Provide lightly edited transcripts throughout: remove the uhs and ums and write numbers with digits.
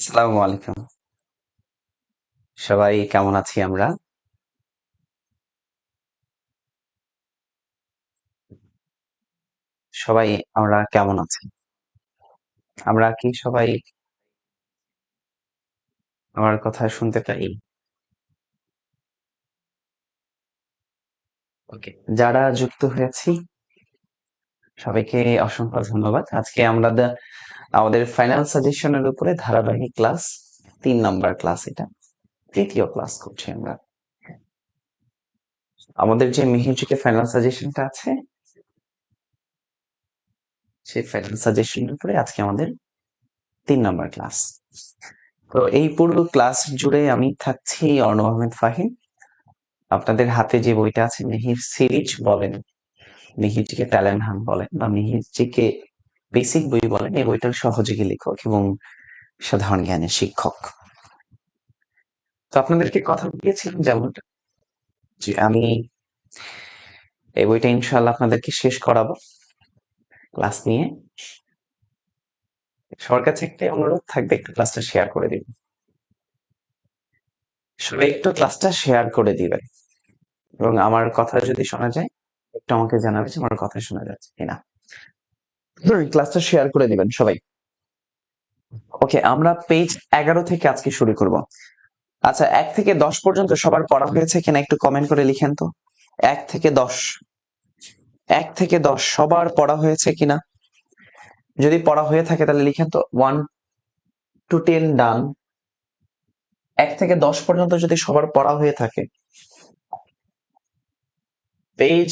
আসসালামু আলাইকুম। সবাই কেমন আছি আমরা? সবাই আমরা কেমন আছি? আমরা কি সবাই আমার কথা শুনতে পাই? ওকে। যারা যুক্ত হয়েছি সবাইকে অসংখ্য ধন্যবাদ। আজকে আমরা আমাদের ফাইনাল সাজেশনের উপরে ধারাবাহিক ক্লাস ৩ নাম্বার ক্লাস এটা। তৃতীয় ক্লাস করছি আমরা। আমাদের যে মিহিজিকে ফাইনাল সাজেশনটা আছে সেই ফাইনাল সাজেশনের উপরে আজকে আমাদের ৩ নাম্বার ক্লাস। তো এই পুরো ক্লাস জুড়ে আমি থাকছি অর্ণব আহমেদ ফাহিম। আপনাদের হাতে যে বইটা আছে মিহির সিরিজ বলেন, মিহিরজিকে ট্যালেন্ট হান্ট বলেন বা মিহিরজিকে বেসিক বই বলেন, এই বইটার সহযোগী লেখক এবং সাধারণ জ্ঞানের শিক্ষক। তো আপনাদেরকে কথা দিয়েছিলাম যেমনটা যে আমি এই বইটা ইনশাল্লাহ আপনাদেরকে শেষ করাবো ক্লাস নিয়ে। সবার কাছে একটা অনুরোধ থাকবে, একটু ক্লাসটা শেয়ার করে দিবেন। সবাই একটু ক্লাসটা শেয়ার করে দিবেন এবং আমার কথা যদি শোনা যায় একটু আমাকে জানাবে যে আমার কথা শোনা যাচ্ছে কিনা। ক্লাসটা শেয়ার করে দিবেন সবাই। ওকে, আমরা পেজ 11 থেকে আজকে শুরু করব। আচ্ছা, 1 থেকে 10 পর্যন্ত সবার পড়া হয়েছে কিনা একটু কমেন্ট করে লিখেন তো। 1 থেকে 10, 1 থেকে 10 সবার পড়া হয়েছে কিনা? যদি পড়া হয়ে থাকে তাহলে লিখেন তো 1 to 10 ডান। 1 থেকে 10 পর্যন্ত যদি সবার পড়া হয়ে থাকে, পেজ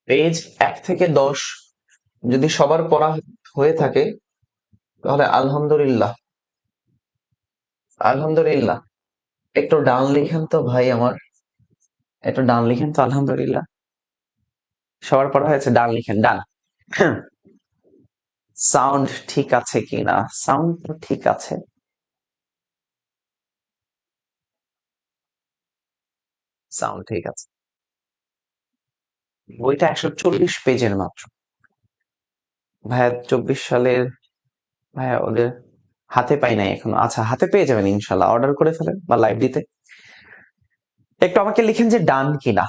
পেজ 1 থেকে 10 যদি সবার পড়া হয়ে থাকে তাহলে আলহামদুলিল্লাহ, আলহামদুলিল্লাহ। একটু ডান লিখেন তো ভাই আমার, একটু ডান লিখেন তো আলহামদুলিল্লাহ। সবার পড়া হয়েছে, ডান লিখেন, ডান। সাউন্ড ঠিক আছে কিনা? সাউন্ড তো ঠিক আছে। সাউন্ড ঠিক আছে। বইটা 140 পেজের মাত্র। ভাইয়া 24 সালের, ভাইয়া ওদের হাতে পাই নাই এখনো। আচ্ছা, হাতে পেয়ে যাবেন ইনশাল্লাহ, অর্ডার করে ফেলেন বা লাইব্রেরিতে। একটু আমাকে লিখেন যে ডান কিনা।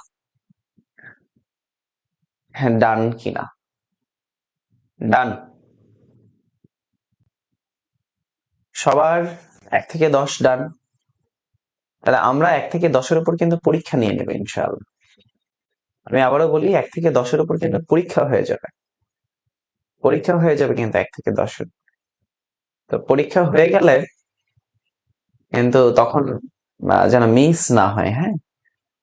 হ্যাঁ, ডান কিনা। ডান। সবার 1 থেকে 10 ডান। তাহলে আমরা 1 থেকে 10-এর উপর কিন্তু পরীক্ষা নিয়ে নেবো ইনশাআল্লাহ। আমি আবারও বলি, 1 থেকে 10-এর উপর কিন্তু পরীক্ষা হয়ে যাবে। পরীক্ষা হয়ে যাবে কিন্তু 1 থেকে 10-এর। তো পরীক্ষা হয়ে গেলে কিন্তু তখন যেন মিস না হয়, হ্যাঁ।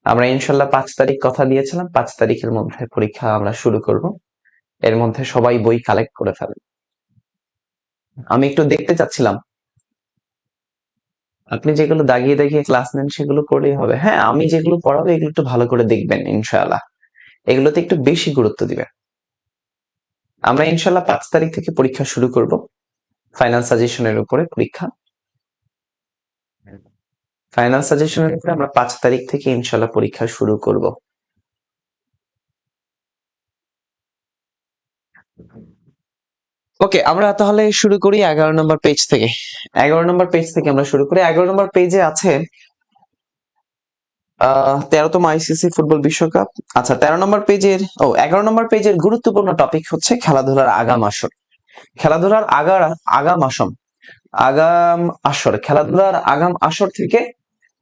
আমরা ইনশাল্লাহ 5 তারিখ কথা দিয়েছিলাম, 5 তারিখের মধ্যে পরীক্ষা আমরা শুরু করব। এর মধ্যে সবাই বই কালেক্ট করে ফেলেন। আমি একটু দেখতে চাচ্ছিলাম আপনি যেগুলো দাগিয়ে দাগিয়ে ক্লাস নেন সেগুলো করলেই হবে। হ্যাঁ, আমি যেগুলো পড়াবো এগুলো একটু ভালো করে দেখবেন ইনশাআল্লাহ। এগুলোতে একটু বেশি গুরুত্ব দিবেন। আমরা ইনশাল্লাহ 5 তারিখ থেকে পরীক্ষা শুরু করব। ফাইনাল সাজেশনের উপরে পরীক্ষা। ফাইনাল সাজেশনের উপরে আমরা 5 তারিখ থেকে ইনশাল্লাহ পরীক্ষা শুরু করব। ওকে, আমরা তাহলে শুরু করি 11 নম্বর পেজ থেকে। 11 নম্বর পেজ থেকে আমরা শুরু করি। 11 নম্বর পেজে আছে 13তম আইসিসি ফুটবল বিশ্বকাপ। আচ্ছা, 11 নম্বর পেজের গুরুত্বপূর্ণ টপিক হচ্ছে খেলাধুলার আগাম আসর। খেলাধুলার আগাম আসর, আগাম আসর, খেলাধুলার আগাম আসর থেকে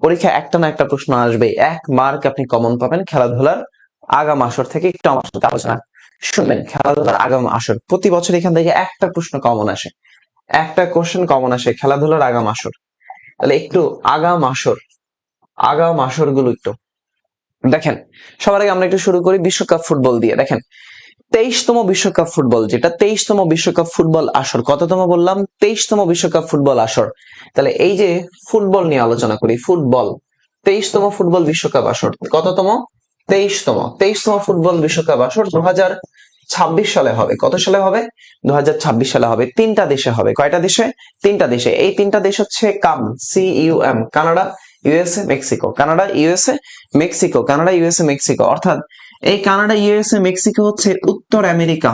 পরীক্ষা একটা না একটা প্রশ্ন আসবে। 1 মার্ক আপনি কমন পাবেন খেলাধুলার আগাম আসর থেকে। একটু আমার সাথে আলোচনা শুনবেন। খেলাধুলার আগাম আসর প্রতি বছর এখান থেকে একটা প্রশ্ন কমন আসে, একটা কোশ্চেন কমন আসে খেলাধুলার আগাম আসর। তাহলে একটু আগাম আসর, আগাম আসর গুলো একটু দেখেন। সবার আগে আমরা একটু শুরু করি বিশ্বকাপ ফুটবল দিয়ে। দেখেন, 23তম বিশ্বকাপ ফুটবল, যেটা 23তম বিশ্বকাপ ফুটবল আসর। কততম বললাম? 23তম বিশ্বকাপ ফুটবল আসর। তাহলে এই যে ফুটবল নিয়ে আলোচনা করি, ফুটবল 23তম ফুটবল বিশ্বকাপ আসর কততম? 23তম ফুটবল বিশ্বকাপ আসর 2026 সালে হবে। কত সালে হবে? 2026 সালে হবে। 3টা দেশে হবে। কয়টা দেশে? 3টা দেশে। এই 3টা দেশ হচ্ছে CUM, Canada, USA, Mexico. Canada, USA, Mexico. Canada, USA, Mexico. অর্থাৎ এই কানাডা, ইউএসএ, মেক্সিকো হচ্ছে উত্তর আমেরিকা।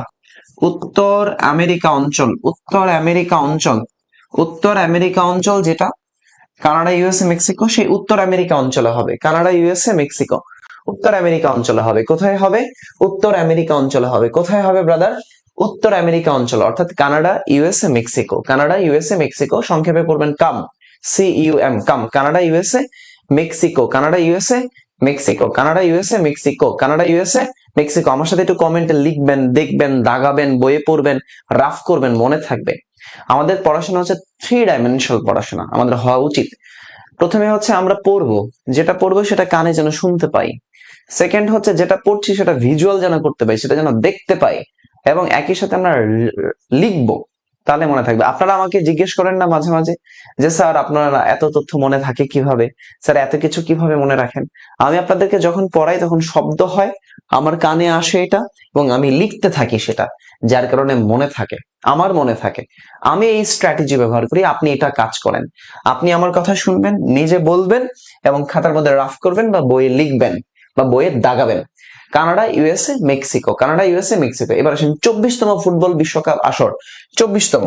উত্তর আমেরিকা অঞ্চল, উত্তর আমেরিকা অঞ্চল, উত্তর আমেরিকা অঞ্চল যেটা কানাডা, ইউএসএ, মেক্সিকো, সেই উত্তর আমেরিকা অঞ্চলে হবে। কানাডা, ইউএসএ, মেক্সিকো উত্তর আমেরিকা অঞ্চলে হবে। কোথায় হবে? উত্তর আমেরিকা অঞ্চলে হবে। কোথায় হবে ব্রাদার? উত্তর আমেরিকা অঞ্চল, অর্থাৎ Canada, USA, Mexico. Canada, USA, Mexico, সংক্ষেপে পড়বেন cum, CUM, cum. Canada, USA, Mexico, Canada, USA, Mexico, Canada, USA, Mexico, Canada, USA, Mexico. আমার সাথে একটু কমেন্টে লিখবেন, দেখবেন, দাগাবেন, বইয়ে পড়বেন, রাফ করবেন, মনে থাকবে। আমাদের পড়াশোনা হচ্ছে 3 ডাইমেনশনাল পড়াশোনা, আমাদের হওয়া উচিত। প্রথমে হচ্ছে আমরা পড়বো, যেটা পড়বো সেটা কানে যেন শুনতে পাই। সেকেন্ড হচ্ছে যেটা পড়ছি সেটা ভিজুয়াল যেন করতে পাই, সেটা যেন দেখতে পাই, এবং একই সাথে আমরা লিখবো, তাহলে মনে থাকবে। আপনারা আমাকে জিজ্ঞেস করেন না মাঝে মাঝে যে স্যার আপনারা এত তথ্য মনে থাকে কিভাবে, স্যার এত কিছু কিভাবে মনে রাখেন? আমি আপনাদেরকে যখন পড়াই তখন শব্দ হয়, আমার কানে আসে এটা, এবং আমি লিখতে থাকি সেটা, যার কারণে মনে থাকে, আমার মনে থাকে। আমি এই স্ট্র্যাটেজি ব্যবহার করি, আপনি এটা কাজ করেন। আপনি আমার কথা শুনবেন, নিজে বলবেন, এবং খাতার মধ্যে রাফ করবেন বা বইয়ে লিখবেন বা বইয়ে দাগাবেন। Canada, USA, Mexico, Canada, USA, Mexico. এবার আসেন 24তম ফুটবল বিশ্বকাপ আসর। 24তম,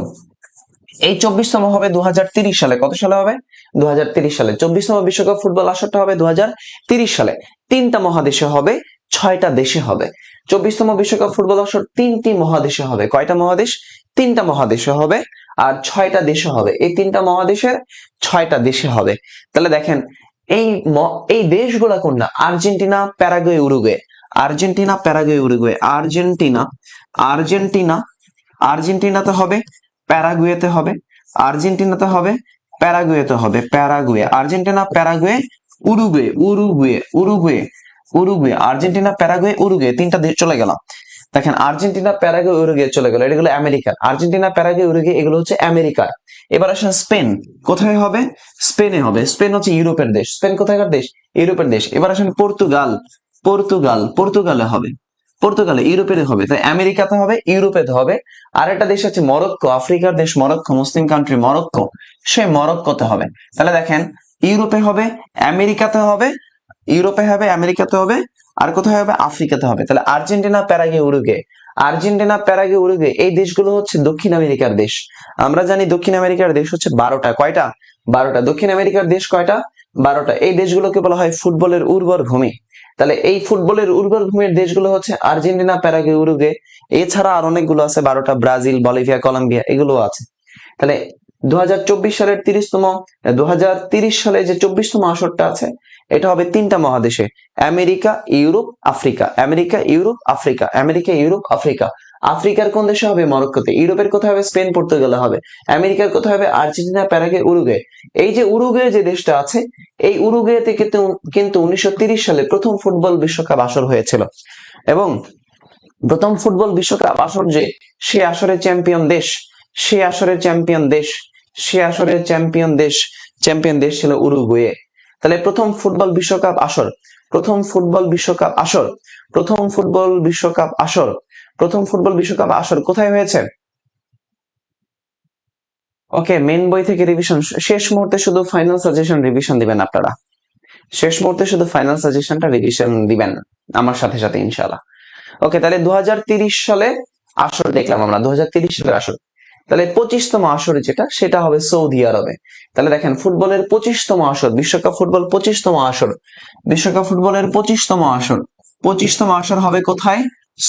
এই 24তম হবে 2030 সালে। কত সালে হবে? 2030 সালে। 24তম বিশ্বকাপ ফুটবল আসরটা হবে 2030 সালে। 3টা মহাদেশে হবে, 6টা দেশে হবে। 24তম বিশ্বকাপ ফুটবল আসর 3টি মহাদেশে হবে। কয়টা মহাদেশ? 3টা মহাদেশে হবে, আর 6টা দেশে হবে। এই 3টা মহাদেশের 6টা দেশে হবে। তাহলে দেখেন, এই এই দেশগুলা কোনটা? Argentina, Paraguay, Uruguay. Argentina, Paraguay, Uruguay. Argentina, Argentina, আর্জেন্টিনাতে হবে, প্যারাগুয়েতে হবে, আর্জেন্টিনাতে হবে, প্যারাগুয়েতে হবে। Paraguay, Argentina, Paraguay, Uruguay, Uruguay, Uruguay, Uruguay, Argentina, Paraguay, Uruguay, 3টা দেশ চলে গেলাম। দেখেন, আর্জেন্টিনা, প্যারাগুয়ে, উরুগুয়ে চলে গেল, এগুলো আমেরিকার। আর্জেন্টিনা, প্যারাগুয়ে, উরুগুয়ে এগুলো হচ্ছে আমেরিকার। এবার আসেন স্পেন। কোথায় হবে? স্পেনে হবে। স্পেন হচ্ছে ইউরোপের দেশ। স্পেন কোথাকার দেশ? ইউরোপের দেশ। এবার আসেন পর্তুগাল। পর্তুগাল, পর্তুগালে হবে। পর্তুগালে, ইউরোপের হবে। তাই আমেরিকাতে হবে, ইউরোপেতে হবে। আর একটা দেশ আছে মরক্কো, আফ্রিকার দেশ মরক্কো, মুসলিম কান্ট্রি মরক্কো, সে মরক্কোতে হবে। তাহলে দেখেন, ইউরোপে হবে, আমেরিকাতে হবে, ইউরোপে হবে, আমেরিকাতে হবে, আর কোথায় হবে? আফ্রিকাতে হবে। তাহলে Argentina, Paraguay, Uruguay. Argentina, Paraguay, Uruguay এই দেশগুলো হচ্ছে দক্ষিণ আমেরিকার দেশ। আমরা জানি দক্ষিণ আমেরিকার দেশ হচ্ছে 12টা। কয়টা? 12টা। দক্ষিণ আমেরিকার দেশ কয়টা? 12টা। এই দেশগুলোকে বলা হয় ফুটবলের উর্বর ভূমি। তাহলে এই ফুটবলের উর্বর ভূমির দেশগুলো হচ্ছে আর্জেন্টিনা, প্যারাগুয়ে, উরুগুয়ে। এছাড়া আর অনেকগুলো আছে, 12টা, ব্রাজিল, বলিভিয়া, কলম্বিয়া, এগুলো আছে। তাহলে 2024 সালের 30তম, 2030 সালে যে 24তম আসরটা আছে, এটা হবে 3টা মহাদেশে, America, Europe, Africa, America, Europe, Africa, America, Europe, Africa. আফ্রিকার কোন দেশে হবে? মরক্কোতে। ইউরোপের কোথায় হবে? স্পেন, পর্তুগালে হবে। আমেরিকার কোথায় হবে? Argentina, Paraguay, Uruguay. এই যে উরুগুয়ে যে দেশটা আছে, এই উরুগুয়েতে কিন্তু 1930 সালে প্রথম ফুটবল বিশ্বকাপ আসর হয়েছিল, এবং প্রথম ফুটবল বিশ্বকাপ আসর যে, সে আসরের চ্যাম্পিয়ন দেশ, সে আসরের চ্যাম্পিয়ন দেশ, সে আসরের চ্যাম্পিয়ন দেশ, চ্যাম্পিয়ন দেশ ছিল উরুগুয়ে। তাহলে প্রথম ফুটবল বিশ্বকাপ আসর, প্রথম ফুটবল বিশ্বকাপ আসর, প্রথম ফুটবল বিশ্বকাপ আসর, প্রথম ফুটবল বিশ্বকাপ আসর কোথায় হয়েছে? ওকে, মেন বই থেকে রিভিশন শেষ মুহূর্তে, শুধু ফাইনাল সাজেশন রিভিশন দিবেন আপনারা। শেষ মুহূর্তে শুধু ফাইনাল সাজেশনটা রিভিশন দিবেন আমার সাথে সাথে, ইনশাআল্লাহ। ওকে, তাহলে 2030 সালে আসর দেখলাম আমরা, 2030 সালের আসর। তাহলে 25তম আসর যেটা, সেটা হবে সৌদি আরবে। তাহলে দেখেন, ফুটবলের 25তম আসর, বিশ্বকাপ ফুটবল 25তম আসর, বিশ্বকাপ ফুটবলের 25তম আসর, 25তম আসর হবে কোথায়?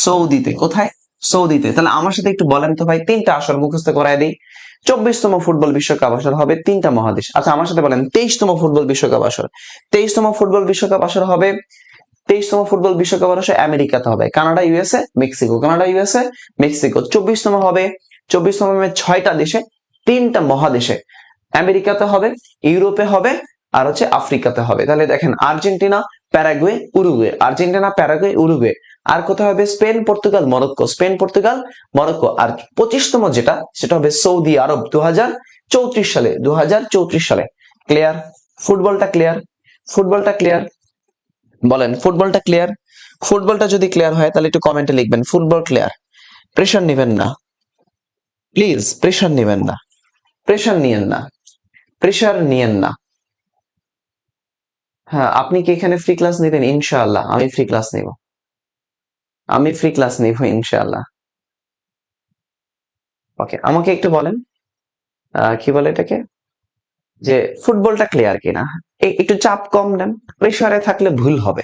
সৌদিতে। কোথায়? সৌদিতে। তাহলে আমার সাথে একটু বলেন তো ভাই, 3টা আসর মুখস্থ করায় দিই। 24তম ফুটবল বিশ্বকাপ আসর হবে 3টা মহাদেশ। আচ্ছা, আমার সাথে বলেন 23তম ফুটবল বিশ্বকাপ আসর। 23তম ফুটবল বিশ্বকাপ আসর হবে, 23তম ফুটবল বিশ্বকাপ আসর আমেরিকাতে হবে। Canada, USA, Mexico, Canada, USA, Mexico. 24তম হবে, 24তম হবে 6টা দেশে, 3টা মহাদেশে। আমেরিকাতে হবে, ইউরোপে হবে, আর হচ্ছে আফ্রিকাতে হবে। তাহলে দেখেন, Argentina, Paraguay, Uruguay, Argentina, Paraguay, Uruguay. আর কোথায় হবে? Spain, Portugal, Morocco, Spain, Portugal, Morocco. আর 25তম যেটা, সেটা হবে সৌদি আরব 2034 সালে, 2034 সালে। ক্লিয়ার? ফুটবলটা ক্লিয়ার? ফুটবলটা ক্লিয়ার? বলেন, ফুটবলটা ক্লিয়ার? ফুটবলটা যদি ক্লিয়ার হয় তাহলে একটু কমেন্টে লিখবেন ফুটবল ক্লিয়ার। প্রেশার নেবেন না, প্লিজ প্রেশার নেবেন না, প্রেশার নিয়েন না, প্রেশার নিয়েন না। হ্যাঁ, আপনি কি এখানে ফ্রি ক্লাস নেবেন? ইনশাআল্লাহ আমি ফ্রি ক্লাস নেব, আমি ফ্রি ক্লাস নেব ইনশাআল্লাহ। ওকে, আমাকে একটু বলেন কি বলে এটাকে, যে ফুটবলটা ক্লিয়ার কিনা। একটু চাপ কম নেন, প্রেসারে থাকলে ভুল হবে,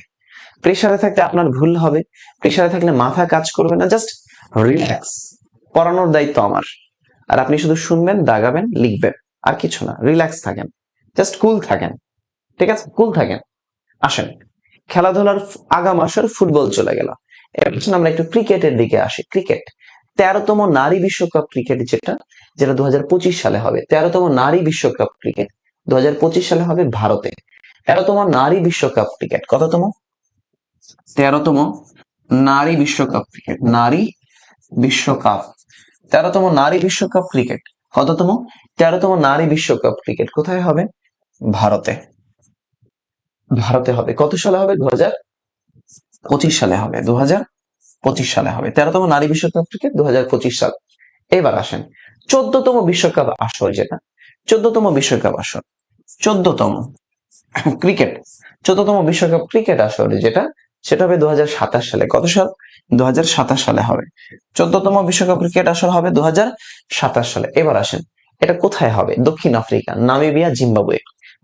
প্রেসারে থাকলে আপনার ভুল হবে, প্রেসারে থাকলে মাথা কাজ করবে না, জাস্ট রিল্যাক্স। পড়ানোর দায়িত্ব আমার, আর আপনি শুধু শুনবেন, দাগাবেন, লিখবেন, আর কিছু না। রিল্যাক্স থাকেন, জাস্ট কুল থাকেন, ঠিক আছে, কুল থাকেন। আসেন, খেলাধুলার আগাম আসর ফুটবল চলে গেল, এবার আমরা একটু ক্রিকেটের দিকে আসি। ক্রিকেট, 13তম নারী বিশ্বকাপ ক্রিকেট, যেটা যেটা 2025 সালে হবে। 13তম নারী বিশ্বকাপ ক্রিকেট 2025 সালে হবে ভারতে। 13তম নারী বিশ্বকাপ ক্রিকেট, কততম? 13তম নারী বিশ্বকাপ ক্রিকেট, নারী বিশ্বকাপ, 13তম নারী বিশ্বকাপ ক্রিকেট কততম? 13তম নারী বিশ্বকাপ ক্রিকেট কোথায় হবে? ভারতে। ভারতে হবে। কত সালে হবে? 2025 সালে হবে। 2025 সালে হবে 13তম নারী বিশ্বকাপ ক্রিকেট, 2025 সাল। এবার আসেন 14তম বিশ্বকাপ আসর, যেটা 14তম বিশ্বকাপ আসর, 14তম ক্রিকেট, 14তম বিশ্বকাপ ক্রিকেট আসর যেটা, সেটা হবে 2027 সালে। কত সাল? 2027 সালে হবে। 14তম বিশ্বকাপ ক্রিকেট আসর হবে 2027 সালে। এবার আসেন, এটা কোথায় হবে? দক্ষিণ আফ্রিকা, নামিবিয়া, জিম্বাবুয়ে।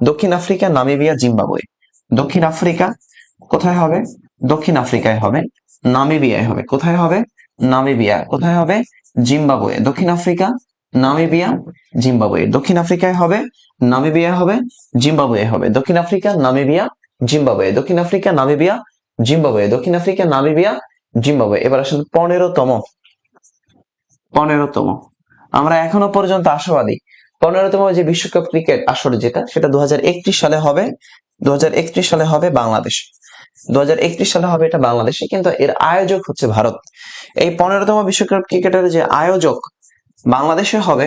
দক্ষিণ আফ্রিকা, নামিবিয়া, জিম্বাবুয়ে। দক্ষিণ আফ্রিকা কোথায় হবে? দক্ষিণ আফ্রিকায় হবে। নামিবিয়ায় হবে। কোথায় হবে? নামিবিয়া। কোথায় হবে? জিম্বাবুয়ে। দক্ষিণ আফ্রিকা, নামিবিয়া, জিম্বাবুয়ে। দক্ষিণ আফ্রিকায় হবে, নামিবিয়া হবে, জিম্বাবুয়ে হবে। দক্ষিণ আফ্রিকা, নামিবিয়া, জিম্বাবুয়ে। দক্ষিণ আফ্রিকা, নামিবিয়া, জিম্বাবুয়ে। দক্ষিণ আফ্রিকা, নামিবিয়া, জিম্বাবুয়ে। এবার আসেন 15তম। আমরা এখনো পর্যন্ত আশাবাদী। 15তম যে বিশ্বকাপ ক্রিকেট আসর যেটা, সেটা 2031 সালে হবে। 2031 সালে হবে বাংলাদেশে। 2031 সালে হবে এটা বাংলাদেশে, কিন্তু এর আয়োজক হচ্ছে ভারত। এই 15তম বিশ্বকাপ ক্রিকেটের যে আয়োজক বাংলাদেশে হবে,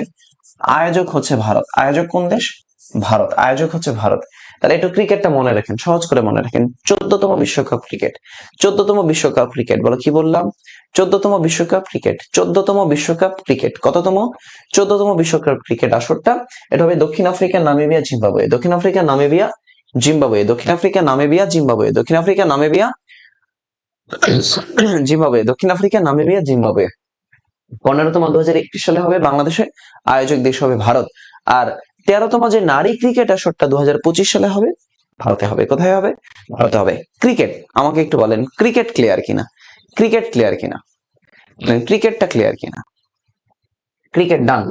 আয়োজক হচ্ছে ভারত। আয়োজক কোন দেশ? ভারত। আয়োজক হচ্ছে ভারত। তাহলে একটু ক্রিকেটটা মনে রাখেন, সহজ করে মনে রাখেন। 14তম বিশ্বকাপ ক্রিকেট, 14তম বিশ্বকাপ ক্রিকেট, বলো কি বললাম? 14তম বিশ্বকাপ ক্রিকেট, 14তম বিশ্বকাপ ক্রিকেট, কততম? 14তম বিশ্বকাপ ক্রিকেট আসরটা, এটা হবে দক্ষিণ আফ্রিকা, নামিবিয়া, জিম্বাবুয়ে। দক্ষিণ আফ্রিকা, নামিবিয়া, জিম্বাবুয়ে। দক্ষিণ আফ্রিকা, নামিবিয়া, জিম্বাবুয়ে। দক্ষিণ আফ্রিকা, নামিবিয়া, জিম্বাবুয়ে। দক্ষিণ আফ্রিকা, নামিবিয়া, জিম্বাবুয়ে। 15তম 2031 সালে হবে বাংলাদেশে, আয়োজক দেশ হবে ভারত। আর 13তম যে নারী ক্রিকেট আসরটা 2025 সালে হবে, ভারতে হবে। কোথায় হবে? ভারতে হবে। ক্রিকেট, আমাকে একটু বলেন ক্রিকেট ক্লিয়ার কিনা? ক্রিকেট ক্লিয়ার কিনা? ক্রিকেটটা ক্লিয়ার কিনা? ক্রিকেট ডান।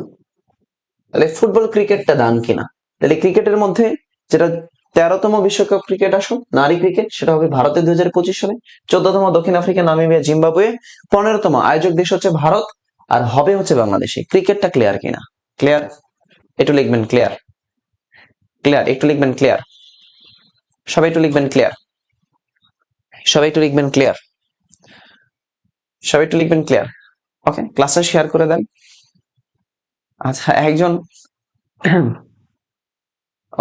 তাহলে ফুটবল ক্রিকেটটা ডান কিনা? তাহলে ক্রিকেটের মধ্যে যেটা 13তম বিশ্বকাপ ক্রিকেট আসর নারী ক্রিকেট, সেটা হবে ভারতে 2025 সালে। 14তম দক্ষিণ আফ্রিকা, নামিবিয়া, জিম্বাবুয়ে। 15তম আয়োজক দেশ হচ্ছে ভারত, আর হবে হচ্ছে বাংলাদেশে। ক্রিকেটটা ক্লিয়ার কিনা? ক্লিয়ার? একটু লিখবেন ক্লিয়ার। ক্লিয়ার, একটু লিখবেন ক্লিয়ার। সবাই একটু লিখবেন ক্লিয়ার। সবাই একটু লিখবেন ক্লিয়ার। সবাই একটু লিখবেন ক্লিয়ার। ওকে, ক্লাসে শেয়ার করে দেন। আচ্ছা, একজন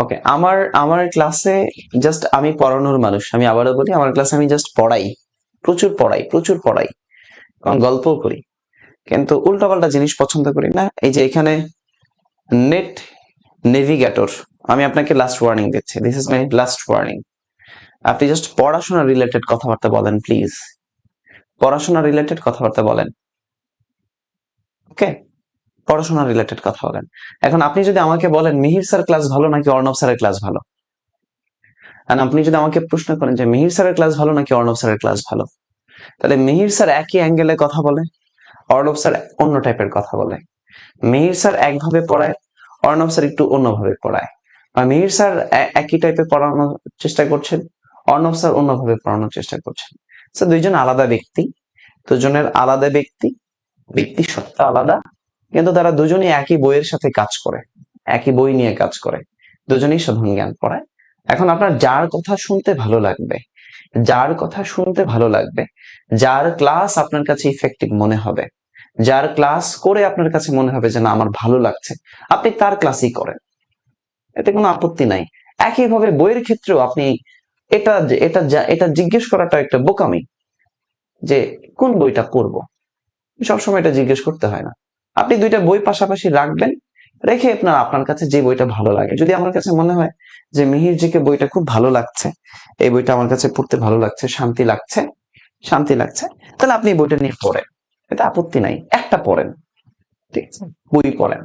ওকে, আমার আমার ক্লাসে জাস্ট আমি পড়ানোর মানুষ। আমি আবারও বলি, আমার ক্লাসে আমি জাস্ট পড়াই, প্রচুর পড়াই, প্রচুর পড়াই, গল্পও করি, কিন্তু উল্টাপাল্টা জিনিস পছন্দ করি না। এই যে এখানে নেট নেভিগেটর, আমি আপনাকে লাস্ট ওয়ার্নিং দিচ্ছি, this is my last warning. আপনি জাস্ট পড়াশোনা রিলেটেড কথাবার্তা বলেন প্লিজ, পড়াশোনা রিলেটেড কথাবার্তা বলেন। ওকে, পড়াশোনা রিলেটেড কথা বলেন। এখন আপনি যদি আমাকে বলেন মিহির স্যার ক্লাস ভালো নাকি অর্ণব স্যারের ক্লাস ভালো, আর আপনি যদি আমাকে প্রশ্ন করেন যে মিহির স্যারের ক্লাস ভালো নাকি অর্ণব স্যারের ক্লাস ভালো, তাহলে মিহির স্যার একই অ্যাঙ্গেলে কথা বলে, অর্ণব স্যার অন্য টাইপের কথা বলে। মিহির স্যার একভাবে পড়ায়, অর্ণব স্যার একটু অন্যভাবে পড়ায়। বা মিহির স্যার একই টাইপে পড়ানোর চেষ্টা করছেন, অর্ণব স্যার অন্যভাবে পড়ানোর চেষ্টা করছেন। স্যার দুইজন আলাদা ব্যক্তি, দুজনের আলাদা ব্যক্তি, ব্যক্তি সত্তা আলাদা, কিন্তু তারা দুজনই একই বইয়ের সাথে কাজ করে, একই বই নিয়ে কাজ করে, দুজনেই সাধারণ জ্ঞান পড়ায়। এখন আপনার যার কথা শুনতে ভালো লাগবে, যার কথা শুনতে ভালো লাগবে, যার ক্লাস আপনার কাছে ইফেক্টিভ মনে হবে, যার ক্লাস করে আপনার কাছে মনে হবে যে না আমার ভালো লাগছে, আপনি তার ক্লাসই করেন, এতে কোনো আপত্তি নাই। একইভাবে বইয়ের ক্ষেত্রেও আপনি এটা এটা এটা জিজ্ঞেস করাটা একটা বোকামি যে কোন বইটা পড়বো, সবসময় এটা জিজ্ঞেস করতে হয় না। আপনি দুইটা বই পাশাপাশি রাখবেন, রেখে আপনার আপনার কাছে যে বইটা ভালো লাগে, যদি আমার কাছে মনে হয় যে মিহির জিকে বইটা খুব ভালো লাগছে, এই বইটা আমার কাছে পড়তে ভালো লাগছে, শান্তি লাগছে, শান্তি লাগছে, তাহলে আপনি বইটা নিয়ে পড়েন, এতে আপত্তি নাই, একটা পড়েন। ঠিক আছে, বই পড়েন।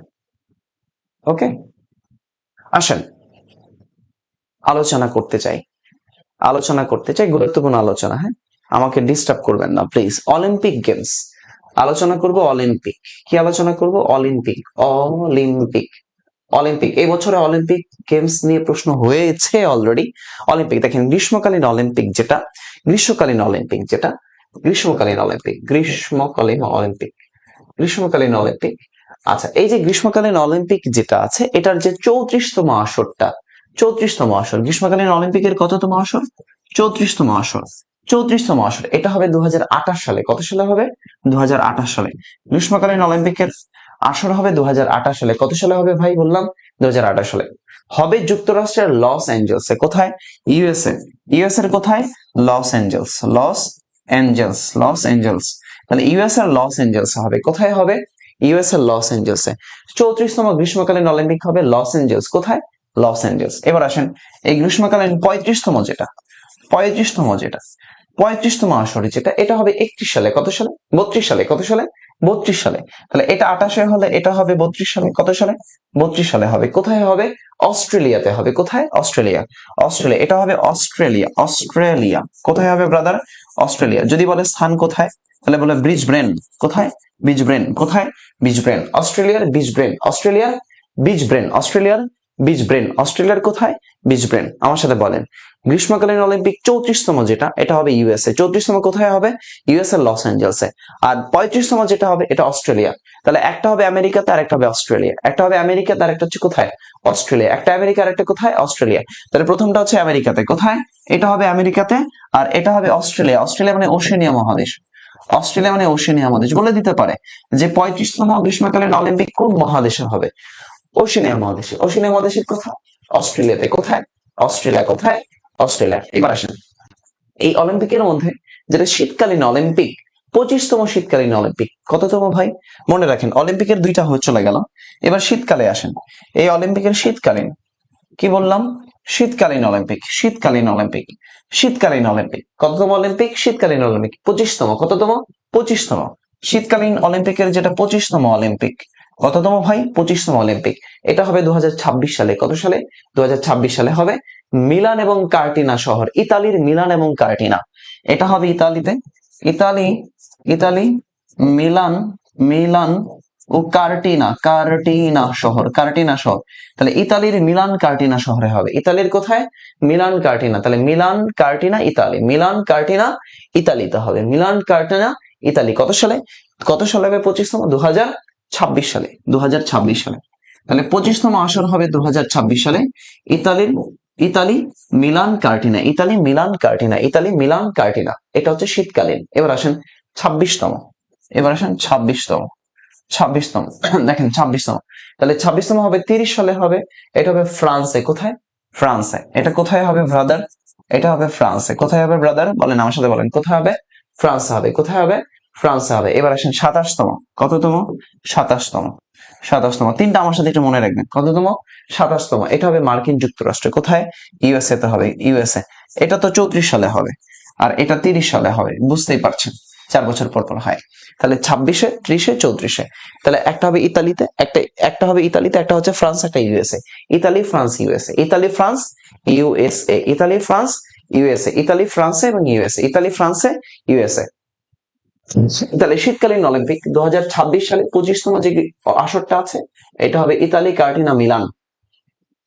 ওকে, আসেন আলোচনা করতে চাই গুরুত্বপূর্ণ আলোচনা। হ্যাঁ, আমাকে ডিস্টার্ব করবেন না প্লিজ। অলিম্পিক গেমস আলোচনা করব। অলিম্পিক কি আলোচনা করব? Olympic, Olympic, Olympic. এই বছরে অলিম্পিক গেমস নিয়ে প্রশ্ন হয়েছে অলরেডি। অলিম্পিক দেখেন, গ্রীষ্মকালীন অলিম্পিক যেটা, গ্রীষ্মকালীন অলিম্পিক যেটা, গ্রীষ্মকালীন অলিম্পিক, গ্রীষ্মকালীন অলিম্পিক, গ্রীষ্মকালীন অলিম্পিক। আচ্ছা, এই যে গ্রীষ্মকালীন অলিম্পিক যেটা আছে, এটার যে 34তম আসরটা, 34তম আসর, গ্রীষ্মকালীন অলিম্পিকের কততম আসর? 34তম আসর, 34তম আসর। এটা হবে 2028 সালে। কত সালে হবে? 2028 সালে। গ্রীষ্মকালীন অলিম্পিকের আসর হবে 2028 সালে। কত সালে হবে ভাই বললাম? 2028 সালে। হবে যুক্তরাষ্ট্রের লস অ্যাঞ্জেলসে। কোথায়? ইউএসএ। ইউএস এর কোথায়? Los Angeles, Los Angeles, Los Angeles. তাহলে ইউএস এর লস অ্যাঞ্জেলসে হবে। কোথায় হবে? ইউএস এর লস অ্যাঞ্জেলসে। 34তম গ্রীষ্মকালীন অলিম্পিক হবে লস অ্যাঞ্জেলস। কোথায়? Los Angeles. এবার আসেন এই গ্রীষ্মকালীন 35তম যেটা, 35তম যেটা, 35তম আসরে যেটা, এটা হবে 31 সালে। কত সালে? 32 সালে। কত সালে? 32 সালে। তাহলে এটা 28 হলে এটা হবে 32 সালে। কত সালে? 32 সালে হবে। কোথায় হবে? অস্ট্রেলিয়াতে হবে। কোথায়? অস্ট্রেলিয়া। অস্ট্রেলিয়া, এটা হবে অস্ট্রেলিয়া, অস্ট্রেলিয়া। কোথায় হবে ব্রাদার? অস্ট্রেলিয়া। যদি বলে স্থান কোথায়, তাহলে বলে ব্রিজব্রেন। কোথায়? ব্রিজব্রেন। কোথায়? ব্রিজব্রেন। অস্ট্রেলিয়ার ব্রিজব্রেন, অস্ট্রেলিয়ার ব্রিজব্রেন, অস্ট্রেলিয়ার ব্রিজব্রেন। অস্ট্রেলিয়ার কোথায়? ব্রিজব্রেন। আমার সাথে বলেন। গ্রীষ্মকালীন অলিম্পিক 34তম যেটা, এটা হবে ইউএসএ। 34তম কোথায় হবে? USA loss অ্যাঞ্জেলসে। আর 35তম যেটা হবে, এটা অস্ট্রেলিয়া। তাহলে একটা হবে আমেরিকাতে আর একটা হবে অস্ট্রেলিয়া। একটা হবে আমেরিকাতে আর একটা হচ্ছে কোথায়? অস্ট্রেলিয়া। একটা আমেরিকা আর একটা কোথায়? অস্ট্রেলিয়া। তাহলে প্রথমটা হচ্ছে আমেরিকাতে। কোথায়? এটা হবে আমেরিকাতে। আর এটা হবে অস্ট্রেলিয়া। অস্ট্রেলিয়া মানে ওশেনিয়া মহাদেশ। অস্ট্রেলিয়া মানে ওশেনিয়া মহাদেশ। বলে দিতে পারে যে 35তম গ্রীষ্মকালীন অলিম্পিক কোন মহাদেশে হবে? ওশেনিয়া মহাদেশে। ওশেনিয়া মহাদেশের কোথায়? অস্ট্রেলিয়াতে। কোথায়? অস্ট্রেলিয়া। কোথায়? অস্ট্রেলিয়া। এবার আসেন এই অলিম্পিকের মধ্যে যেটা শীতকালীন অলিম্পিক, 25তম শীতকালীন অলিম্পিক কততম ভাই? মনে রাখেন অলিম্পিকের দুইটা হয়ে চলে গেল। এবার শীতকালে আসেন। এই অলিম্পিকের শীতকালীন, কি বললাম? শীতকালীন অলিম্পিক, শীতকালীন অলিম্পিক, শীতকালীন অলিম্পিক। কততম অলিম্পিক? শীতকালীন অলিম্পিক 25তম। কততম? 25তম। শীতকালীন অলিম্পিকের যেটা 25তম অলিম্পিক, কততম ভাই? 25তম অলিম্পিক। এটা হবে 2026 সালে। কত সালে? 2026 সালে হবে মিলান এবং কার্টিনা শহর, ইতালির মিলান এবং কার্টিনা। এটা হবে ইতালিতে, ইতালি, ইতালি, মিলান, মিলান ও কার্টিনা, কার্টিনা শহর, কার্টিনা শহর। তাহলে ইতালির মিলান কার্টিনা শহরে হবে। ইতালির কোথায়? Milan Cortina. তাহলে Milan Cortina Italy, Milan Cortina ইতালিতে হবে। Milan Cortina Italy. কত সালে? কত সালে হবে 25তম? 2026 সালে, 2026 সালে। তাহলে 25তম আসর হবে 2026 সালে। ইতালির, Italy Milan Cortina, Italy Milan Cortina, Italy Milan Cortina. এটা হচ্ছে শীতকালীন। এবার আসেন 26তম, এবার আসেন 26তম, 26তম দেখেন 26তম। তাহলে 26তম হবে 30 সালে হবে। এটা হবে ফ্রান্সে। কোথায়? ফ্রান্সে। এটা কোথায় হবে ব্রাদার? এটা হবে ফ্রান্সে। কোথায় হবে ব্রাদার? বলেন আমার সাথে বলেন, কোথায় হবে? ফ্রান্সে হবে। কোথায় হবে? ফ্রান্সে হবে। এবার আসেন 27তম। কততম? 27তম, 27তম। তিনটা আমার সাথে একটু মনে রাখবেন। কততম? 27তম। এটা হবে মার্কিন যুক্তরাষ্ট্রে। কোথায়? ইউএসএ তে হবে, ইউএসএ। এটা তো 34 সালে হবে আর এটা 30 সালে হবে, বুঝতেই পারছেন 4 বছর পর পর হয়। তাহলে 26-এ, 30-এ, 34-এ। তাহলে একটা হবে ইতালিতে, একটা একটা হবে ইতালিতে, একটা হচ্ছে ফ্রান্স, একটা USA. Italy, France, USA, Italy, France, USA, Italy, France, USA, Italy, ফ্রান্সে এবং ইউএসএ, ইতালি, ফ্রান্সে, ইউএসএ। তাহলে শীতকালীন অলিম্পিক 2026 সালে 25তম যে আসরটা আছে, এটা হবে ইতালি কার্টিনা মিলান।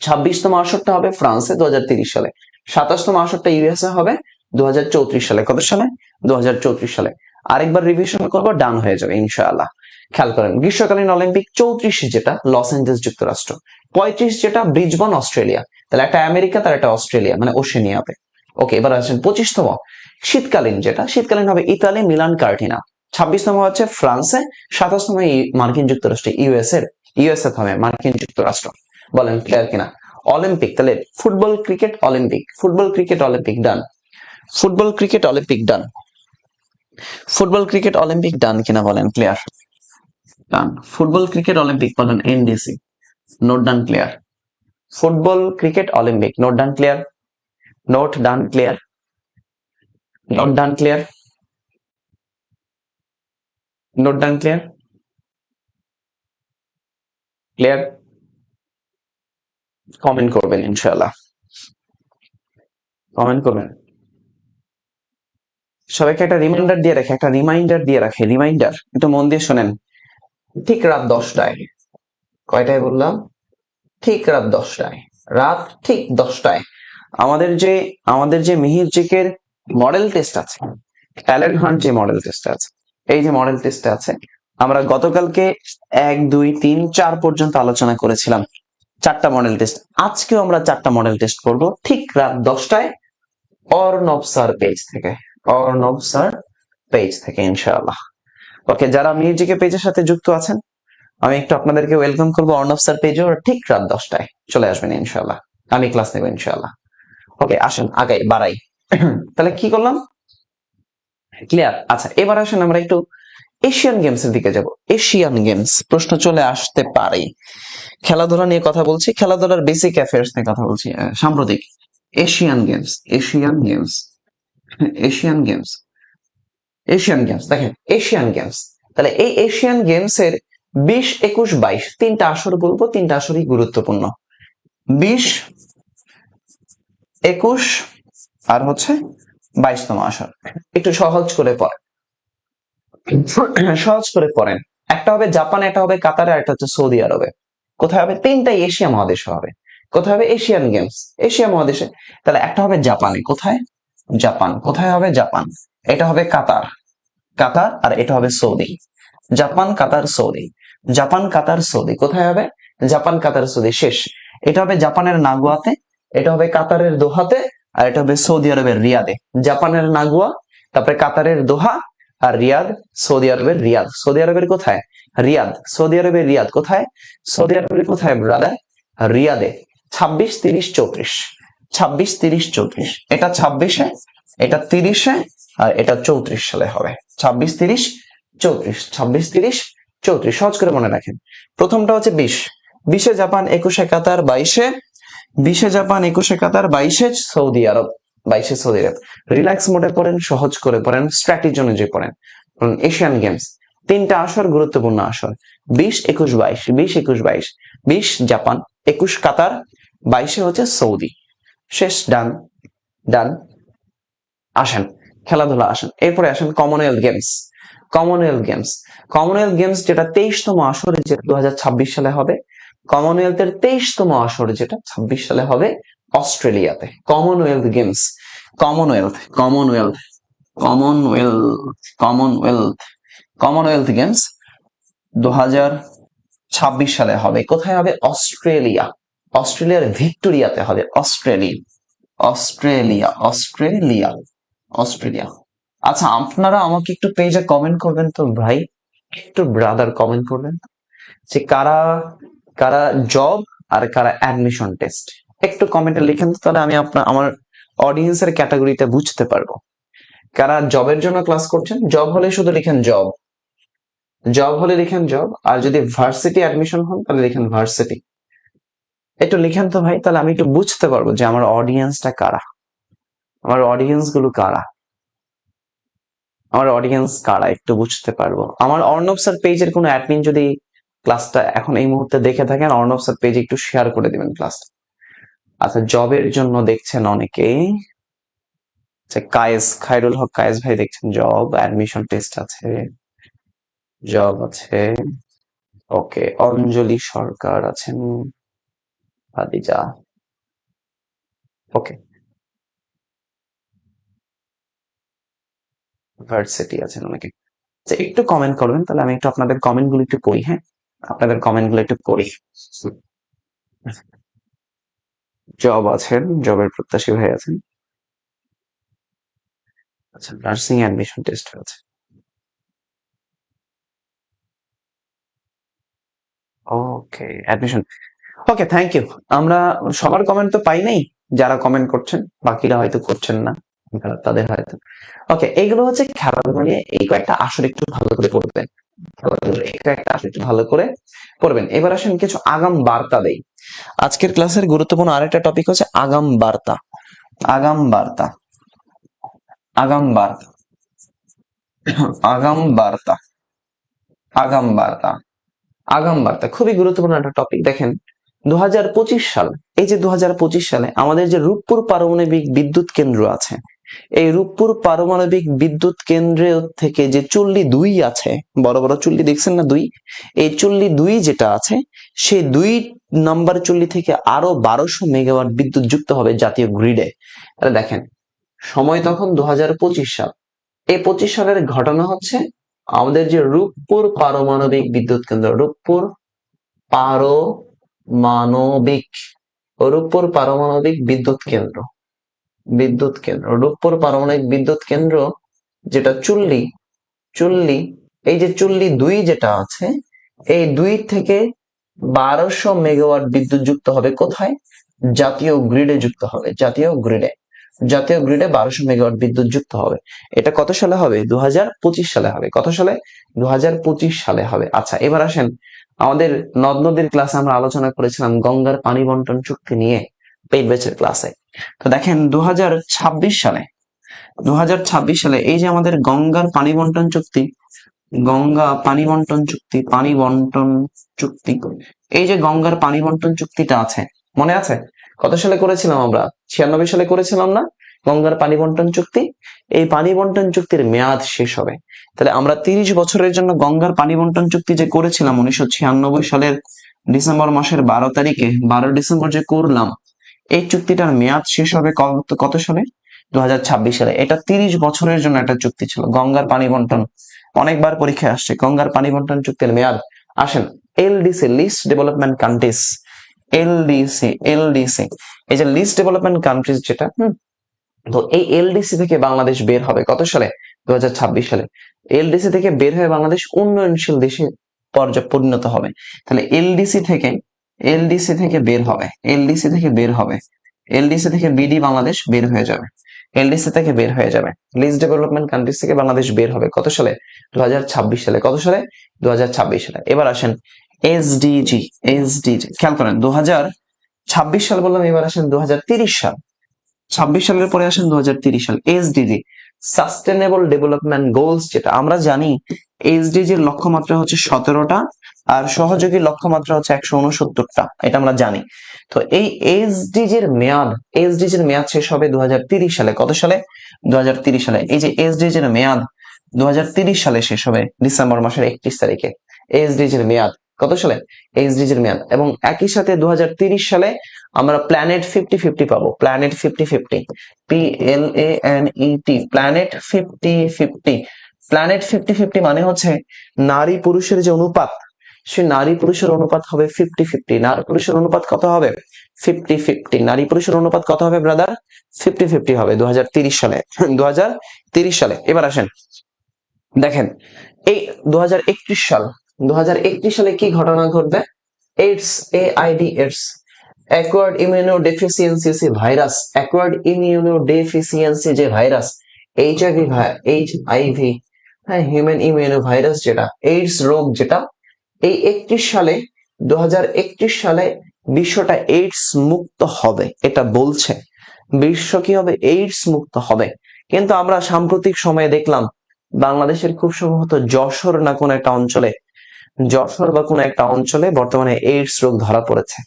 26তম আসরটা হবে ফ্রান্সে 2030 সালে। 27তম আসরটা ইউএসএ হবে 2034 সালে। কত সালে? 2034 সালে। আরেকবার রিভিশন করব, ডান হয়ে যাবে ইনশাআল্লাহ। খেয়াল করেন, গ্রীষ্মকালীন অলিম্পিক 34 যেটা লস এঞ্জেলস যুক্তরাষ্ট্র, 35 যেটা ব্রিজবন অস্ট্রেলিয়া। তাহলে একটা আমেরিকা তার একটা অস্ট্রেলিয়া মানে ওশেনিয়াতে। ওকে, এবার আসেন 25তম শীতকালীন যেটা, শীতকালীন হবে ইতালি মিলান কার্টিনা। 26তম হচ্ছে ফ্রান্সে, 27তম মার্কিন যুক্তরাষ্ট্রে, ইউএসএ হবে মার্কিন যুক্তরাষ্ট্র। বলেন ক্লিয়ার কিনা? অলিম্পিক তাহলে football cricket Olympic, football cricket Olympic done, football cricket Olympic done, football cricket Olympic done কিনা বলেন clear? Done. Football cricket Olympic বলেন NDC, note done clear. Football cricket Olympic note done clear, note done clear, note done clear, note done clear. Clear? Comment করবেন ইনশাআল্লাহ, comment করবেন। সবাইকে একটা reminder দিয়ে রাখে, রিমাইন্ডার একটু মন দিয়ে শোনেন। ঠিক রাত 10টায়, কয়টায় বললাম? ঠিক রাত 10টায়, রাত ঠিক 10টায় আমাদের যে মিহির জিকের মডেল টেস্ট আছে, ট্যালেন্ট হান্ট যে মডেল টেস্ট আছে, এই যে মডেল টেস্ট আছে, আমরা গতকালকে 1, 2, 3, 4 পর্যন্ত আলোচনা করেছিলাম 4টা মডেল টেস্ট। আজকেও আমরা 4টা মডেল টেস্ট করব ঠিক রাত 10টায় অর্ণব স্যার পেজ থেকে, অর্ণব স্যার পেজ থেকে ইনশাআল্লাহ। ওকে, যারা মিউজিকের পেজের সাথে যুক্ত আছেন, আমি একটু আপনাদেরকে ওয়েলকাম করবো অর্ণব স্যার পেজে। ঠিক রাত 10টায় চলে আসবেন ইনশাআল্লাহ, আমি ক্লাস নেব ইনশাআল্লাহ। ওকে, আসেন আগাই বাড়াই। তাহলে কি করলাম? ক্লিয়ার? আচ্ছা, এবার আসেন আমরা একটু এশিয়ান গেমস এর দিকে যাব। এশিয়ান গেমস প্রশ্ন চলে আসতে পারে। খেলাধুলা নিয়ে কথা বলছি, খেলাধুলার বেসিক অ্যাফেয়ার্স নিয়ে কথা বলছি, সাম্প্রতিক Asian games, Asian games, Asian games, Asian games. দেখেন এশিয়ান গেমস, তাহলে এই এশিয়ান গেমস এর 20, 21, 22 তিনটা আসর বলবো, তিনটা আসরই গুরুত্বপূর্ণ। 20, 21 আর হচ্ছে 22তম আসর। একটু সহজ করে পড়েন, সহজ করে পড়েন। একটা হবে জাপান, একটা হবে কাতারে, একটা হচ্ছে সৌদি আরবে। কোথায় হবে? তিনটাই এশিয়া মহাদেশে হবে। কোথায় হবে? এশিয়ান গেমস এশিয়া মহাদেশে। তাহলে একটা হবে জাপানে, কোথায়? জাপান। কোথায় হবে? জাপান। এটা হবে কাতার, কাতার, আর এটা হবে সৌদি। জাপান, কাতার, সৌদি। জাপান, কাতার, সৌদি। কোথায় হবে? জাপান, কাতার, সৌদি। শেষ। এটা হবে জাপানের নাগোয়াতে, এটা হবে কাতারের দোহাতে, আর এটা হবে সৌদি আরবের রিয়াদে। জাপানের নাগুয়া, তারপরে কাতারের দোহা, আর রিয়াদ সৌদি আরবের রিয়াদ। সৌদি আরবের কোথায়? রিয়াদ। সৌদি আরবের রিয়াদ কোথায়? সৌদি আরবের কোথায় ব্রাদার? রিয়াদে। 26, 30, 34। 26, 30, 34। এটা 26-এ, এটা 30-এ, আর এটা 34 সালে হবে। 26, 30, 34। 26, 30, 34। সহজ করে মনে রাখেন। প্রথমটা হচ্ছে 20, 20-এ জাপান, 21-এ কাতার, 22-এ, 20-এ জাপান, 21-এ কাতার, 22-এ সৌদি আরব, 22-এ সৌদি আরব। রিল্যাক্স মোডে পড়েন, সহজ করে পড়েন, স্ট্র্যাটেজি অনুযায়ী পড়েন। এশিয়ান গেমস তিনটা আসর, গুরুত্বপূর্ণ আসর। 20, 21, 22, 20, 21, 22। 20 জাপান, 21 কাতার, 22-এ হচ্ছে সৌদি। শেষ। ডান, ডান। আসেন খেলাধুলা, আসেন এরপরে আসেন Commonwealth games. Commonwealth games, Commonwealth games যেটা 23তম আসর, যেটা 2026 সালে হবে। কমনওয়েলথের 23তম আসর যেটা 26 সালে হবে অস্ট্রেলিয়াতে। Commonwealth games, Commonwealth, Commonwealth, Commonwealth, Commonwealth, Commonwealth games 2026 সালে হবে। কোথায় হবে? অস্ট্রেলিয়া। অস্ট্রেলিয়ার ভিক্টোরিয়াতে হবে। Australia, Australia, Australia, Australia. আচ্ছা, আপনারা আমাকে একটু পেজে কমেন্ট করবেন তো ভাই, একটু ব্রাদার কমেন্ট করবেন যে কারা কারা জব আর কারা অ্যাডমিশন টেস্ট। একটু কমেন্টে লিখেন তো, তাহলে আমি আমার অডিয়েন্সের ক্যাটাগরিটা বুঝতে পারবো। কারা জবের জন্য ক্লাস করছেন? জব হলে শুধু লিখেন জব, জব হলে লিখেন জব, আর যদি ভার্সিটি অ্যাডমিশন হন তাহলে লিখেন ভার্সিটি। একটু লিখেন তো ভাই, তাহলে আমি একটু বুঝতে পারবো যে আমার অডিয়েন্সটা কারা, আমার অডিয়েন্স গুলো কারা, আমার অডিয়েন্স কারা, একটু বুঝতে পারবো। আমার অর্ণব স্যার পেজের কোনো অ্যাডমিন যদি ক্লাসটা এখন এই মুহূর্তে দেখে থাকেন, অর্ণব স্যার পেজে একটু শেয়ার করে দিবেন ক্লাসটা। আচ্ছা, জবের জন্য দেখছেন অনেকেই। আচ্ছা, কায়েস, খায়রুল হক কায়েস ভাই দেখছেন জব, অ্যাডমিশন টেস্ট আছে, জব আছে। ওকে, অঞ্জলি সরকার আছেন, খাদিজা। ওকে, ভার্সিটি আছেন অনেকে। আচ্ছা, একটু কমেন্ট করবেন, তাহলে আমি একটু আপনাদের কমেন্ট গুলো একটু পড়ি। হ্যাঁ, আপনাদের কমেন্ট গুলো একটু পড়ি। জব আছেন, জবের প্রত্যাশী ভাই আছেন। আচ্ছা, নার্সিং অ্যাডমিশন টেস্ট আছে। Okay, admission. Okay, thank you. আমরা সবার কমেন্ট তো পাই নাই, যারা কমেন্ট করছেন বাকিরা হয়তো করছেন না, তাদের হয়তো। ওকে, এইগুলো হচ্ছে খেলাধুলা নিয়ে এই কয়েকটা আসলে একটু ভালো করে পড়বেন, খেলাধুলার এই কয়েকটা আসলে একটু ভালো করে পড়বেন। এবার আসেন কিছু আগাম বার্তা দেই। আজকের ক্লাসের গুরুত্বপূর্ণ আরেকটা টপিক হচ্ছে আগাম বার্তা। আগাম বার্তা, আগাম বার্তা, আগাম বার্তা, আগাম বার্তা, আগাম বার্তা খুবই গুরুত্বপূর্ণ একটা টপিক। দেখেন 2025 সাল, এই যে 2025 সালে আমাদের যে রূপপুর পারমাণবিক বিদ্যুৎ কেন্দ্র আছে, এই রূপপুর পারমাণবিক বিদ্যুৎ কেন্দ্র থেকে যে চুল্লি 2 আছে, বড় বড় চুল্লি দেখছেন না 2, এই চুল্লি 2 যেটা আছে সেই 2 নাম্বার চুল্লি থেকে আরো 1200 মেগাওয়াট বিদ্যুৎ যুক্ত হবে জাতীয় গ্রিডে। তাহলে দেখেন সময় তখন 2025 সাল। এই 25 সালের ঘটনা হচ্ছে আমাদের যে রূপপুর পারমাণবিক বিদ্যুৎ কেন্দ্র, পারমাণবিক রূপপুর পারমাণবিক বিদ্যুৎ কেন্দ্র রূপপুর পারমাণবিক বিদ্যুৎ কেন্দ্র যেটা চুল্লি চুল্লি এই যে চুল্লি 2 যেটা আছে, এই 2 থেকে 1200 মেগাওয়াট বিদ্যুৎ যুক্ত হবে কোথায়? জাতীয় গ্রিডে যুক্ত হবে। জাতীয় গ্রিডে 1200 মেগাওয়াট বিদ্যুৎ যুক্ত হবে। এটা কত সালে হবে? 2025 সালে হবে। কত সালে? 2025 সালে হবে। আচ্ছা, এবার আসেন আমাদের নদ নদীর ক্লাসে আমরা আলোচনা করেছিলাম গঙ্গার পানি বন্টন চুক্তি নিয়ে, পেইড ব্যাচের ক্লাসে। তো দেখেন 2026 সালে এই যে আমাদের গঙ্গার পানি বন্টন চুক্তি, পানি বন্টন চুক্তি, এই যে গঙ্গার পানি বন্টন চুক্তিটা আছে, মনে আছে কত সালে করেছিলাম আমরা? 96 সালে করেছিলাম না গঙ্গার পানি বন্টন চুক্তি? এই পানি বন্টন চুক্তির মেয়াদ শেষ হবে। তাহলে আমরা 30 বছরের জন্য গঙ্গার পানি বন্টন চুক্তি যে করেছিলাম 1996 সালের ডিসেম্বর মাসের 12 তারিখে, 12 ডিসেম্বর যে করলাম, এই চুক্তিটার মেয়াদ শেষ হবে কত সালে? 2026 সালে। এটা 30 বছরের জন্য একটা চুক্তি ছিল গঙ্গার পানি বন্টন। অনেকবার পরীক্ষায় আসছে গঙ্গার পানি বন্টন চুক্তির মেয়াদ। আসেন LDC, list development countries, LDC এই যে লিস্ট ডেভেলপমেন্ট কান্ট্রিজ যেটা, তো এই এলডিসি থেকে বাংলাদেশ বের হবে কত সালে? 2026 সালে। এলডিসি থেকে বের হয়ে বাংলাদেশ উন্নয়নশীল দেশে পরিণত হবে। তাহলে এলডিসি থেকে বের হবে, এলডিসি থেকে বিডি বাংলাদেশ বের হয়ে যাবে, লিস্ট ডেভেলপমেন্ট কান্ট্রিজ থেকে বাংলাদেশ বের হবে কত সালে? 2026 সালে। কত সালে? 2026 সালে। এবার আসেন এসডিজি, খেয়াল করেন 2026 সাল বললাম, এবার আসেন 2030 সাল। 26 সালের পরে আসেন 2030 সাল। এসডিজি, সাস্টেনেবল ডেভেলপমেন্ট গোলস, যেটা আমরা জানি এসডিজির লক্ষ্যমাত্রা হচ্ছে 17টা আর সহযোগী লক্ষ্যমাত্রা হচ্ছে 169টা, এটা আমরা জানি। তো এই এসডিজির মেয়াদ শেষ হবে 2030 সালে। কত সালে? 2030 সালে। এই যে এসডিজির মেয়াদ 2030 সালে শেষ হবে ডিসেম্বর মাসের 31 তারিখে। এসডিজির মেয়াদ কত সালে? এসডিজির মেয়াদ। এবং একই সাথে 2030 সালে আমরা প্ল্যানেট 50-50 পাবো। Planet 50-50, PLANET, planet 50-50। প্ল্যানেট 50-50 মানে হচ্ছে নারী পুরুষের যে অনুপাত, সে নারী পুরুষের অনুপাত হবে 50-50। নারী পুরুষের অনুপাত কত হবে? 50-50। নারী পুরুষের অনুপাত কত হবে ব্রাদার? 50-50 হবে 2030 সালে। 2030 সালে। এবার আসেন দেখেন এই 2031 সাল, 2031 সালে কি ঘটনা ঘটবে? AIDS, AID, AIDS, acquired immunodeficiency virus, যে ভাইরাস, HIV, হ্যাঁ, হিউম্যান ইমিউনো ভাইরাস, যেটা এইডস রোগ, যেটা এই 2031 সালে বিশ্বটা এইডস মুক্ত হবে, এটা বলছে। বিশ্ব কি হবে? এইডস মুক্ত হবে। কিন্তু আমরা সাম্প্রতিক সময়ে দেখলাম বাংলাদেশের খুব সম্ভবত যশোর বা কোন একটা অঞ্চলে বর্তমানে এইডস রোগ ধরা পড়েছে।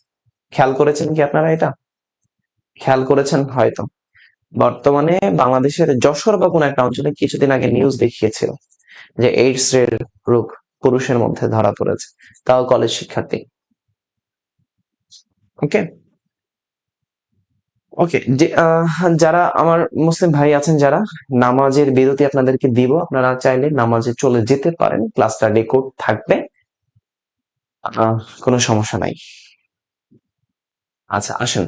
খেয়াল করেছেন কি আপনারা? এটা খেয়াল করেছেন হয়তো। বর্তমানে বাংলাদেশের যশোর বা কোন একটা অঞ্চলে কিছুদিন আগে নিউজ দেখিয়েছিল যে এইডস এর রোগ পুরুষের মধ্যে ধরা পড়েছে, তাও কলেজ শিক্ষার্থী। ওকে ওকে যে যারা আমার মুসলিম ভাই আছেন, যারা নামাজের বিরতি আপনাদেরকে দিব, আপনারা চাইলে নামাজে চলে যেতে পারেন, ক্লাসটা রেকর্ড থাকবে, কোনো সমস্যা নাই। আচ্ছা আসেন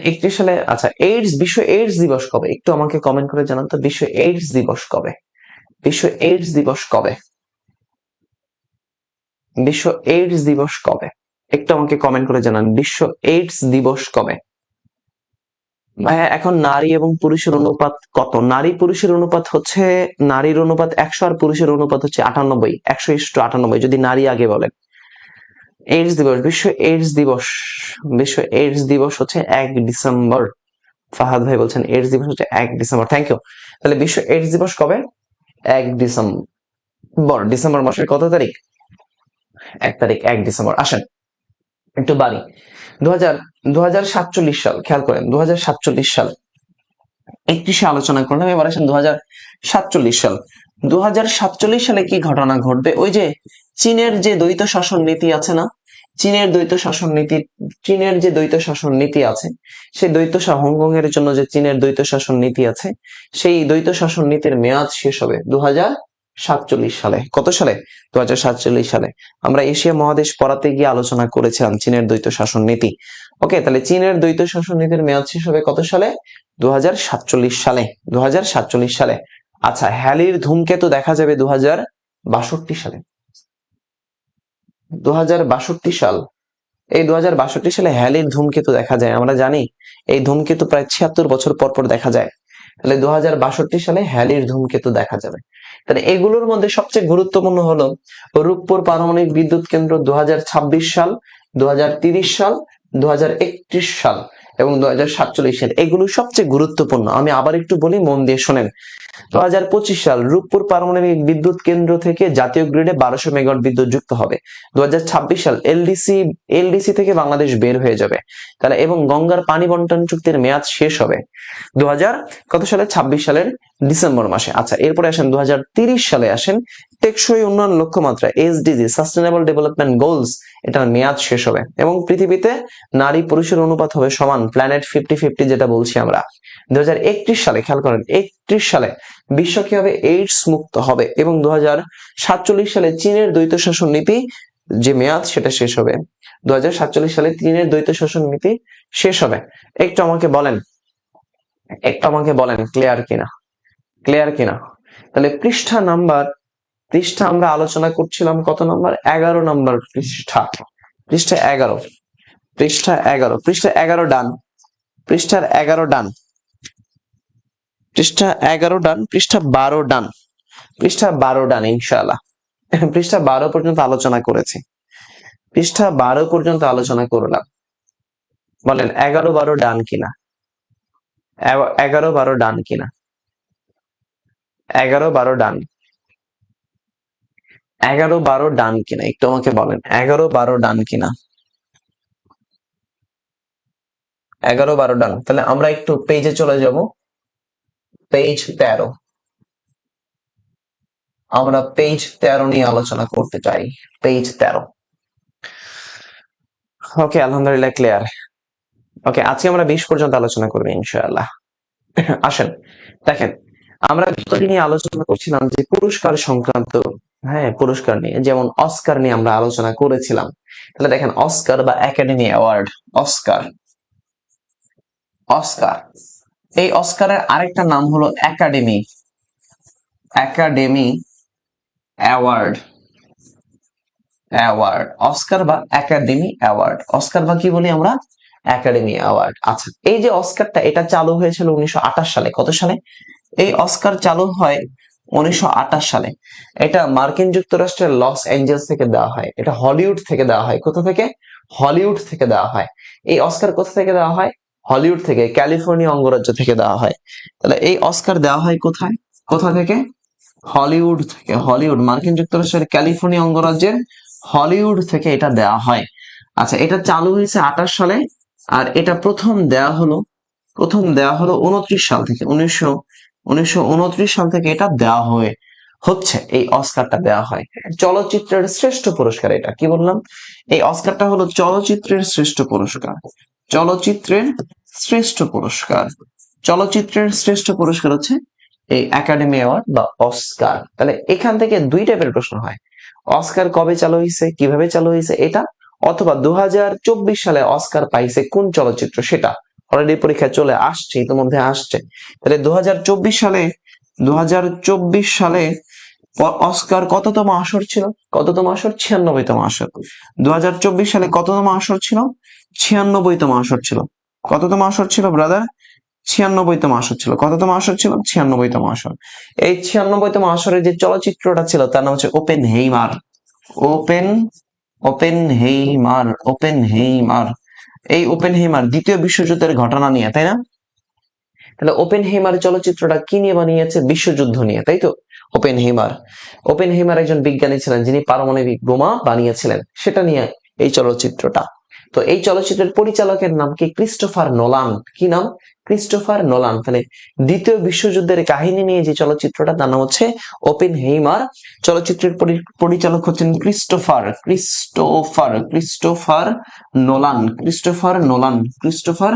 31 সালে, আচ্ছা বিশ্ব এইডস দিবস কবে? একটু আমাকে কমেন্ট করে জানান তো, বিশ্ব এইডস দিবস কবে? বিশ্ব এইডস দিবস কবে? বিশ্ব এইডস দিবস কবে? একটু আমাকে কমেন্ট করে জানান, বিশ্ব এইডস দিবস কবে? ভাইয়া এখন নারী এবং পুরুষের অনুপাত কত? নারী পুরুষের অনুপাত হচ্ছে, নারীর অনুপাত 100 আর পুরুষের অনুপাত হচ্ছে 98, 100:98 যদি নারী আগে বলেন। এইডস দিবস, বিশ্ব এইডস দিবস হচ্ছে 1 ডিসেম্বর। ফাহাদ ভাই বলছেন এইডস দিবস হচ্ছে 1 ডিসেম্বর, থ্যাংক ইউ। তাহলে বিশ্ব এইডস দিবস কবে? 1 ডিসেম্বর। ডিসেম্বর মাসের কত তারিখ? 1 তারিখ 1 ডিসেম্বর। আসেন একটু বাড়ি। 2047 সাল, খেয়াল করেন 2047 সাল 31-এ আলোচনা করলাম, এবার আসেন 2047 সাল। 2047 সালে কি ঘটনা ঘটবে? ওই যে চীনের যে দ্বৈত শাসন নীতি আছে না, চীনের দ্বৈত শাসন নীতি, চীনের যে দ্বৈত শাসন নীতি আছে, সেই হংকং এর জন্য যে চীনের দ্বৈত শাসন নীতি আছে, সেই দ্বৈত শাসন নীতির মেয়াদ শেষ হবে 2047 সালে। কত সালে? 2047 সালে। আমরা এশিয়া মহাদেশ পড়াতে গিয়ে আলোচনা করেছিলাম চীনের দ্বৈত শাসন নীতি। ওকে, তাহলে চীনের দ্বৈত শাসন নীতির মেয়াদ শেষ হবে কত সালে? 2047 সালে। 2047 সালে। আচ্ছা, হ্যালির ধূমকেতু দেখা যাবে 2062 সালে। 2062 সাল। এই 2062 সালে হ্যালির ধূমকেতু দেখা যায়। আমরা জানি এই ধূমকেতু প্রায় 76 বছর পর পর দেখা যায়। তাহলে 2062 সালে হ্যালির ধূমকেতু দেখা যাবে। তাহলে এগুলোর মধ্যে সবচেয়ে গুরুত্বপূর্ণ হলো রূপপুর পারমাণবিক বিদ্যুৎ কেন্দ্র 2026 সাল, 2030 সাল, 2031 সাল এবং 2047 সাল। এগুলো সবচেয়ে গুরুত্বপূর্ণ। আমি আবার একটু বলি, মন দিয়ে শোনেন। 2025 সাল রূপপুর পারমাণবিক বিদ্যুৎ কেন্দ্র থেকে জাতীয় গ্রিডে 1200 মেগাওয়াট বিদ্যুৎ যুক্ত হবে। 2026 সাল এলডিসি থেকে বাংলাদেশ বের হয়ে যাবে। তাহলে এবং গঙ্গার পানি বন্টন চুক্তির মেয়াদ শেষ হবে 2000 কত সালে? 26 সালের ডিসেম্বর মাসে। আচ্ছা, এরপরে আসেন 2030 সালে আসেন টেকসই উন্নয়ন লক্ষ্যমাত্রা এসডিজি, সাস্টেনেবল ডেভেলপমেন্ট গোলস, এটার মেয়াদ শেষ হবে এবং পৃথিবীতে নারী পুরুষের অনুপাত হবে সমান, প্ল্যানেট 50-50 যেটা বলছি আমরা। 2031 সালে, খেয়াল করেন 31 সালে বিশ্ব কি হবে? এইডস মুক্ত হবে এবং 2047 সালে চীনের দ্বৈত শাসন নীতি যে মেয়াদ সেটা শেষ হবে। 2047 সালে চীনের দ্বৈত শাসন নীতি শেষ হবে। একটু আমাকে বলেন, ক্লিয়ার কিনা? ক্লিয়ার কিনা? তাহলে পৃষ্ঠা আমরা আলোচনা করছিলাম কত নম্বর? 11 নম্বর পৃষ্ঠা। পৃষ্ঠা 11, পৃষ্ঠা 11 ডান, পৃষ্ঠার 11 ডান, পৃষ্ঠা 11 ডান, পৃষ্ঠা 12 ডান, পৃষ্ঠা 12 ডান ইনশাআল্লাহ। পৃষ্ঠা 12 পর্যন্ত আলোচনা করেছি, পৃষ্ঠা 12 পর্যন্ত আলোচনা করলাম। বলেন 11-12 ডান কিনা? 11-12 ডান কিনা? 11-12 ডান, 11-12 ডান কিনা? একটু আমাকে বলেন 11-12 ডান কিনা? 11-12 ডান। তাহলে আমরা একটু পেজে চলে যাব, পেজ 13। আমরা পেজ 13 নিয়ে আলোচনা করতে চাই, পেজ 13। ওকে, আলহামদুলিল্লাহ ক্লিয়ার। ওকে, আজকে আমরা 20 পর্যন্ত আলোচনা করবো ইনশাআল্লাহ। আসেন দেখেন, আমরা যতদিন নিয়ে আলোচনা করছিলাম যে পুরস্কার সংক্রান্ত, হ্যাঁ পুরস্কার নিয়ে, যেমন অস্কার নিয়ে আমরা আলোচনা করেছিলাম। তাহলে দেখেন অস্কার বা একাডেমি অ্যাওয়ার্ড, অস্কার, অস্কার, এই অস্কারের আরেকটা নাম হলো academy, academy award, award, Oscar বা একাডেমি অ্যাওয়ার্ড। অস্কার বা কি বলি আমরা? Academy award. আচ্ছা, এই যে অস্কারটা, এটা চালু হয়েছিল 1928 সালে। কত সালে? এই অস্কার চালু হয় 1928 সালে। এটা মার্কিন যুক্তরাষ্ট্রের লস অ্যাঞ্জেলস থেকে দেওয়া হয়, এটা হলিউড থেকে দেওয়া হয়। কোথা থেকে? হলিউড থেকে দেওয়া হয়। এই অস্কার কোথা থেকে দেওয়া হয়? হলিউড থেকে, ক্যালিফোর্নিয়া অঙ্গরাজ্য থেকে দেওয়া হয়। তাহলে এই অস্কার দেওয়া হয় কোথায়? কোথা থেকে? হলিউড থেকে। হলিউড, মার্কিন যুক্তরাষ্ট্রের ক্যালিফোর্নিয়া অঙ্গরাজ্যের হলিউড থেকে এটা দেওয়া হয়। আচ্ছা, এটা চালু হয়েছে 28 সালে, আর এটা প্রথম দেওয়া হলো 29 সাল থেকে। 1929 সাল থেকে এটা দেওয়া হচ্ছে, এই অস্কারটা দেওয়া হয়। চলচ্চিত্রের শ্রেষ্ঠ পুরস্কার। এটা কি বললাম? এই অস্কারটা হলো চলচ্চিত্রের শ্রেষ্ঠ পুরস্কার, চলচ্চিত্রের শ্রেষ্ঠ পুরস্কার, চলচ্চিত্রের শ্রেষ্ঠ পুরস্কার হচ্ছে এই একাডেমি অ্যাওয়ার্ড বা অস্কার। তাহলে এখান থেকে দুই টাইপের প্রশ্ন হয়, অস্কার কবে চালু হয়েছে, কিভাবে চালু হয়েছে এটা, অথবা 2024 সালে অস্কার পাইছে কোন চলচ্চিত্র, সেটা অলরেডি পরীক্ষা চলে আসছে, ইতিমধ্যে আসছে। তাহলে 2024 সালে অস্কার কততম আসর ছিল? কততম আসর? 96তম আসর। 2024 সালে কততম আসর ছিল? 96তম আসর ছিল। কততম আসর ছিল ব্রাদার? 96তম আসর ছিল। কততম আসর ছিল? 96তম আসর। এই 96তম আসরের যে চলচ্চিত্রটা ছিল তার নাম হচ্ছে ওপেন হেইমার। ওপেন হেইমার। এই ওপেন হেইমার দ্বিতীয় বিশ্বযুদ্ধের ঘটনা নিয়ে, তাই না? তাহলে ওপেন হেইমার চলচ্চিত্রটা কি নিয়ে বানিয়েছে? বিশ্বযুদ্ধ নিয়ে, তাই তো? ওপেনহেইমার। ওপেনহেইমার একজন বিজ্ঞানী ছিলেন যিনি পারমাণবিক বোমা বানিয়েছিলেন, সেটা নিয়ে এই চলচ্চিত্রটা। তো এই চলচ্চিত্রের পরিচালকের নাম কি? Christopher Nolan. কি নাম? Christopher Nolan. তাহলে দ্বিতীয় বিশ্বযুদ্ধের কাহিনী নিয়ে যে চলচ্চিত্রটা, তার নাম হচ্ছে ওপেনহেইমার। চলচ্চিত্রের পরিচালক হচ্ছেন Christopher Christopher Christopher Nolan Christopher Nolan Christopher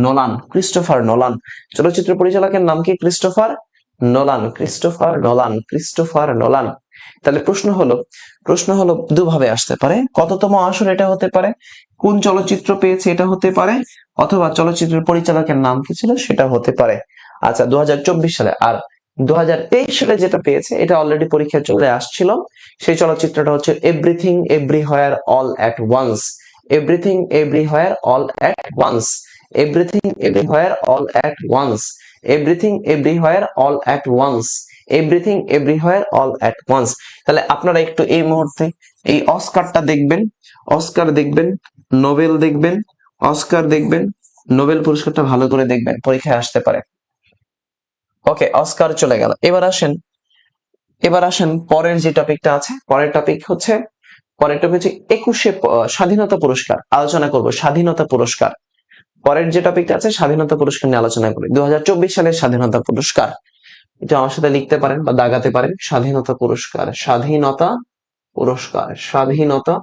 Nolan Christopher Nolan. চলচ্চিত্র পরিচালকের নাম কি? Christopher Nolan Christopher Nolan Christopher Nolan. তাহলে প্রশ্ন হলো দুভাবে আসতে পারে। কততম আসর এটা হতে পারে, কোন চলচ্চিত্র পেয়েছে এটা হতে পারে, অথবা চলচ্চিত্রের পরিচালকের নাম কি ছিল সেটা হতে পারে। আচ্ছা, 2024 সালে। আর 2023 সালে যেটা পেয়েছে, এটা অলরেডি পরীক্ষায় চলে আসছিল। সেই চলচ্চিত্রটা হচ্ছে everything everywhere all at once. Everything everywhere all at once. Everything everywhere all at once. Everything everywhere all at once. Everything everywhere all at once. তাহলে আপনারা একটু এই মুহূর্তে এই অস্কারটা দেখবেন, অস্কার দেখবেন, নোবেল দেখবেন, অস্কার দেখবেন, নোবেল পুরস্কারটা ভালো করে দেখবেন, পরীক্ষায় আসতে পারে। ওকে, অস্কার চলে গেল। এবার আসেন পরের যে টপিকটা আছে। পরের টপিক হচ্ছে 21শে স্বাধীনতা পুরস্কার আলোচনা করব। স্বাধীনতা পুরস্কার, পরের যে টপিকটা আছে স্বাধীনতা পুরস্কার নিয়ে আলোচনা করি। 2024 সালের স্বাধীনতা পুরস্কার, এটা আমার সাথে লিখতে পারেন বা দাগাতে পারেন। স্বাধীনতা পুরস্কার, স্বাধীনতা পুরস্কার, স্বাধীনতা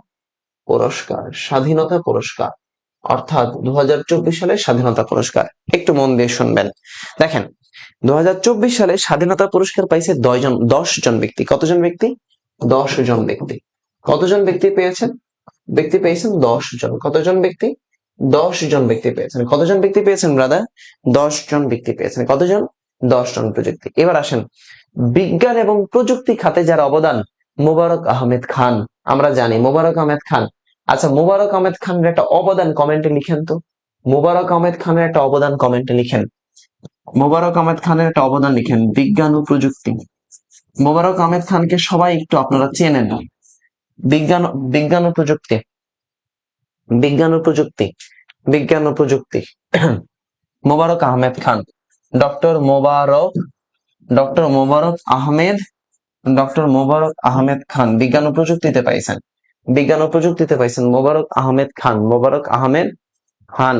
পুরস্কার, স্বাধীনতা পুরস্কার, অর্থাৎ 2024 সালের স্বাধীনতা পুরস্কার। একটু মন দিয়ে শুনবেন। দেখেন, 2024 সালে স্বাধীনতা পুরস্কার পাইছে 10 জন ব্যক্তি। কতজন ব্যক্তি? 10 জন ব্যক্তি। কতজন ব্যক্তি পেয়েছেন? ব্যক্তি পেয়েছেন 10 জন। কতজন ব্যক্তি? 10 জন ব্যক্তি পেয়েছেন। কতজন ব্যক্তি পেয়েছেন ব্রাদার? 10 জন ব্যক্তি পেয়েছেন। কতজন? 10 জন প্রযুক্তি। এবার আসেন, বিজ্ঞান এবং প্রযুক্তি খাতে যার অবদান, মোবারক আহমেদ খান। আমরা জানি মোবারক আহমেদ খান। আচ্ছা, মোবারক আহমেদ খানের একটা অবদান কমেন্টে লিখেন তো। মোবারক আহমেদ খানের একটা অবদান কমেন্টে লিখেন। মোবারক আহমেদ খানের একটা অবদান লিখেন। বিজ্ঞান ও প্রযুক্তি। মোবারক আহমেদ খানকে সবাই একটু আপনারা চেনেন। বিজ্ঞান বিজ্ঞান ও প্রযুক্তি, বিজ্ঞান ও প্রযুক্তি, বিজ্ঞান ও প্রযুক্তি। মোবারক আহমেদ খান, ডক্টর মোবারক, ডক্টর মোবারক আহমেদ, ডক্টর মোবারক আহমেদ খান বিজ্ঞান ও প্রযুক্তিতে পাইছেন। বিজ্ঞান ও প্রযুক্তিতে পাইছেন মোবারক আহমেদ খান। মোবারক আহমেদ খান।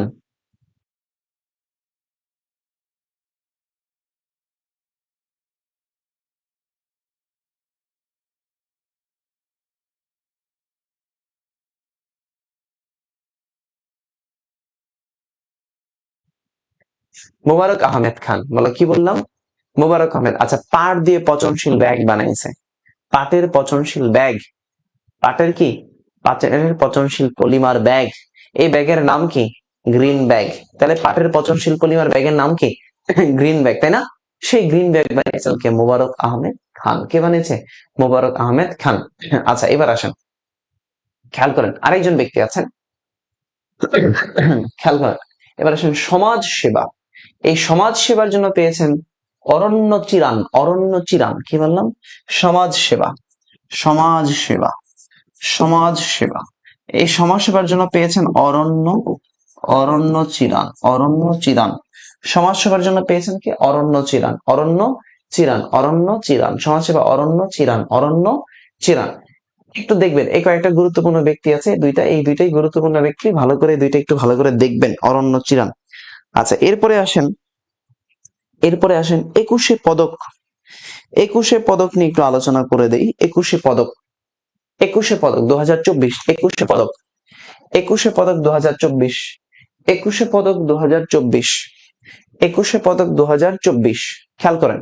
মোবারক আহমেদ খান, বলো কি বললাম? মোবারক আহমেদ। আচ্ছা, পাট দিয়ে পচনশীল ব্যাগ বানাইছে। পাটের পচনশীল ব্যাগ, পাটের কি? পাটের পচনশীল পলিমার ব্যাগ। এই ব্যাগের নাম কি? Green bag. তাহলে পাটের পচনশীল পলিমার ব্যাগের নাম কি? গ্রিন ব্যাগ, তাই না? সেই গ্রিন ব্যাগ বানিয়েছেন কে? মোবারক আহমেদ খান। কে বানিয়েছে? মোবারক আহমেদ খান। আচ্ছা, এবার আসেন, খেয়াল করেন আরেকজন ব্যক্তি আছেন, খেয়াল করেন। এবার আসেন সমাজ সেবা। এই সমাজ সেবার জন্য পেয়েছেন অরণ্য চিরান। অরণ্য চিরান, কি বললাম? সমাজ সেবা, সমাজ সেবা, সমাজ সেবা। এই সমাজ সেবার জন্য পেয়েছেন অরণ্য, অরণ্য চিরান, অরণ্য চিরান। সমাজ সেবার জন্য পেয়েছেন কি? অরণ্য চিরান, অরণ্য চিরান, অরণ্য চিরান। সমাজ সেবা, অরণ্য চিরান, অরণ্য চিরান। একটু দেখবেন, এই কয়েকটা গুরুত্বপূর্ণ ব্যক্তি আছে, দুইটা, এই দুইটাই গুরুত্বপূর্ণ ব্যক্তি। ভালো করে দুইটা একটু ভালো করে দেখবেন, অরণ্য চিরান। আচ্ছা, এরপরে আসেন 21শে পদক। 21শে পদক নিয়ে একটু আলোচনা করে দেই। 21শে পদক, 21শে পদক 2024। 21শে পদক, 21শে পদক 2024, 21শে পদক 2024, 21শে পদক 2024। খেয়াল করেন,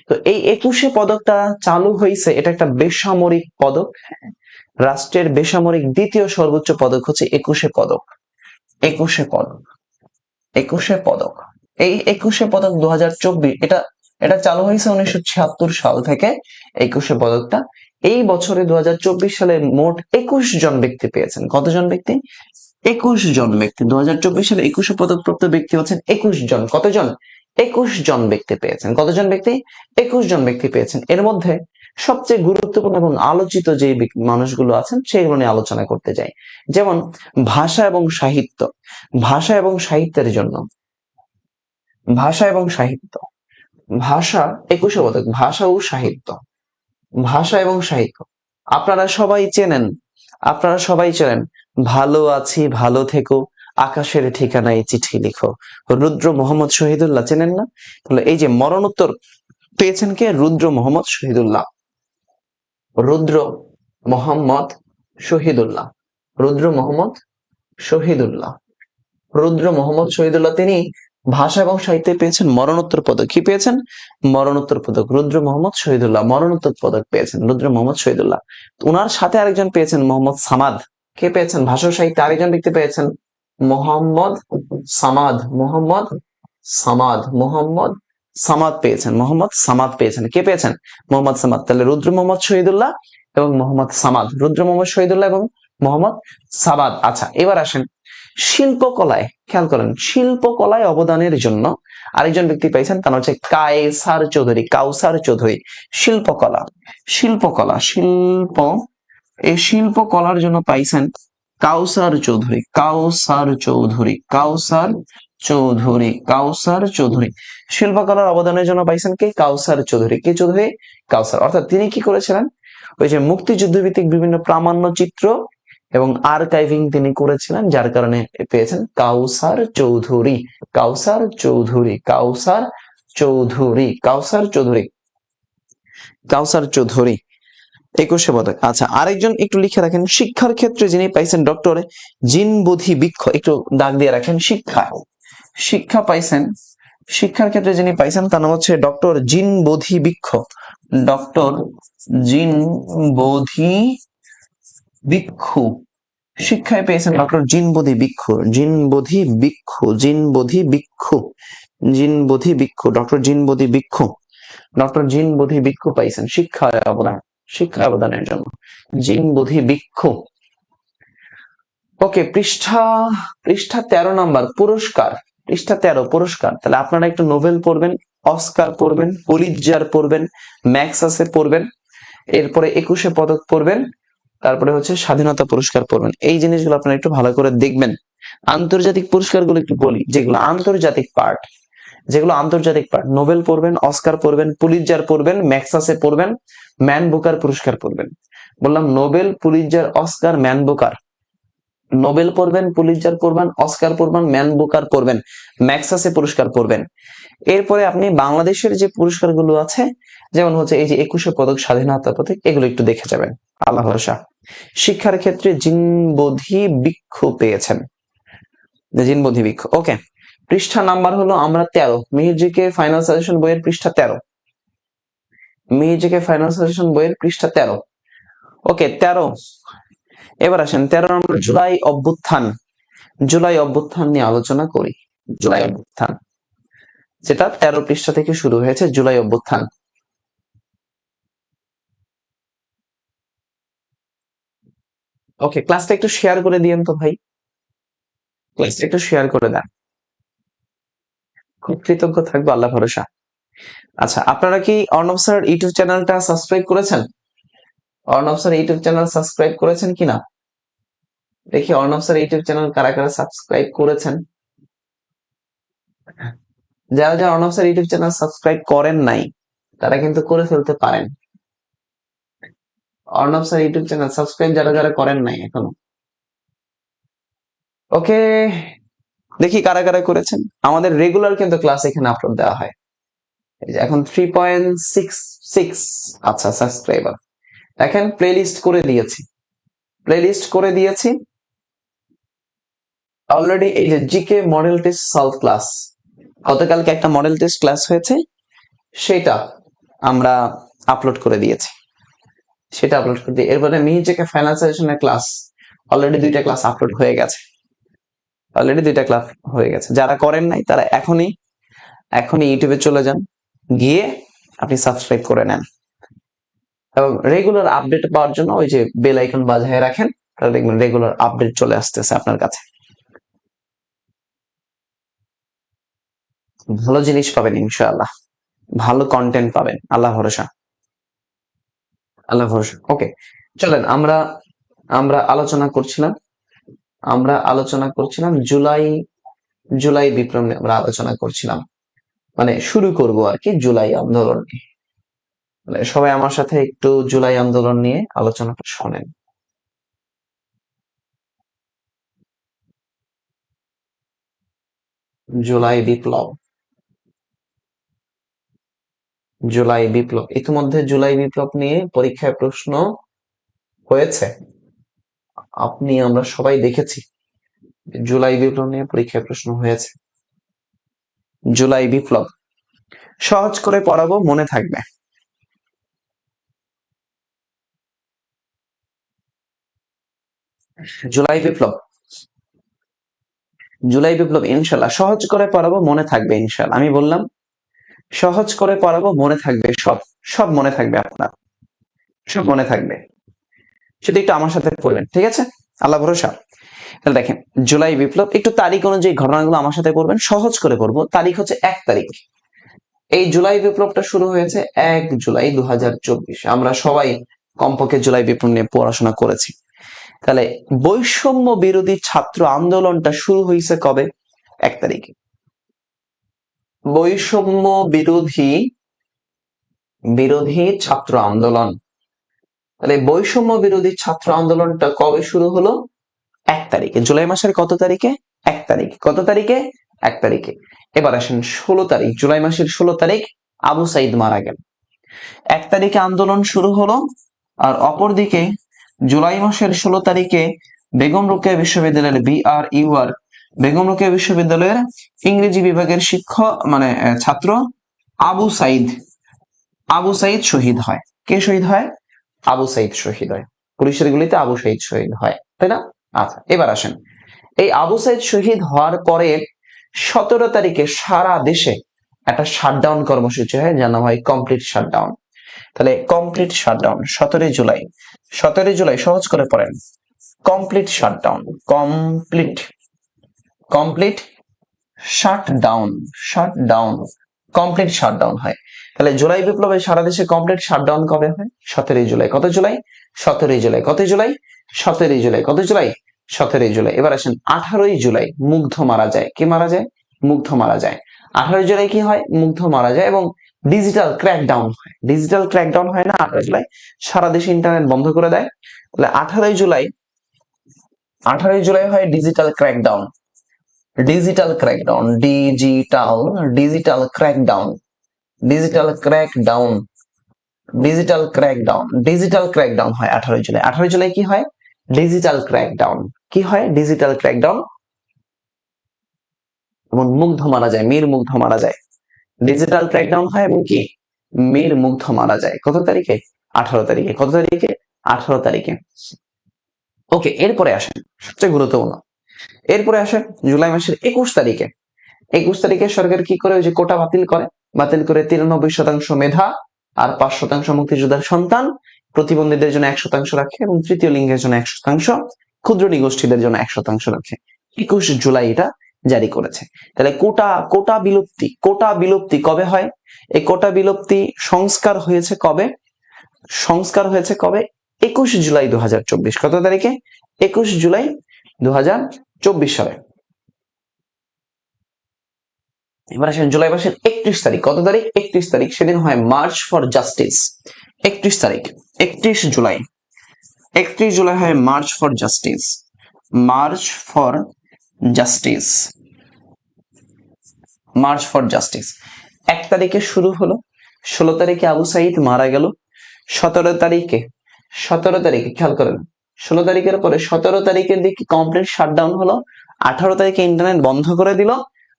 তো এই 21শে পদকটা চালু হয়েছে, এটা একটা বেসামরিক পদক। রাষ্ট্রের বেসামরিক দ্বিতীয় সর্বোচ্চ পদক হচ্ছে 21শে পদক। 21শে পদক, 21শে পদক। এই 21শে পদক 2024, এটা এটা চালু হয়েছে 1976 সাল থেকে। 21শে পদকটা এই বছরে 2024 সালে মোট 21 জন ব্যক্তি পেয়েছেন। কতজন ব্যক্তি? 21 জন ব্যক্তি। 2024 সালে 21শে পদক প্রাপ্ত ব্যক্তি হচ্ছেন 21 জন। কতজন? 21 জন ব্যক্তি পেয়েছেন। কতজন ব্যক্তি? 21 জন ব্যক্তি পেয়েছেন। এর মধ্যে সবচেয়ে গুরুত্বপূর্ণ এবং আলোচিত যে মানুষগুলো আছেন সেগুলো নিয়ে আলোচনা করতে চাই। যেমন ভাষা এবং সাহিত্য। ভাষা এবং সাহিত্যের জন্য, ভাষা এবং সাহিত্য, ভাষা 21শে পদক, ভাষা ও সাহিত্য। ভাষা এবং সাহিত্য আপনারা সবাই চেনেন, আপনারা সবাই চেনেন ভালো আছি ভালো থেকো, আকাশের ঠিকানায় চিঠি লিখো, রুদ্র মোহাম্মদ শহীদুল্লাহ চেনেন না? তাহলে এই যে মরণোত্তর পেয়েছেন কে? রুদ্র মোহাম্মদ শহীদুল্লাহ, রুদ্র মোহাম্মদ শহীদুল্লাহ, রুদ্র মোহাম্মদ শহীদুল্লাহ, রুদ্র মোহাম্মদ শহীদুল্লাহ তিনি ভাষা এবং সাহিত্যে পেয়েছেন মরণোত্তর পদক। কি পেয়েছেন? মরণোত্তর পদক। রুদ্র মোহাম্মদ শহীদুল্লাহ মরণোত্তর পদক পেয়েছেন, রুদ্র মোহাম্মদ শহীদুল্লাহ। ওনার সাথে আরেকজন পেয়েছেন মোহাম্মদ সামাদ। কে পেয়েছেন? ভাষা ও সাহিত্যে আরেকজন ব্যক্তি পেয়েছেন মোহাম্মদ সামাদ, মোহাম্মদ সামাদ, মোহাম্মদ সামাদ পেয়েছেন, মোহাম্মদ সামাদ পেয়েছেন। কে পেয়েছেন? মোহাম্মদ সামাদ। তাহলে রুদ্র মোহাম্মদ শহীদুল্লাহ এবং মোহাম্মদ সামাদ, রুদ্র মোহাম্মদ শহীদুল্লাহ এবং মোহাম্মদ সামাদ। আচ্ছা এবার আসেন শিল্পকলায়, খেয়াল করেন শিল্পকলায় অবদানের জন্য আরেকজন ব্যক্তি পাইছেন, তার হচ্ছে কায়সার চৌধুরী, কাউসার চৌধুরী। শিল্পকলা, শিল্পকলা, এই শিল্পকলার জন্য পাইছেন কাউসার চৌধুরী, কাউসার চৌধুরী, কাউসার চৌধুরী, কাউসার চৌধুরী। শিল্পকলার অবদানের জন্য পাইছেন কে? কাউসার চৌধুরী। কে চৌধুরী? কাউসার। অর্থাৎ তিনি কি করেছিলেন? ওই যে মুক্তিযুদ্ধ ভিত্তিক বিভিন্ন প্রামাণ্য চিত্র এবং আর্কাইভিং তিনি করেছিলেন, যার কারণে পেয়েছেন কাউসার চৌধুরী, কাউসার চৌধুরী, কাউসার চৌধুরী, কাউসার চৌধুরী, কাউসার চৌধুরী 21শে পদক। আচ্ছা আরেকজন একটু লিখে রাখেন শিক্ষার ক্ষেত্রে যিনি পাইছেন ডক্টর জিনবোধি বৃক্ষ, একটু দাগ দিয়ে রাখেন। শিক্ষা, শিক্ষা পাইছেন, শিক্ষার ক্ষেত্রে যিনি পাইছেন তার নাম হচ্ছে ডক্টর জিনবোধি বৃক্ষ, ডক্টর জিনবোধি ভিক্ষু। শিক্ষায় পেয়েছেন ডক্টর জিনবোধি ভিক্ষু, জিনবোধি ভিক্ষু, জিনবোধি ভিক্ষু, জিনবোধি ভিক্ষু, ডক্টর জিনবোধি ভিক্ষু, ডক্টর জিনবোধি ভিক্ষু পাইছেন শিক্ষায় অবদান, শিক্ষা অবদানের জন্য জিনবোধি ভিক্ষু। ওকে, পৃষ্ঠা পৃষ্ঠা 13 নাম্বার পুরস্কার, পৃষ্ঠা 13 পুরস্কার। তাহলে আপনারা একটু নোবেল পড়বেন, অস্কার পড়বেন, পুলিৎজার পড়বেন, ম্যাক্সাসে পড়বেন, এরপরে 21শে পদক পড়বেন, তারপরে হচ্ছে স্বাধীনতা পুরস্কার পড়বেন। এই জিনিসগুলো আপনারা একটু ভালো করে দেখবেন। আন্তর্জাতিক পুরস্কারগুলো একটু বলি, যেগুলো আন্তর্জাতিক পার্ট, যেগুলো আন্তর্জাতিক পার্ট, নোবেল পড়বেন, অস্কার পড়বেন, পুলিৎজার পড়বেন, ম্যাক্সাসে পড়বেন, ম্যান বুকার পুরস্কার পড়বেন। বললাম Nobel, Pulitzer, Oscar, man Booker. Nobel পড়বেন, পুলিৎজার পড়বেন, অস্কার পড়বেন, ম্যান বুকার পড়বেন, ম্যাক্সাসে পুরস্কার পড়বেন। এরপরে আপনি বাংলাদেশের যে পুরস্কারগুলো আছে, যেমন হচ্ছে এই যে 21শে পদক, স্বাধীনতা পদক, এগুলো একটু দেখে যাবেন। আল্লাহ ভরসা। শিক্ষার ক্ষেত্রে জিনবোধি ভিক্ষু পেয়েছেন, জিনবোধি ভিক্ষু। ওকে, পৃষ্ঠা নাম্বার হলো আমরা 13, মিহির ফাইনাল সাজেশন বইয়ের পৃষ্ঠা 13, মিহির ফাইনাল সাজেশন বইয়ের পৃষ্ঠা 13। ওকে 13। এবার আসেন 13 নম্বর জুলাই অভ্যুত্থান, জুলাই অভ্যুত্থান নিয়ে আলোচনা করি। জুলাই অভ্যুত্থান যেটা 13 পৃষ্ঠা থেকে শুরু হয়েছে, জুলাই অভ্যুত্থান। ওকে, ক্লাসটা একটু শেয়ার করে দিয়েন তো ভাই, ক্লাসটা একটু শেয়ার করে দেন, খুব কৃতজ্ঞ থাকবো, আল্লাহ ভরসা। আচ্ছা আপনারা কি অর্ণব স্যার ইউটিউব চ্যানেলটা সাবস্ক্রাইব করেছেন? Arnab sir YouTube channel subscribe করেছেন কিনা দেখি। অর্ণব স্যার ইউটিউব চ্যানেল কারা কারা সাবস্ক্রাইব করেছেন? যারা যারা Arnab sir YouTube channel subscribe করেন নাই তারা কিন্তু করে ফেলতে পারেন। Arnab sir YouTube channel subscribe যারা যারা করেন নাই এখনো। ওকে, দেখি কারা কারা করেছেন। আমাদের রেগুলার কিন্তু ক্লাস এখানে আপলোড দেওয়া হয়। এই যে এখন 3.66 আচ্ছা সাবস্ক্রাইবার। দেখেন প্লেলিস্ট করে দিয়েছি, প্লেলিস্ট করে দিয়েছি অলরেডি। এই যে GK model test solve class, গতকালকে একটা মডেল টেস্ট ক্লাস হয়েছে, সেটা আমরা আপলোড করে দিয়েছি, সেটা আপলোড করে দিই। এরপরে মিহির ফাইনাল সাজেশনের ক্লাস অলরেডি 2টা ক্লাস আপলোড হয়ে গেছে, অলরেডি 2টা ক্লাস হয়ে গেছে। যারা করেন নাই তারা এখনই ইউটিউবে চলে যান, গিয়ে আপনি সাবস্ক্রাইব করে নেন এবং রেগুলার আপডেট পাওয়ার জন্য ওই যে বেল আইকন বাজিয়ে রাখেন, তাহলে দেখবেন রেগুলার আপডেট চলে আসতেছে আপনার কাছে। ভালো জিনিস পাবেন ইনশাআল্লাহ, ভালো কন্টেন্ট পাবেন, আল্লাহ ভরসা, আল্লাহ ভরসা। ওকে চলেন আমরা আমরা আলোচনা করছিলাম, জুলাই বিপ্লব নিয়ে আমরা আলোচনা করছিলাম, মানে শুরু করব আর কি জুলাই আন্দোলন। সবাই আমার সাথে একটু জুলাই আন্দোলন নিয়ে আলোচনাটা শোনেন। জুলাই বিপ্লব, জুলাই বিপ্লব ইতিমধ্যে জুলাই বিপ্লব নিয়ে পরীক্ষায় প্রশ্ন হয়েছে। আমরা সবাই দেখেছি জুলাই বিপ্লব নিয়ে পরীক্ষায় প্রশ্ন হয়েছে। জুলাই বিপ্লব সহজ করে পড়াবো, মনে থাকবে। জুলাই বিপ্লব, জুলাই বিপ্লব ইনশাল্লাহ সহজ করে পড়াবো, মনে থাকবে ইনশাল্লাহ। আমি বললাম সহজ করে পড়াবো, মনে থাকবে, সব সব মনে থাকবে, আপনার সব মনে থাকবে। সেটা একটু আমার সাথে পড়বেন, ঠিক আছে? আল্লাহ ভরসা। তাহলে দেখেন, জুলাই বিপ্লব, একটু তারিখ অনুযায়ী ঘটনাগুলো আমার সাথে পড়বেন, সহজ করে পড়বো। তারিখ হচ্ছে 1 তারিখ। এই জুলাই বিপ্লবটা শুরু হয়েছে 1 জুলাই 2024। আমরা সবাই কমপক্ষে জুলাই বিপ্লব নিয়ে পড়াশোনা করেছি। তাহলে বৈষম্য বিরোধী ছাত্র আন্দোলনটা শুরু হয়েছে কবে? 1 তারিখে। বৈষম্য বিরোধী বিরোধী ছাত্র আন্দোলন, তাহলে বৈষম্য বিরোধী ছাত্র আন্দোলনটা কবে শুরু হলো? 1 তারিখে। জুলাই মাসের কত তারিখে? 1 তারিখে। কত তারিখে? 1 তারিখে। এবার আসেন 16 তারিখ, জুলাই মাসের 16 তারিখ আবু সাইদ মারা গেল। 1 তারিখে আন্দোলন শুরু হলো, আর অপরদিকে জুলাই মাসের 16 তারিখে বেগম রোকেয়া বিশ্ববিদ্যালয়ের BRUR বেগম রোকেয়া বিশ্ববিদ্যালয়ের ইংরেজি বিভাগের শিক্ষক ছাত্র আবু সাইদ শহীদ হয়। কে শহীদ হয়? আবু সাইদ শহীদ হয়। পুলিশের গুলিতে আবু সাইদ শহীদ হয়, তাই না? আচ্ছা, এবার আসেন, এই আবু সাইদ শহীদ হওয়ার পরে 17 তারিখে সারা দেশে একটা শাটডাউন কর্মসূচি হয়, যার নাম হয় কমপ্লিট শাটডাউন। তাহলে কমপ্লিট শাটডাউন 17 জুলাই, 17 জুলাই সহজ করে পড়েন। Complete shutdown, complete complete shutdown, shutdown, complete shutdown হয়। তাহলে জুলাই বিপ্লবে সারা দেশে কমপ্লিট শাটডাউন কবে হয়? 17 জুলাই। কত জুলাই? 17 জুলাই। কত জুলাই? 17 জুলাই। কত জুলাই? 17 জুলাই। এবার আসেন 18 জুলাই মুগ্ধ মারা যায়। কে মারা যায়? মুগ্ধ মারা যায়। 18 জুলাই কি হয়? মুগ্ধ মারা যায় এবং ডিজিটাল ক্র্যাকডাউন হয়। ডিজিটাল ক্র্যাকডাউন হয় না 18 জুলাই? সারা দেশে ইন্টারনেট বন্ধ করে দেয়। তাহলে 18 জুলাই, 18 জুলাই হয় digital crackdown. Digital crackdown, digital crackdown, digital crackdown, digital crackdown হয় 18 জুলাই। 18 জুলাই কি হয়? Digital crackdown. কি হয়? Digital crackdown. এবং মুগ্ধ মারা যায়, মীর মুগ্ধ মারা যায়। ডিজিটাল ক্র্যাকডাউন হয় এবং কি মীর মুগ্ধ মারা যায়। কত তারিখে? 18 তারিখে। কত তারিখে? 18 তারিখে। ওকে, এরপরে আসেন সবচেয়ে গুরুত্বপূর্ণ, এরপরে আসেন জুলাই মাসের 21 তারিখে। 21 তারিখে সরকার কি করে? ওই যে কোটা বাতিল করে। বাতিল করে 93% মেধা আর 5% মুক্তিযোদ্ধার সন্তান, প্রতিবন্ধীদের জন্য 1% রাখে এবং তৃতীয় লিঙ্গের জন্য 1%, ক্ষুদ্র নিগোষ্ঠীদের জন্য 1% রাখে। 21 জুলাই এটা জারি করেছে। তাহলে কোটা বিলুপ্তি কবে হয়? এই কোটা বিলুপ্তি সংস্কার হয়েছে কবে? সংস্কার হয়েছে কবে? 21 জুলাই 2024। কত তারিখে? 21 জুলাই 2024 সালে। এবার আসেন জুলাই মাসের 31 তারিখ। কত তারিখ? 31 তারিখ। সেদিন হয় মার্চ ফর জাস্টিস। 31 তারিখ, 31 জুলাই, 31 জুলাই হয় March for justice. March for justice, March for justice. 1 তারিখে শুরু হলো, 16 তারিখে আবু সাইদ মারা গেল। 17 তারিখে, 17 তারিখে খেয়াল করেন, 16 তারিখের পরে 17 তারিখের দিকে কমপ্লিট শাটডাউন হলো। 18 তারিখে ইন্টারনেট বন্ধ করে দিল,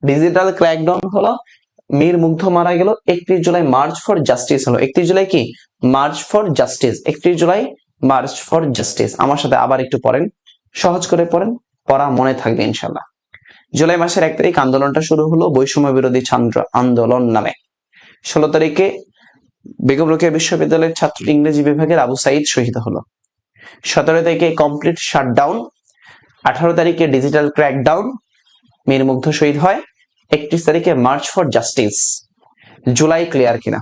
ডিজিটাল ক্র্যাকডাউন হলো, মীর মুগ্ধ মারা গেল। 31 জুলাই মার্চ ফর জাস্টিস হলো। 31 জুলাই কি? March for justice. 31 July March for justice. আমার সাথে আবার একটু পড়েন, সহজ করে পড়েন, পড়া মনে থাকবে ইনশাল্লাহ। জুলাই মাসের 1 তারিখ আন্দোলনটা শুরু হলো বৈষম্য বিরোধী ছাত্র আন্দোলন নামে। 16 তারিখে বেগম রোকেয়া বিশ্ববিদ্যালয়ের ছাত্র ইংরেজি বিভাগের আবু সাইদ শহীদ হলো। 17 তারিখে কমপ্লিট শাটডাউন। 18 তারিখে ডিজিটাল ক্র্যাকডাউন, মীর মুগ্ধ শহীদ হয়। 31 তারিখে March for justice. July clear কিনা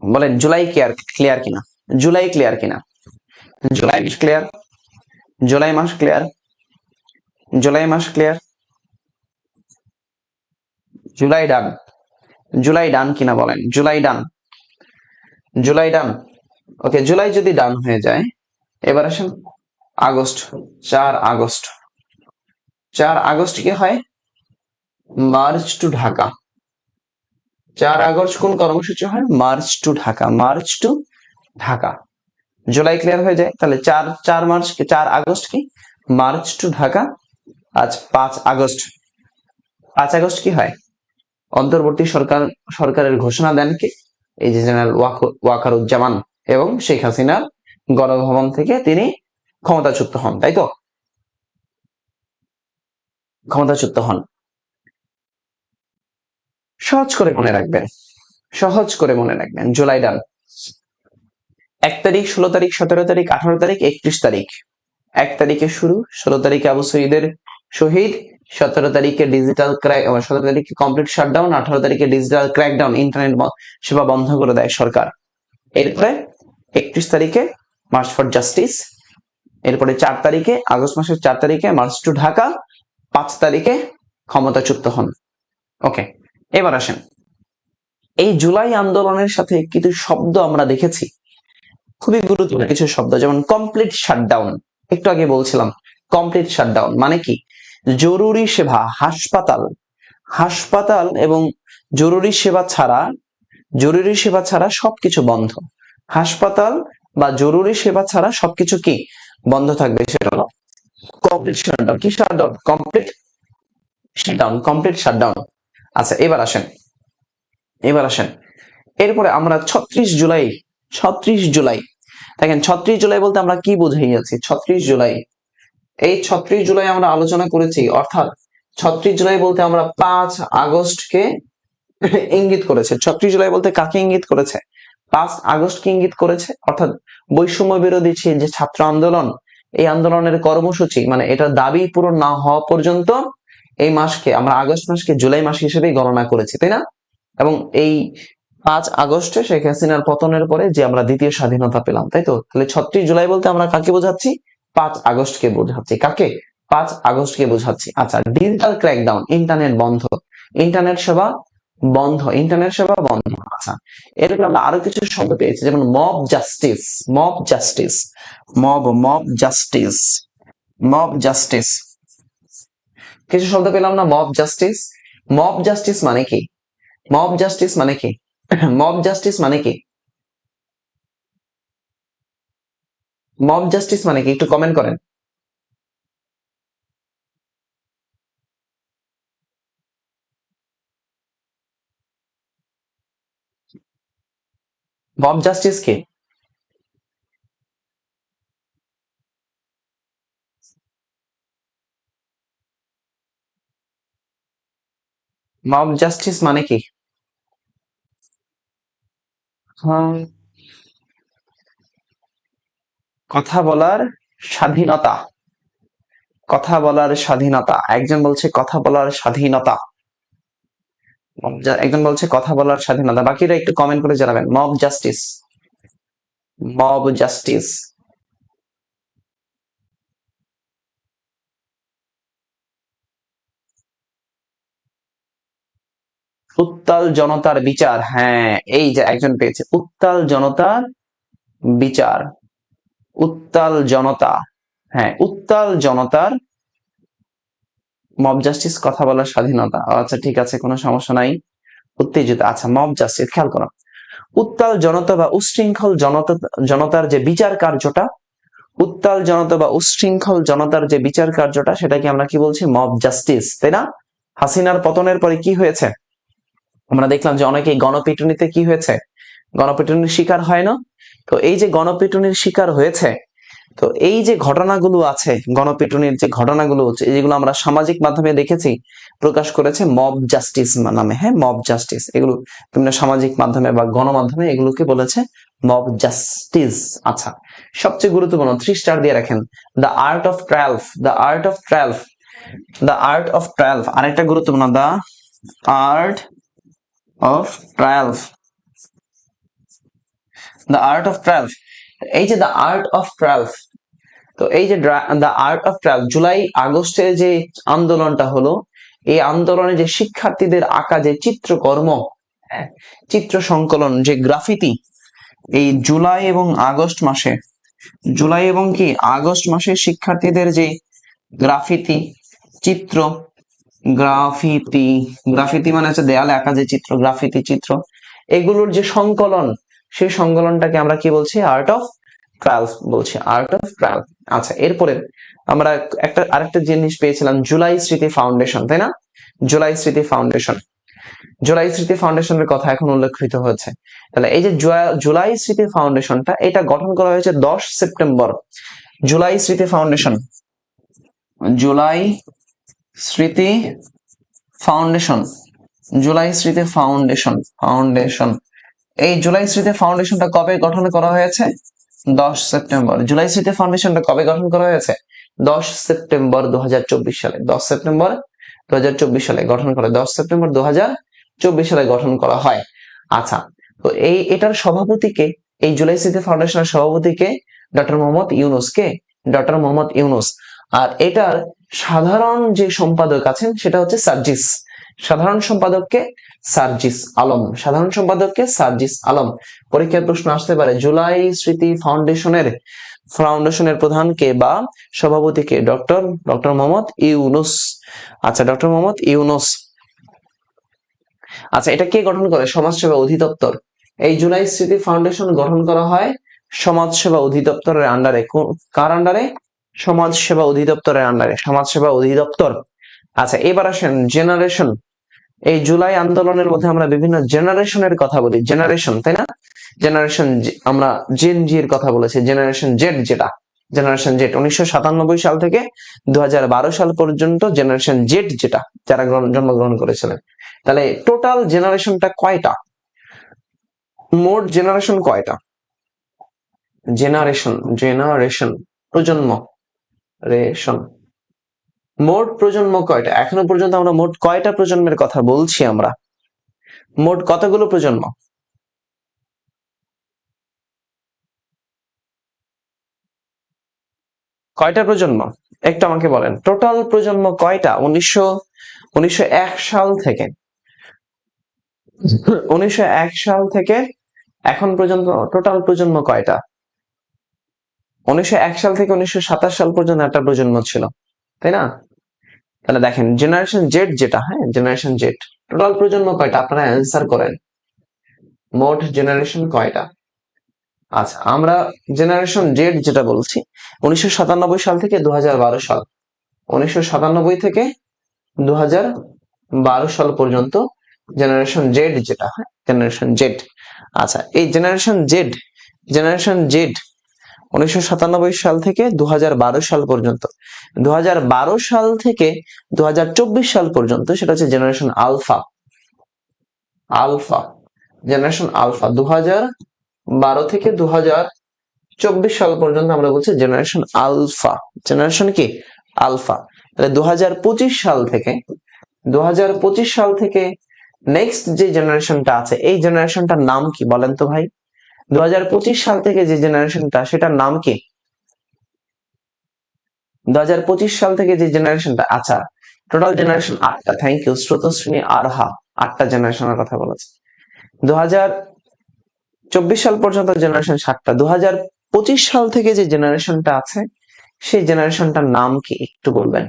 বলেন? জুলাই ক্লিয়ার কিনা? জুলাই ক্লিয়ার কিনা? জুলাই মাস ক্লিয়ার? জুলাই মাস ক্লিয়ার? জুলাই মাস ক্লিয়ার? জুলাই ডান? জুলাই ডান কিনা বলেন? জুলাই ডান? জুলাই ডান। ওকে, জুলাই যদি ডান হয়ে যায়, এবার আসেন আগস্ট। 4 আগস্ট। 4 আগস্ট কি হয়? March to Dhaka. 4 আগস্ট কোন কর্মসূচি হয়? March to Dhaka. March to Dhaka. July clear হয়ে যায়, তাহলে 4 4 মার্চ কি 4 আগস্ট কি মার্চ টু ঢাকা। আজ 5 আগস্ট। 5 আগস্ট কি হয়? অন্তর্বর্তী সরকারের ঘোষণা দেন কে? এই যে জেনারেল ওয়াকারুজ্জামান, এবং শেখ হাসিনার গণভবন থেকে তিনি ক্ষমতাচ্যুত হন, তাই তো? ক্ষমতাচ্যুত হন। সহজ করে মনে রাখবেন, সহজ করে মনে রাখবেন, জুলাই ডান। 1 তারিখ, 16 তারিখ, 17 তারিখ, 18 তারিখ, 31 তারিখ। 1 তারিখে শুরু, 16 তারিখে আবু সঈদের শহীদ, 17 তারিখে ডিজিটাল ক্র্যাক, 17 তারিখে কমপ্লিট শাটডাউন, 18 তারিখে ডিজিটাল ক্র্যাকডাউন, ইন্টারনেট সেবা বন্ধ করে দেয় সরকার। এরপরে 31 তারিখে মার্চ ফর জাস্টিস। এরপরে 4 তারিখে, আগস্ট মাসের 4 তারিখে মার্চ টু ঢাকা। 5 তারিখে ক্ষমতাচ্যুত হন। ওকে, এবার আসেন, এই জুলাই আন্দোলনের সাথে কিছু শব্দ আমরা দেখেছি, খুবই গুরুত্বপূর্ণ কিছু শব্দ, যেমন কমপ্লিট শাটডাউন। একটু আগে বলছিলাম কমপ্লিট শাটডাউন মানে কি? জরুরি সেবা, হাসপাতাল, হাসপাতাল এবং জরুরি সেবা ছাড়া, জরুরি সেবা ছাড়া সবকিছু বন্ধ। হাসপাতাল বা জরুরি সেবা ছাড়া সবকিছু কি বন্ধ থাকবে, সেটা হলো কমপ্লিট শাটডাউন। কি shutdown? Complete shutdown, complete shutdown. আচ্ছা, এবার আসেন, এবার আসেন, এরপরে আমরা 36 জুলাই, 36 জুলাই দেখেন, 36 জুলাই বলতে আমরা কি বুঝে গেছি? 36 জুলাই, এই 36 জুলাই আমরা আলোচনা করেছি, অর্থাৎ 36 জুলাই বলতে আমরা 5 আগস্টকে ইঙ্গিত করেছে। 36 জুলাই বলতে কাকে ইঙ্গিত করেছে? 5 আগস্টকে ইঙ্গিত করেছে, অর্থাৎ বৈষম্য বিরোধী যে ছাত্র আন্দোলন, এই আন্দোলনের কর্মসূচি, মানে এটা দাবি পূরণ না হওয়া পর্যন্ত এই মাসকে আমরা, আগস্ট মাসকে জুলাই মাস হিসেবেই গণনা করেছি, তাই না? এবং এই 5 আগস্টে শেখ হাসিনার পতনের পরে যে আমরা দ্বিতীয় স্বাধীনতা পেলাম, তাই তো? তাহলে 36 জুলাই বলতে আমরা কাকে বোঝাচ্ছি? 5 আগস্টকে বোঝাচ্ছি। কাকে? 5 আগস্টকে বোঝাচ্ছি। আচ্ছা, ডিজিটাল ক্র্যাকডাউন, ইন্টারনেট বন্ধ, ইন্টারনেট সেবা বন্ধ, ইন্টারনেট সেবা বন্ধ। আচ্ছা, এরপর আমরা আরো কিছু শব্দ পেয়েছি, যেমন mob justice, mob justice, mob justice, mob justice. কিছু শব্দ পেলাম না? Mob justice. মব জাস্টিস মানে কি? মব জাস্টিস মানে কি? মব জাস্টিস মানে কি? মব জাস্টিস মানে কি? একটু কমেন্ট করেন। মব জাস্টিস কি? মব জাস্টিস মানে কি? হুম, কথা বলার স্বাধীনতা, কথা বলার স্বাধীনতা। একজন বলছে কথা বলার স্বাধীনতা, একজন বলছে কথা বলার স্বাধীনতা। বাকিরা একটু কমেন্ট করে জানাবেন। Mob justice, mob justice. উত্তাল জনতার বিচার, হ্যাঁ, এই যে একজন পেয়েছে, উত্তাল জনতার বিচার, উত্তাল জনতা, হ্যাঁ, উত্তাল জনতার মব জাস্টিস, কথা বলার স্বাধীনতা। আচ্ছা, ঠিক আছে, কোনো সমস্যা নাই। উত্তেজিত, আচ্ছা, মব জাস্টিস খেয়াল করো। উত্তাল জনতা বা উশৃঙ্খল জনতার যে বিচার কার্যটা, উত্তাল জনতা বা উশৃঙ্খল জনতার যে বিচার কার্যটা, সেটাকে আমরা কি বলছি? মব জাস্টিস, তাই না? হাসিনার পতনের পরে কি হয়েছে? আমরা দেখলাম যে অনেকেই গণপিটুনিতে কি হয়েছে? গণপিটুনির শিকার হয় না? তো এই যে গণপিটুনির শিকার হয়েছে, তো এই যে ঘটনাগুলো আছে, গণপিটুনির যে ঘটনাগুলো হচ্ছে, যেগুলো আমরা সামাজিক মাধ্যমে দেখেছি, প্রকাশ করেছে মব জাস্টিস নামে। হ্যাঁ, মব জাস্টিস, এগুলো বিভিন্ন সামাজিক মাধ্যমে বা গণমাধ্যমে এগুলোকে বলেছে মব জাস্টিস। আচ্ছা, সবচেয়ে গুরুত্বপূর্ণ 3 স্টার দিয়ে রাখেন, the art of triumph, the art of triumph, the art of triumph. আরেকটা গুরুত্বপূর্ণ, the art of triumph, the art of triumph. এই যে দ্য আর্ট অফ ট্রায়ালফ, তো এই যে দ্য আর্ট অফ ট্রায়াল, জুলাই আগস্টে যে আন্দোলনটা হলো, এই আন্দোলনে যে শিক্ষার্থীদের আঁকা যে চিত্রকর্ম, হ্যাঁ, চিত্র সংকলন, যে গ্রাফিতি, এই জুলাই এবং আগস্ট মাসে, জুলাই এবং কি আগস্ট মাসে শিক্ষার্থীদের যে গ্রাফিতি চিত্র, গ্রাফিতি, গ্রাফিতি মানে হচ্ছে দেয়ালে আঁকা যে চিত্র, গ্রাফিতি চিত্র, এগুলোর যে সংকলন, সেই সংকলনটাকে আমরা কি বলছি? আর্ট অফ ট্রায়াল বলছি, আর্ট অফ ট্রায়াল। আচ্ছা, এরপরে আমরা আরেকটা জিনিস পেয়েছিলাম, জুলাই স্মৃতি ফাউন্ডেশন, তাই না? জুলাই স্মৃতি ফাউন্ডেশন, জুলাই স্মৃতি ফাউন্ডেশনের কথা এখন উল্লেখিত হয়েছে। তাহলে এই যে জুলাই স্মৃতি ফাউন্ডেশনটা, এটা গঠন করা হয়েছে 10 সেপ্টেম্বর। জুলাই স্মৃতি ফাউন্ডেশন, জুলাই স্মৃতি ফাউন্ডেশন, জুলাই স্মৃতি ফাউন্ডেশন, এই জুলাই স্মৃতি ফাউন্ডেশনটা কবে গঠন করা হয়েছে? 10 সেপ্টেম্বর। জুলাই স্মৃতি ফাউন্ডেশনটা কবে গঠন করা হয়েছে? 10 সেপ্টেম্বর 2024 সালে। 10 সেপ্টেম্বর 2024 সালে গঠন করা, 10 সেপ্টেম্বর 2024 সালে গঠন করা হয়। আচ্ছা, তো এটার সভাপতিকে, এই জুলাই স্মৃতি ফাউন্ডেশনের সভাপতিকে? ডক্টর মোহাম্মদ ইউনুস। কে? ডক্টর মোহাম্মদ ইউনুস। আর এটার সাধারণ যে সম্পাদক আছেন সেটা হচ্ছে সার্জিস। সাধারণ সম্পাদককে সার্জিস আলম, সাধারণ সম্পাদককে সার্জিস আলম। পরীক্ষায় প্রশ্ন আসতে পারে, জুলাই স্মৃতি ফাউন্ডেশনের প্রধান কে বা সভাপতি কে? ডক্টর মোহাম্মদ ইউনুস। আচ্ছা, ডক্টর মোহাম্মদ ইউনুস। আচ্ছা, এটা কে গঠন করে? সমাজসেবা অধিদপ্তর। এই জুলাই স্মৃতি ফাউন্ডেশন গঠন করা হয় সমাজসেবা অধিদপ্তরের আন্ডারে। কার আন্ডারে? সমাজসেবা অধিদপ্তরের আন্ডারে, সমাজসেবা অধিদপ্তর। আচ্ছা, এবার আসেন জেনারেশন। এই জুলাই আন্দোলনের মধ্যে আমরা বিভিন্ন জেনারেশনের কথা বলি, জেনারেশন, তাই না? জেনারেশন, আমরা জেন জি এর কথা বলেছি, জেনারেশন জেড, যেটা জেনারেশন জেড 1997 সাল থেকে 2012 সাল পর্যন্ত জেনারেশন জেড, যেটা যারা জন্মগ্রহণ করেছিলেন। তাহলে টোটাল জেনারেশনটা কয়টা? মোট জেনারেশন কয়টা? জেনারেশন প্রজন্ম, রেশন, মোট প্রজন্ম কয়টা? এখনো পর্যন্ত আমরা মোট কয়টা প্রজন্মের কথা বলছি? আমরা মোট কতগুলো প্রজন্ম? কয়টা প্রজন্ম একটু আমাকে বলেন, টোটাল প্রজন্ম কয়টা? 1901 সাল থেকে, 1901 সাল থেকে এখন পর্যন্ত টোটাল প্রজন্ম কয়টা? 1901 সাল থেকে 1927 সাল পর্যন্ত একটা প্রজন্ম ছিল, তাই না? তাহলে দেখেন জেনারেশন জেড যেটা, হ্যাঁ জেনারেশন জেড, টোটাল প্রজন্ম কয়টা? আপনারা অ্যান্সার করেন, মোট জেনারেশন কয়টা? আচ্ছা, আমরা জেনারেশন জেড যেটা বলছি 1997 সাল থেকে 2012 সাল, 1997 থেকে 2012 সাল পর্যন্ত জেনারেশন জেড যেটা, হ্যাঁ জেনারেশন জেড। আচ্ছা, এই জেনারেশন জেড 1997 সাল থেকে 2012 সাল পর্যন্ত, 2012 সাল থেকে 2024 সাল পর্যন্ত সেটা হচ্ছে generation alpha. Alpha, generation alpha 2012 থেকে 2024 সাল পর্যন্ত আমরা বলছি জেনারেশন আলফা। জেনারেশন কি? আলফা। তাহলে 2025 সাল থেকে নেক্সট যে জেনারেশনটা আছে, এই জেনারেশনটার নাম কি বলেন তো ভাই? 2025 সাল থেকে যে জেনারেশনটা, সেটার নাম কি? 2025 সাল থেকে যে জেনারেশনটা, আচ্ছা total generation 8টা। Thank you স্রোতশ্রেণী Arha, 8টা জেনারেশনের কথা বলেছে। 2024 সাল পর্যন্ত জেনারেশন 7টা। 2025 সাল থেকে যে জেনারেশনটা আছে, সেই জেনারেশনটার নাম কি একটু বলবেন?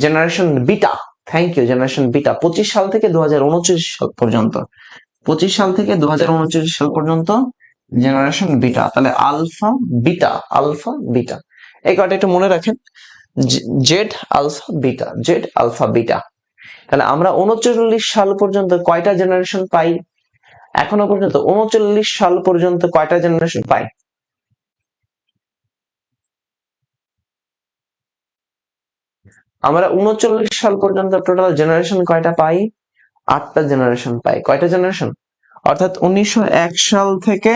Generation beta. Thank you, generation beta. 25 সাল থেকে 2029 সাল পর্যন্ত, 25 সাল থেকে 2029 সাল পর্যন্ত জেনারেশন বিটা। তাহলে আলফা বিটা, আলফা বিটা, এই কয়টা একটু মনে রাখেন, Z alpha beta, Z alpha beta. তাহলে আমরা 39 সাল পর্যন্ত কয়টা জেনারেশন পাই? এখনো পর্যন্ত 39 সাল পর্যন্ত কয়টা জেনারেশন পাই? আমরা 39 সাল পর্যন্ত টোটাল জেনারেশন কয়টা পাই? 8টা জেনারেশন পাই। কয়টা জেনারেশন? অর্থাৎ 1901 সাল থেকে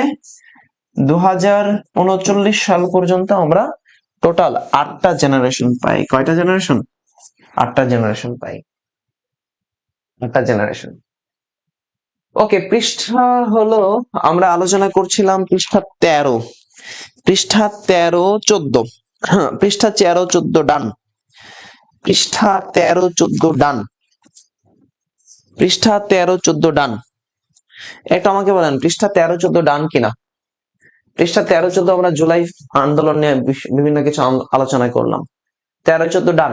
2039 সাল পর্যন্ত আমরা টোটাল 8টা জেনারেশন পাই। কয়টা জেনারেশন? 8টা জেনারেশন পাই, 8টা জেনারেশন। ওকে, পৃষ্ঠা হলো, আমরা আলোচনা করছিলাম পৃষ্ঠা 13, পৃষ্ঠা 13, 14, পৃষ্ঠা 13, 14 ডান, পৃষ্ঠা 13, 14 ডান, পৃষ্ঠা 13, 14 ডান। একটু আমাকে বলেন পৃষ্ঠা 13, 14 ডান কিনা? পৃষ্ঠা 13-14 আমরা জুলাই আন্দোলন নিয়ে বিভিন্ন কিছু আলোচনা করলাম। 13-14 ডান?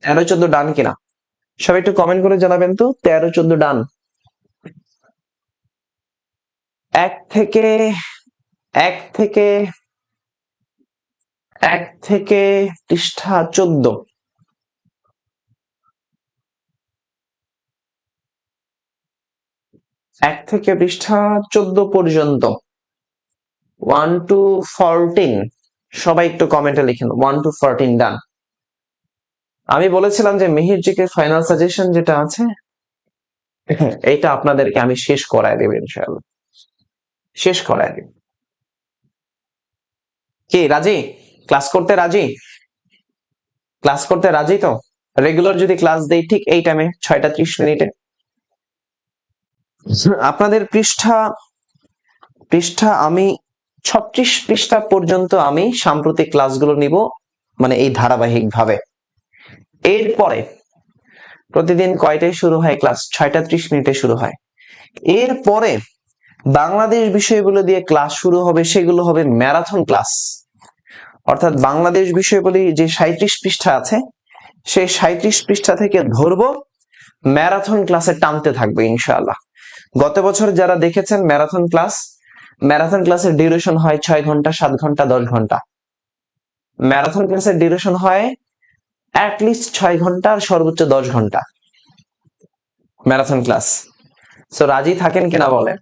13-14 ডান কিনা সবাই একটু কমেন্ট করে জানাবেন তো। 13-14 ডান? এক থেকে এক থেকে এক থেকে পৃষ্ঠা 14। এক থেকে পৃষ্ঠা 14 পর্যন্ত 1 to 14 সবাই একটু কমেন্টে লিখেন 1 to 14 ডান। আমি বলেছিলাম যে মিহির জিকে ফাইনাল সাজেশন যেটা আছে এইটা আপনাদেরকে আমি শেষ করায় দেব ইনশাআল্লাহ, শেষ করায় দেব। কি রাজি? ক্লাস করতে রাজি? ক্লাস করতে রাজি তো? রেগুলার যদি ক্লাস দেই ঠিক এই টাইমে 6:30 আপনাদের পৃষ্ঠা পৃষ্ঠা আমি 36 পৃষ্ঠা পর্যন্ত আমি সাম্প্রতিক ক্লাসগুলো নিব, মানে এই ধারাবাহিক ভাবে। এরপরে প্রতিদিন কয়টায় শুরু হয় ক্লাস? 6:30 শুরু হয়। এরপরে বাংলাদেশ বিষয়গুলো দিয়ে ক্লাস শুরু হবে, সেগুলো হবে ম্যারাথন ক্লাস। অর্থাৎ বাংলাদেশ বিষয়গুলি যে 37 পৃষ্ঠা আছে সেই 37 পৃষ্ঠা থেকে ধরবো, ম্যারাথন ক্লাসে টানতে থাকবে ইনশাআল্লাহ। গত বছর যারা দেখেছেন ম্যারাথন ক্লাসের ডিউরেশন হয় 6 ঘন্টা, 7 ঘন্টা, 10 ঘন্টা। ম্যারাথন ক্লাসের ডিউরেশন হয় অ্যাটলিস্ট 6 ঘন্টা আর সর্বোচ্চ 10 ঘন্টা ম্যারাথন ক্লাস। সো রাজি থাকেন কিনা বলেন?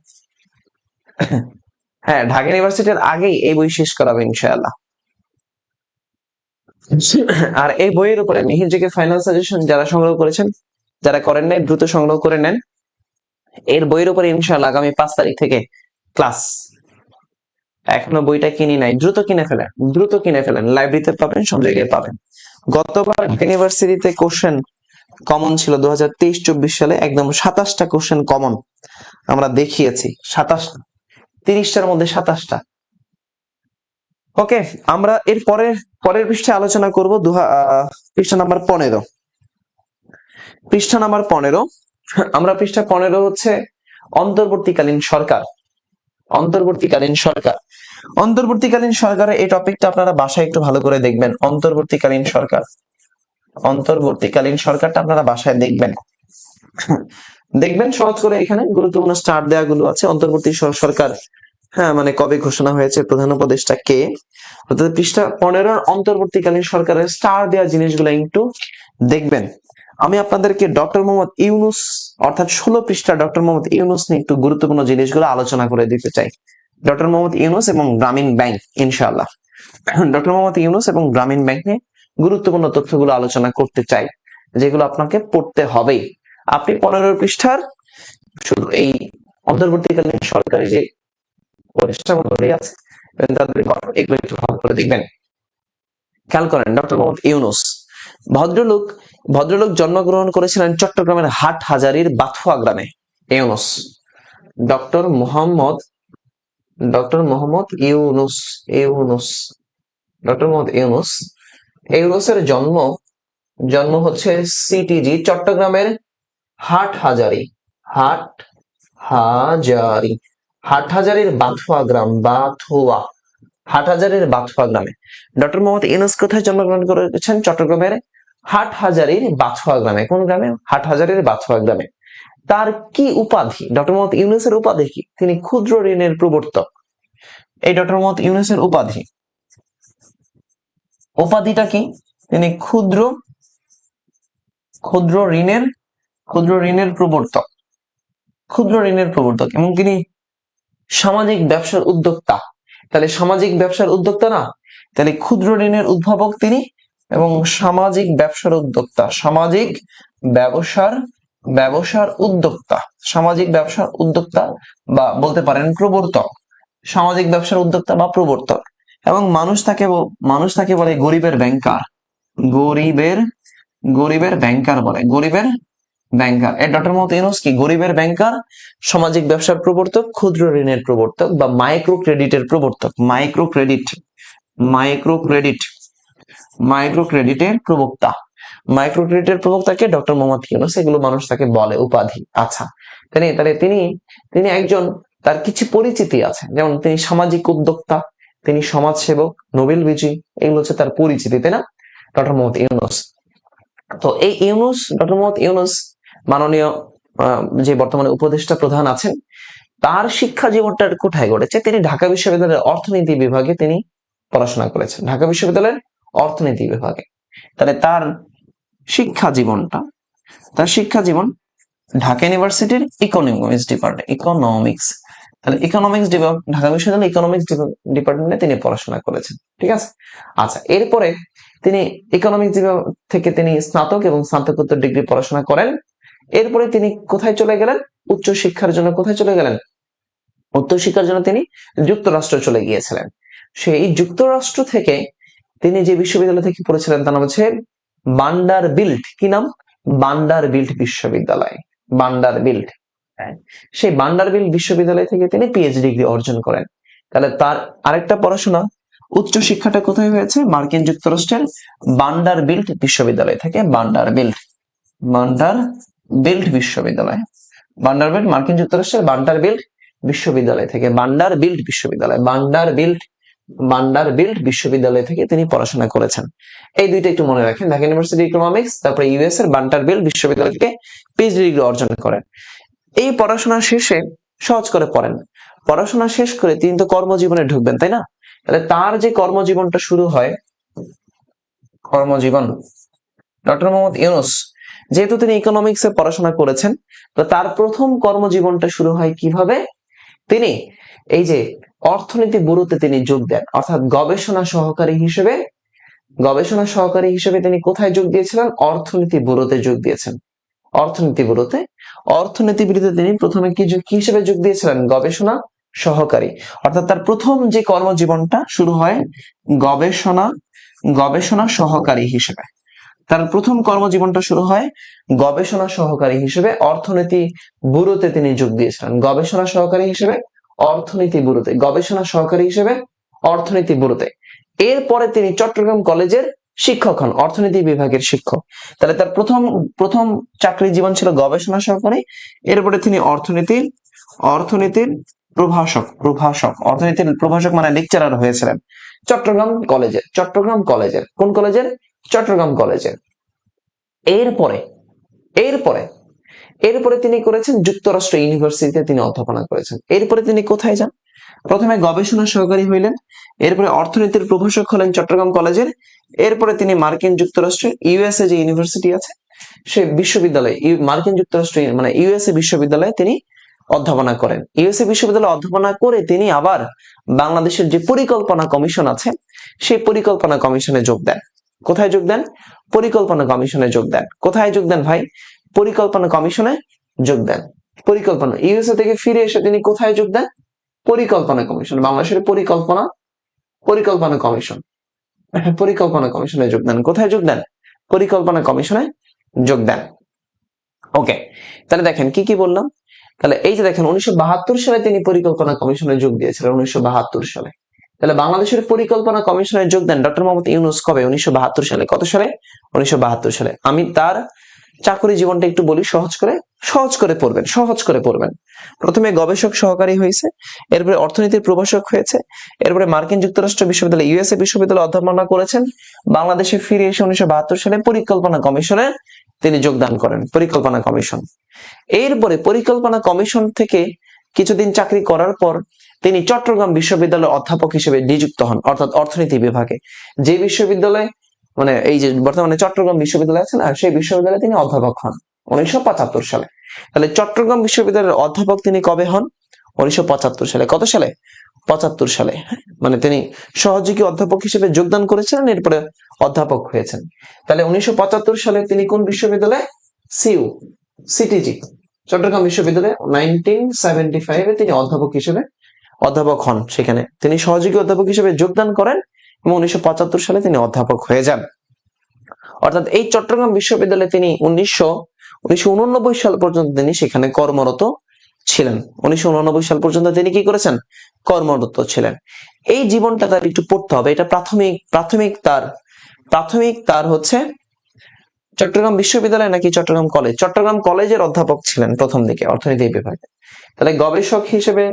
হ্যাঁ, ঢাকা ইউনিভার্সিটির আগেই এই বই শেষ করাবে ইনশাআল্লাহ। আর এই বইয়ের উপরে মিহির জিকে ফাইনাল সাজেশন যারা সংগ্রহ করেছেন, যারা করেন নাই দ্রুত সংগ্রহ করে নেন। এর বইয়ের উপরে ইনশাআল্লাহ আগামী 5 তারিখ থেকে ক্লাস। এখনো বইটা কিনি নাই, দ্রুত কিনে ফেলেন, লাইব্রেরিতে পাবেন, সব জায়গায় পাবেন। গতবার ইউনিভার্সিটিতে কোশ্চেন কমন ছিল 2023-24 সালে, একদম 27টা কোশ্চেন কমন আমরা দেখিয়েছি। 27টা, 30টার মধ্যে 27টা। ওকে, আমরা এর পরের পৃষ্ঠায় আলোচনা করব পৃষ্ঠা নাম্বার 15। পৃষ্ঠা নাম্বার 15 আমরা পৃষ্ঠা 15 হচ্ছে অন্তর্বর্তীকালীন সরকার। অন্তর্বর্তীকালীন সরকারের এই টপিকটা আপনারা বাসায় একটু ভালো করে দেখবেন। অন্তর্বর্তীকালীন সরকারটা আপনারা বাসায় দেখবেন সহজ করে। এখানে গুরুত্বপূর্ণ স্টার দেয়া গুলো আছে। অন্তর্বর্তী সরকার, হ্যাঁ, মানে কবে ঘোষণা হয়েছে, প্রধান উপদেষ্টা কে। অর্থাৎ পৃষ্ঠা 15 অন্তর্বর্তীকালীন সরকারের স্টার দেয়া জিনিসগুলো একটু দেখবেন। আমি আপনাদেরকে ডক্টর মোহাম্মদ ইউনুস অর্থাৎ 16 পৃষ্ঠা ডক্টর মোহাম্মদ ইউনুস নিয়ে একটু গুরুত্বপূর্ণ জিনিসগুলো আলোচনা করে দিতে চাই। ডক্টর মোহাম্মদ ইউনুস এবং গ্রামীণ ব্যাংক ইনশাআল্লাহ। ডক্টর মোহাম্মদ ইউনুস এবং গ্রামীণ ব্যাংক নিয়ে গুরুত্বপূর্ণ তথ্যগুলো আলোচনা করতে চাই, যেগুলো আপনাকে পড়তে হবে। আপনি 15 পৃষ্ঠার শুধু এই অন্তর্বর্তীকালীন সরকারি যে প্রতিষ্ঠানগুলো আছে এগুলো একটু ভালো করে দেখবেন। খেয়াল করেন, ডক্টর মোহাম্মদ ইউনুস ভদ্রলোক জন্মগ্রহণ করেছিলেন চট্টগ্রামের হাটহাজারীর বাথুয়া গ্রামে। ইউনুস, ডক্টর মোহাম্মদ ইউনুসের জন্ম হচ্ছে সিটিজি চট্টগ্রামের হাটহাজারীর বাথুয়া গ্রামে। ডক্টর মোহাম্মদ ইউনুস কোথায় জন্মগ্রহণ করেছেন? চট্টগ্রামের হাটহাজারীর বাথুয়া গ্রামে। কোন গ্রামে? হাটহাজারীর বাথুয়া গ্রামে। তার কি উপাধি? ডক্টর মোহাম্মদ ইউনুসের উপাধি কি? তিনি ক্ষুদ্র ঋণের প্রবর্তক। এই ডক্টর মোহাম্মদ ইউনুসের উপাধিটা কি? তিনি ক্ষুদ্র ঋণের প্রবর্তক এবং তিনি সামাজিক ব্যবসার উদ্যোক্তা। তাহলে সামাজিক ব্যবসার উদ্যোক্তা না, তাহলে ক্ষুদ্র ঋণের উদ্ভাবক তিনি এবং সামাজিক ব্যবসার উদ্যোক্তা বা বলতে পারেন প্রবর্তক। সামাজিক ব্যবসার উদ্যোক্তা বা প্রবর্তক। এবং মানুষ তাকে বলে গরিবের ব্যাংকার বলে। ডক্টর মোহাম্মদ ইউনুস কি? গরিবের ব্যাংকার, সামাজিক ব্যবসার প্রবর্তক, ক্ষুদ্র ঋণের প্রবর্তক বা মাইক্রো ক্রেডিটের প্রবর্তক। মাইক্রো ক্রেডিটের প্রবক্তা। মাইক্রো ক্রেডিটের প্রবক্তাকে ডক্টর মোহাম্মদ ইউনূস, এগুলো মানুষ তাকে বলে উপাধি। আচ্ছা, তাহলে তিনি তিনি একজন, তার কিছু পরিচিতি আছে, যেমন তিনি সামাজিক উদ্যোক্তা, তিনি সমাজসেবক, নোবেল বিজয়ী, এগুলো হচ্ছে তার পরিচিতি, তাই না, ডক্টর মোহাম্মদ ইউনূস। তো এই ইউনূস, ডক্টর মোহাম্মদ ইউনূস মাননীয় যে বর্তমানে উপদেষ্টা প্রধান আছেন, তার শিক্ষা জীবনটা কোথায় ঘটেছে? তিনি ঢাকা বিশ্ববিদ্যালয়ের অর্থনীতি বিভাগে তিনি পড়াশোনা করেছেন, ঢাকা বিশ্ববিদ্যালয়ের অর্থনীতি বিভাগে। তাহলে তার শিক্ষা জীবনটা, তার শিক্ষা জীবন ঢাকা ইউনিভার্সিটির ইকোনমিক্স ডিপার্টমেন্ট, ইকোনমিক্স, তাহলে ইকোনমিক্স ঢাকা বিশ্ববিদ্যালয় ইকোনমিক্স ডিপার্টমেন্টে তিনি পড়াশোনা করেছেন, ঠিক আছে। আচ্ছা, এরপরে তিনি ইকোনমিক্স থেকে তিনি স্নাতক এবং স্নাতকোত্তর ডিগ্রি পড়াশোনা করেন। এরপরে তিনি কোথায় চলে গেলেন? উচ্চ শিক্ষার জন্য কোথায় চলে গেলেন? উচ্চ শিক্ষার জন্য তিনি যুক্তরাষ্ট্র চলে গিয়েছিলেন। সেই যুক্তরাষ্ট্র থেকে তিনি যে বিশ্ববিদ্যালয় থেকে পড়েছিলেন তার নাম হচ্ছে ভান্ডারবিল্ট। কি নাম? ভান্ডারবিল্ট বিশ্ববিদ্যালয়, ভান্ডারবিল্ট। সেই ভান্ডারবিল্ট বিশ্ববিদ্যালয় থেকে তিনি পিএইচডি ডিগ্রি অর্জন করেন। তাহলে তার আরেকটা পড়াশোনা, উচ্চ শিক্ষাটা কোথায় হয়েছে? মার্কিন যুক্তরাষ্ট্রের ভান্ডারবিল্ট বিশ্ববিদ্যালয় থেকে, ভান্ডারবিল্ট বিশ্ববিদ্যালয়, ভান্ডারবিল্ট, মার্কিন যুক্তরাষ্ট্রের ভান্ডারবিল্ট বিশ্ববিদ্যালয় থেকে, ভান্ডারবিল্ট বিশ্ববিদ্যালয়, ভান্ডারবিল্ট বিশ্ববিদ্যালয় থেকে তিনি পড়াশোনা করেছেন। এই দুইটা একটু মনে রাখেন, ঢাকা ইউনিভার্সিটি ইকোনমিক্স, তারপরে ইউএস এর ভান্ডারবিল্ট বিশ্ববিদ্যালয় থেকে পিএইচডি ডিগ্রি অর্জন করেন। এই পড়াশোনা শেষে, সহজ করে পড়েন, পড়াশোনা শেষ করে তিনি তো কর্মজীবনে ঢুকবেন, তাই না? তাহলে তার যে কর্মজীবনটা শুরু হয়, কর্মজীবন ডক্টর মোহাম্মদ ইউনূস যেহেতু তিনি ইকোনমিক্সে পড়াশোনা করেছেন, তো তার প্রথম কর্মজীবনটা শুরু হয় কিভাবে? তিনি এই যে অর্থনীতি ব্যুরোতে তিনি যোগ দেন, অর্থাৎ গবেষণা সহকারী হিসেবে তিনি কোথায় যোগ দিয়েছিলেন? অর্থনীতি ব্যুরোতে যোগ দিয়েছেন, অর্থনীতি ব্যুরোতে তিনি প্রথমে কি হিসেবে যোগ দিয়েছিলেন? গবেষণা সহকারী। অর্থাৎ তার প্রথম যে কর্মজীবনটা শুরু হয় গবেষণা সহকারী হিসেবে, তার প্রথম কর্মজীবনটা শুরু হয় গবেষণা সহকারী হিসেবে অর্থনীতি ব্যুরোতে তিনি যোগ দিয়েছিলেন, গবেষণা সহকারী হিসেবে অর্থনীতি ব্যুরোতে, গবেষণা সহকারী হিসেবে অর্থনীতি ব্যুরোতে। এরপরে তিনি চট্টগ্রাম কলেজের শিক্ষক হন, অর্থনীতি বিভাগের শিক্ষক। তাহলে তার প্রথম চাকরি জীবন ছিল গবেষণা সহকারী, এরপরে তিনি অর্থনীতির প্রভাষক, অর্থনীতির প্রভাষক মানে লেকচারার হয়েছিলেন চট্টগ্রাম কলেজের। কোন কলেজের? চট্টগ্রাম কলেজের। এরপরে তিনি করেছেন যুক্তরাষ্ট্র ইউনিভার্সিটিতে তিনি অধ্যাপনা করেছেন। এরপরে তিনি কোথায় যান? প্রথমে গবেষণা সহকারী হইলেন, এরপরে অর্থনীতির প্রভাষক হলেন চট্টগ্রাম কলেজের, এরপরে তিনি মার্কিন যুক্তরাষ্ট্রের ইউএসএ যে ইউনিভার্সিটি আছে সে বিশ্ববিদ্যালয়ে, মার্কিন যুক্তরাষ্ট্র মানে ইউএসএ বিশ্ববিদ্যালয়ে তিনি অধ্যাপনা করেন। ইউএসএ বিশ্ববিদ্যালয়ে অধ্যাপনা করে তিনি আবার বাংলাদেশের যে পরিকল্পনা কমিশন আছে সেই পরিকল্পনা কমিশনে যোগ দেন। কোথায় যোগ দেন? পরিকল্পনা কমিশনে যোগ দেন। কোথায় যোগ দেন ভাই? পরিকল্পনা কমিশনে যোগ দেন। পরিকল্পনা, ইউএসএ থেকে ফিরে এসে তিনি কোথায় যোগ দেন? পরিকল্পনা কমিশন, বাংলাদেশের পরিকল্পনা কমিশনে যোগ দেন। কোথায় যোগ দেন? পরিকল্পনা কমিশনে যোগ দেন। ওকে, তাহলে দেখেন কি কি বললাম। তাহলে এই যে দেখেন 1972 সালে তিনি পরিকল্পনা কমিশনে যোগ দিয়েছিলেন, 1972 সালে। তাহলে বাংলাদেশের পরিকল্পনা কমিশনে যোগ দেন ডক্টর মোহাম্মদ ইউনূস কবে? 1972 সালে। কত সালে? 1972 সালে। আমি তার চাকরি জীবনটা একটু বলি, সহজ করে পড়বেন। প্রথমে গবেষক সহকারী হয়েছে, এরপরে অর্থনীতির প্রভাষক হয়েছে, এরপরে মার্কিন যুক্তরাষ্ট্র বিশ্ববিদ্যালয় ইউএসএ বিশ্ববিদ্যালয়ে অধ্যাপনা করেছেন। বাংলাদেশে ফিরে এসে 1972 সালে পরিকল্পনা কমিশনে তিনি যোগদান করেন, পরিকল্পনা কমিশন। এরপরে পরিকল্পনা কমিশন থেকে কিছুদিন চাকরি করার পর তিনি চট্টগ্রাম বিশ্ববিদ্যালয়ের অধ্যাপক হিসেবে নিযুক্ত হন, অর্থাৎ অর্থনীতি বিভাগে। যে বিশ্ববিদ্যালয় মানে এই যে বর্তমানে চট্টগ্রাম বিশ্ববিদ্যালয় আছে না, সেই বিশ্ববিদ্যালয়ে তিনি অধ্যাপক হন 1975 সালে। তাহলে চট্টগ্রাম বিশ্ববিদ্যালয়ের অধ্যাপক তিনি কবে হন? 1975 সালে। কত সালে? 75 সালে। মানে তিনি সহযোগী অধ্যাপক হিসেবে যোগদান করেছিলেন, এরপরে অধ্যাপক হয়েছেন। তাহলে 1975 সালে তিনি কোন বিশ্ববিদ্যালয়ে? সিটিজি, চট্টগ্রাম বিশ্ববিদ্যালয়ে 1975 তিনি অধ্যাপক হন। সেখানে তিনি সহযোগী অধ্যাপক হিসেবে যোগদান করেন এবং 1975 সালে তিনি অধ্যাপক হয়ে যান। অর্থাৎ এই চট্টগ্রাম বিশ্ববিদ্যালয়ে তিনি 1989 সাল পর্যন্ত তিনি সেখানে কর্মরত ছিলেন। 1989 সাল পর্যন্ত তিনি কি করেছেন? কর্মরত ছিলেন। এই জীবনটা তার একটু পড়তে হবে। এটা প্রাথমিক তার হচ্ছে চট্টগ্রাম বিশ্ববিদ্যালয় নাকি চট্টগ্রাম কলেজ? চট্টগ্রাম কলেজের অধ্যাপক ছিলেন প্রথম দিকে অর্থনীতি বিভাগে। তাহলে গবেষক হিসেবে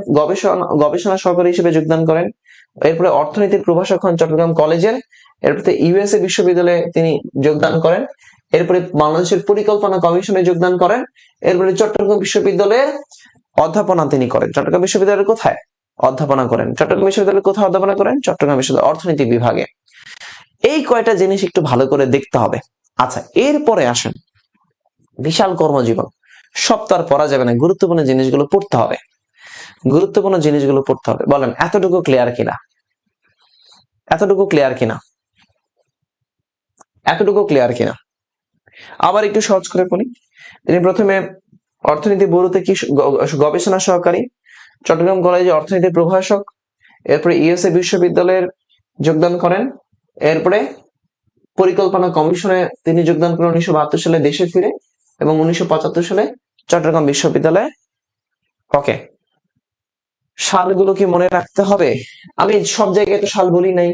গবেষণা সহকারী হিসেবে যোগদান করেন। এরপরে অর্থনীতির প্রভাষক হন চট্টগ্রাম কলেজের। এরপরে ইউএসএ বিশ্ববিদ্যালয়ে তিনি যোগদান করেন। এরপরে বাংলাদেশের পরিকল্পনা কমিশনে যোগদান করেন। এরপরে চট্টগ্রাম বিশ্ববিদ্যালয়ের অধ্যাপনা তিনি করেন। চট্টগ্রাম বিশ্ববিদ্যালয়ের কোথায় অধ্যাপনা করেন? চট্টগ্রাম বিশ্ববিদ্যালয়ের কোথায় অধ্যাপনা করেন? চট্টগ্রাম বিশ্ববিদ্যালয় অর্থনীতি বিভাগে। এই কয়টা জিনিস একটু ভালো করে দেখতে হবে। আচ্ছা, এরপরে আসেন বিশাল কর্মজীবন। সব তো আর পড়া যাবে না, গুরুত্বপূর্ণ জিনিসগুলো পড়তে হবে। গুরুত্বপূর্ণ জিনিসগুলো পড়তে হবে। বলেন এতটুকু ক্লিয়ার কিনা? এতটুকু ক্লিয়ার কিনা? এতটুকু ক্লিয়ার কিনা? আবার একটু সহজ করে বলি। তিনি প্রথমে অর্থনীতি ব্যুরোতে কি গবেষণা সহকারী, চট্টগ্রাম কলেজে অর্থনীতির প্রভাষক, এরপরে ইউএসএ বিশ্ববিদ্যালয়ের যোগদান করেন। এরপরে পরিকল্পনা কমিশনে তিনি যোগদান করেন 1972 সালে দেশে ফিরে, এবং 1975 সালে চট্টগ্রাম বিশ্ববিদ্যালয়ে। ওকে, সালগুলো কি মনে রাখতে হবে? আমি সব জায়গায় তো সাল বলি নাই,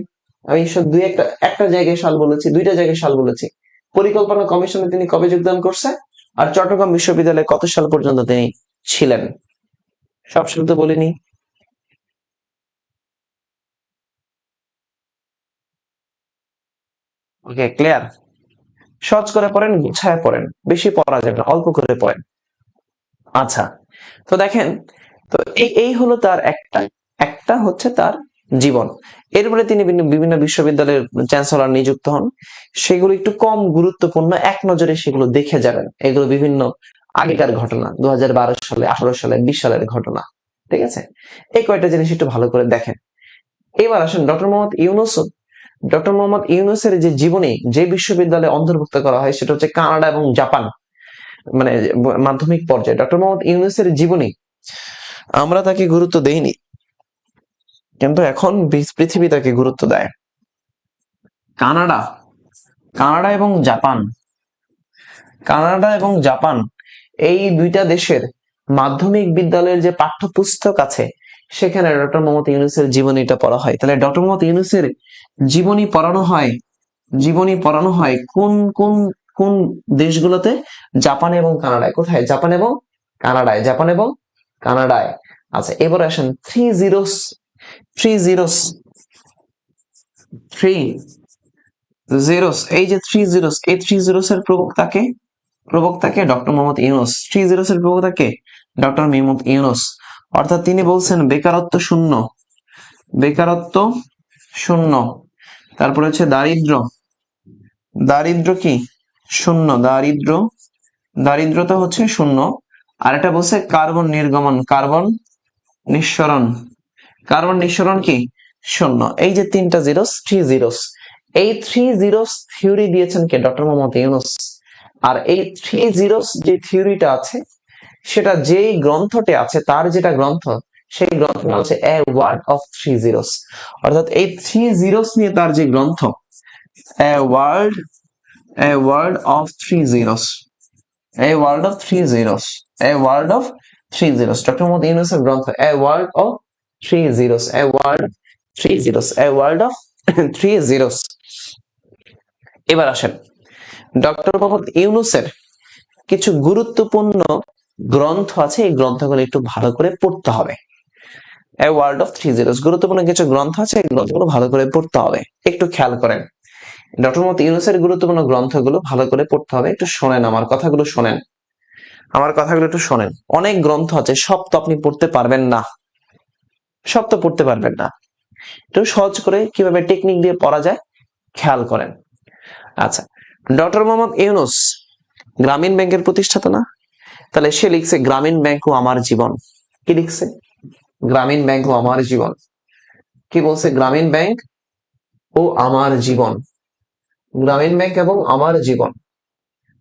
আমি দুই একটা জায়গায় সাল বলেছি, দুইটা জায়গায় সাল বলেছি। পরিকল্পনা কমিশনে তিনি কবে যোগদান করছে, আর চট্টগ্রাম বিশ্ববিদ্যালয়ে কত সাল পর্যন্ত তিনি ছিলেন, সব সাল তো বলিনি। ওকে, ক্লিয়ার? সহজ করে পড়েন, গুছায় পড়েন, বেশি পড়া যাবে না, অল্প করে পড়েন। আচ্ছা, তো দেখেন, তো এই হলো তার একটা একটা হচ্ছে তার জীবন। এরপরে তিনি বিভিন্ন বিশ্ববিদ্যালয়ের চ্যান্সেলর নিযুক্ত হন। সেগুলো একটু কম গুরুত্বপূর্ণ, এক নজরে সেগুলো দেখে যাবেন। এগুলো বিভিন্ন আগেকার ঘটনা, 2012 সালে, 18 সালে, 20 সালের ঘটনা। ঠিক আছে, এই কয়টা জিনিস একটু ভালো করে দেখেন। এবার আসেন ডক্টর মোহাম্মদ ইউনূস। ডক্টর মোহাম্মদ ইউনূসের যে জীবনী যে বিশ্ববিদ্যালয়ে অন্তর্ভুক্ত করা হয় সেটা হচ্ছে কানাডা এবং জাপান, মানে মাধ্যমিক পর্যায়ে। ডক্টর মোহাম্মদ ইউনূসের জীবনী আমরা তাকে গুরুত্ব দেইনি, কিন্তু এখন পৃথিবী তাকে গুরুত্ব দেয়। কানাডা কানাডা এবং জাপান কানাডা এবং জাপান এই দুইটা দেশের মাধ্যমিক বিদ্যালয়ের যে পাঠ্যপুস্তক আছে সেখানে ডক্টর মোহাম্মদ ইউনূসের জীবনীটা পড়া হয়। তাহলে ডক্টর মোহাম্মদ ইউনূসের জীবনী পড়ানো হয় কোন কোন কোন দেশগুলোতে? জাপান এবং কানাডায়। কোথায়? জাপান এবং কানাডায়। জাপান এবং কানাডায়। আচ্ছা, এবার আসেন থ্রি জিরোস এই যে থ্রি জিরোস এর প্রবক্তাকে doctor Mohammad Yunus. Three zeros এর প্রবক্তাকে ডক্টর মোহাম্মদ ইউনূস। অর্থাৎ তিনি বলছেন বেকারত্ব শূন্য, তারপরে হচ্ছে দারিদ্র কি শূন্য, দারিদ্রতা হচ্ছে শূন্য। আর এটা বলছে কার্বন নিঃসরণ কি শূন্য। এই যে তিনটা জিরোস, এই থ্রি জিরোস থিওরি দিয়েছেন কে? ডক্টর মোহাম্মদ ইউনূস। আর এই থ্রি জিরোস যে থিওরিটা আছে সেটা যেই গ্রন্থটি আছে, তার যেটা গ্রন্থ, সেই গ্রন্থটা হচ্ছে a world of three zeros. অর্থাৎ এই থ্রি জিরোস নিয়ে তার যে গ্রন্থ, a world of three zeros, doctor Mohammad ইউনূসের গ্রন্থ a world of three zeros. এবার আসেন ডক্টর মোহাম্মদ ইউনূসের কিছু গুরুত্বপূর্ণ গ্রন্থ আছে, এই গ্রন্থগুলো একটু ভালো করে পড়তে হবে। এ ওয়ার্ল্ড অফ থ্রি জিরোস, গুরুত্বপূর্ণ কিছু গ্রন্থ আছে, এই গ্রন্থগুলো ভালো করে পড়তে হবে। একটু খেয়াল করেন, ডক্টর মোহাম্মদ ইউনূসের গুরুত্বপূর্ণ গ্রন্থগুলো ভালো করে পড়তে হবে। একটু শোনেন আমার কথাগুলো, একটু শোনেন। অনেক গ্রন্থ আছে, সব তো আপনি পড়তে পারবেন না, একটু সহজ করে কিভাবে টেকনিক দিয়ে পড়া যায় খেয়াল করেন। আচ্ছা, ডক্টর মোহাম্মদ ইউনূস গ্রামীণ ব্যাংকের প্রতিষ্ঠাতা না? তাহলে সে লিখছে গ্রামীণ ব্যাংক ও আমার জীবন। কি লিখছে? গ্রামীণ ব্যাংক ও আমার জীবন। কি বলছে? গ্রামীণ ব্যাংক ও আমার জীবন, গ্রামীণ ব্যাংক এবং আমার জীবন।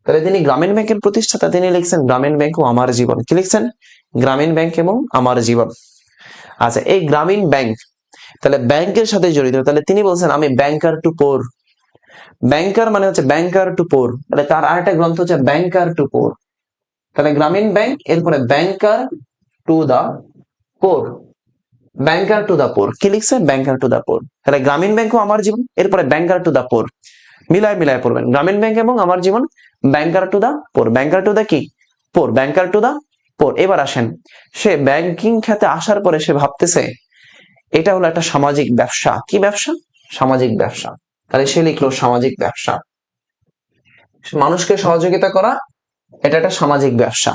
তাহলে তিনি গ্রামীণ ব্যাংকের প্রতিষ্ঠাতা, তিনি লিখছেন গ্রামীণ ব্যাংক ও আমার জীবন। কি লিখছেন? গ্রামীণ ব্যাংক এবং আমার জীবন। আচ্ছা, এই গ্রামীণ ব্যাংক তাহলে ব্যাংকের সাথে জড়িত। তাহলে তিনি বলছেন আমি ব্যাংকার টু পোর। ব্যাংকার মানে হচ্ছে ব্যাংকার টু পোর। তাহলে তার আরেকটা গ্রন্থ হচ্ছে ব্যাংকার টু পোর। তাহলে গ্রামীণ ব্যাংক, এরপরে ব্যাংকার টু দা পোর, কি লিখছে? ব্যাংকার টু দা পোর। তাহলে গ্রামীণ ব্যাংক ও আমার জীবন, এরপরে ব্যাংকার টু দা পোর। মিলায় মিলায় পড়বেন। গ্রামীণ ব্যাংক এবং আমার জীবন, banker to the poor, banker to দা কি পোর, ব্যাংকার টু দা পোর। এবার আসেন, সে ব্যাংকিং খাতে আসার পরে সে ভাবতেছে এটা হলো একটা সামাজিক ব্যবসা। কি ব্যবসা? সামাজিক ব্যবসা। তাহলে সে লিখলো সামাজিক ব্যবসা, মানুষকে সহযোগিতা করা এটা একটা সামাজিক ব্যবসা।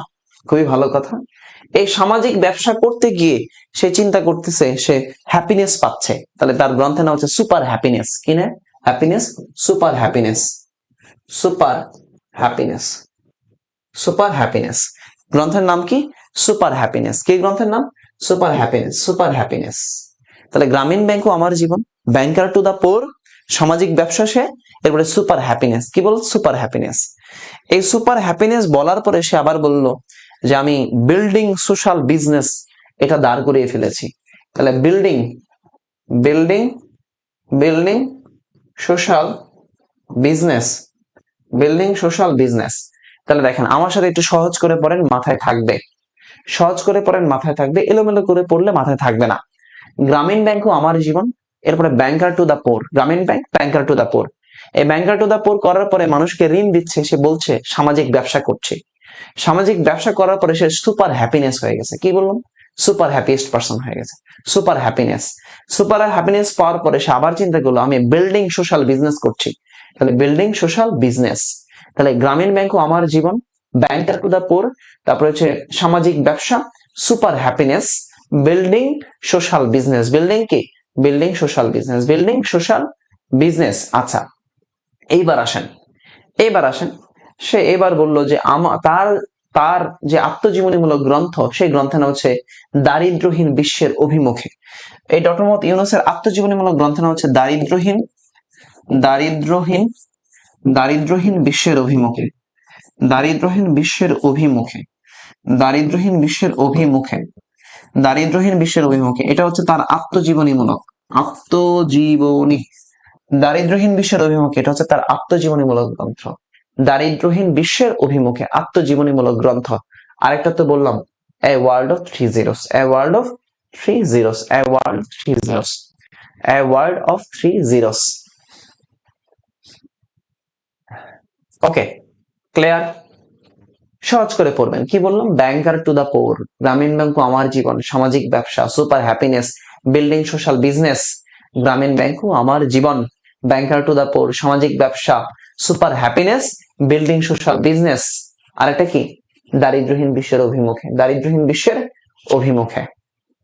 খুবই ভালো কথা। এই সামাজিক ব্যবসা করতে গিয়ে সে চিন্তা করতেছে সে হ্যাপিনেস পাচ্ছে, তাহলে তার গ্রন্থের নাম হচ্ছে সুপার হ্যাপিনেস। কি না? Happiness, super happiness, super happiness, super happiness. গ্রন্থের নাম কি? Super happiness. কি গ্রন্থের নাম? Super happiness, super happiness. তাহলে গ্রামীণ ব্যাংক ও আমার জীবন, ব্যাংকার টু দা পোর, সামাজিক ব্যবসা সে, এরপরে সুপার হ্যাপিনেস। কি বল? Super happiness. এই সুপার হ্যাপিনেস বলার পরে সে আবার বলল যে আমি বিল্ডিং সোশ্যাল বিজনেস এটা দাঁড় করিয়ে ফেলেছি। তাহলে building, building, building social business, building social business. তাহলে দেখেন আমার সাথে একটু সহজ করে পড়েন, মাথায় থাকবে। সহজ করে পড়েন, মাথায় থাকবে। এলোমেলো করে পড়লে মাথায় থাকবে না। গ্রামীণ ব্যাংক ও আমার জীবন, এরপরে ব্যাংকার টু দা পোর, গ্রামীণ ব্যাংক, ব্যাংকার টু দা পোর। এই ব্যাংকার টু দা পোর করার পরে মানুষকে ঋণ দিচ্ছে, সে বলছে সামাজিক ব্যবসা করছে। সামাজিক ব্যবসা করার পরে সে সুপার হ্যাপিনেস হয়ে গেছে। কি বললাম? সুপার হ্যাপিয়েস্ট পারসন হয়ে গেছে, সুপার হ্যাপিনেস। সুপার হ্যাপিনেস পাওয়ার পরে সে আবার চিন্তা করলো আমি বিল্ডিং সোশ্যাল বিজনেস করছি। তাহলে বিল্ডিং সোশ্যাল বিজনেস। তাহলে গ্রামীণ ব্যাংক ও আমার জীবন, ব্যাংকার টু দা পোর, তারপরে হচ্ছে সামাজিক ব্যবসা, super happiness, building social business. Building কি? Building social business, building social business. আচ্ছা, এইবার আসেন, এইবার আসেন, সে এবার বলল যে তার তার যে আত্মজীবনীমূলক গ্রন্থ, সেই গ্রন্থের নাম হচ্ছে দারিদ্রহীন বিশ্বের অভিমুখে। এই ডক্টর মোহাম্মদ ইউনূসের আত্মজীবনীমূলক গ্রন্থের নাম হচ্ছে দারিদ্রহীন, দারিদ্রহীন, দারিদ্রহীন বিশ্বের অভিমুখে, দারিদ্রহীন বিশ্বের অভিমুখে, দারিদ্রহীন বিশ্বের অভিমুখে, দারিদ্রহীন বিশ্বের অভিমুখে। এটা হচ্ছে তার আত্মজীবনীমূলক, আত্মজীবনী, দারিদ্রহীন বিশ্বের অভিমুখে। এটা হচ্ছে তার আত্মজীবনীমূলক গ্রন্থ, দারিদ্রহীন বিশ্বের অভিমুখে, আত্মজীবনীমূলক গ্রন্থ। আরেকটা তো বললাম, এ world of three zeros, A world of three zeros, a world three zeros, A world of three zeros. Okay, clear? সহজ করে পড়বেন। কি বললাম? ব্যাংকার টু দা পোর, গ্রামীণ ব্যাংক ও আমার জীবন, সামাজিক ব্যবসা, super happiness, building social business. Grameen bank ও আমার জীবন, ব্যাংকার টু দা পোর, সামাজিক ব্যবসা, super happiness, building social business. আর একটা কি? দারিদ্রহীন বিশ্বের অভিমুখে, দারিদ্রহীন বিশ্বের অভিমুখে।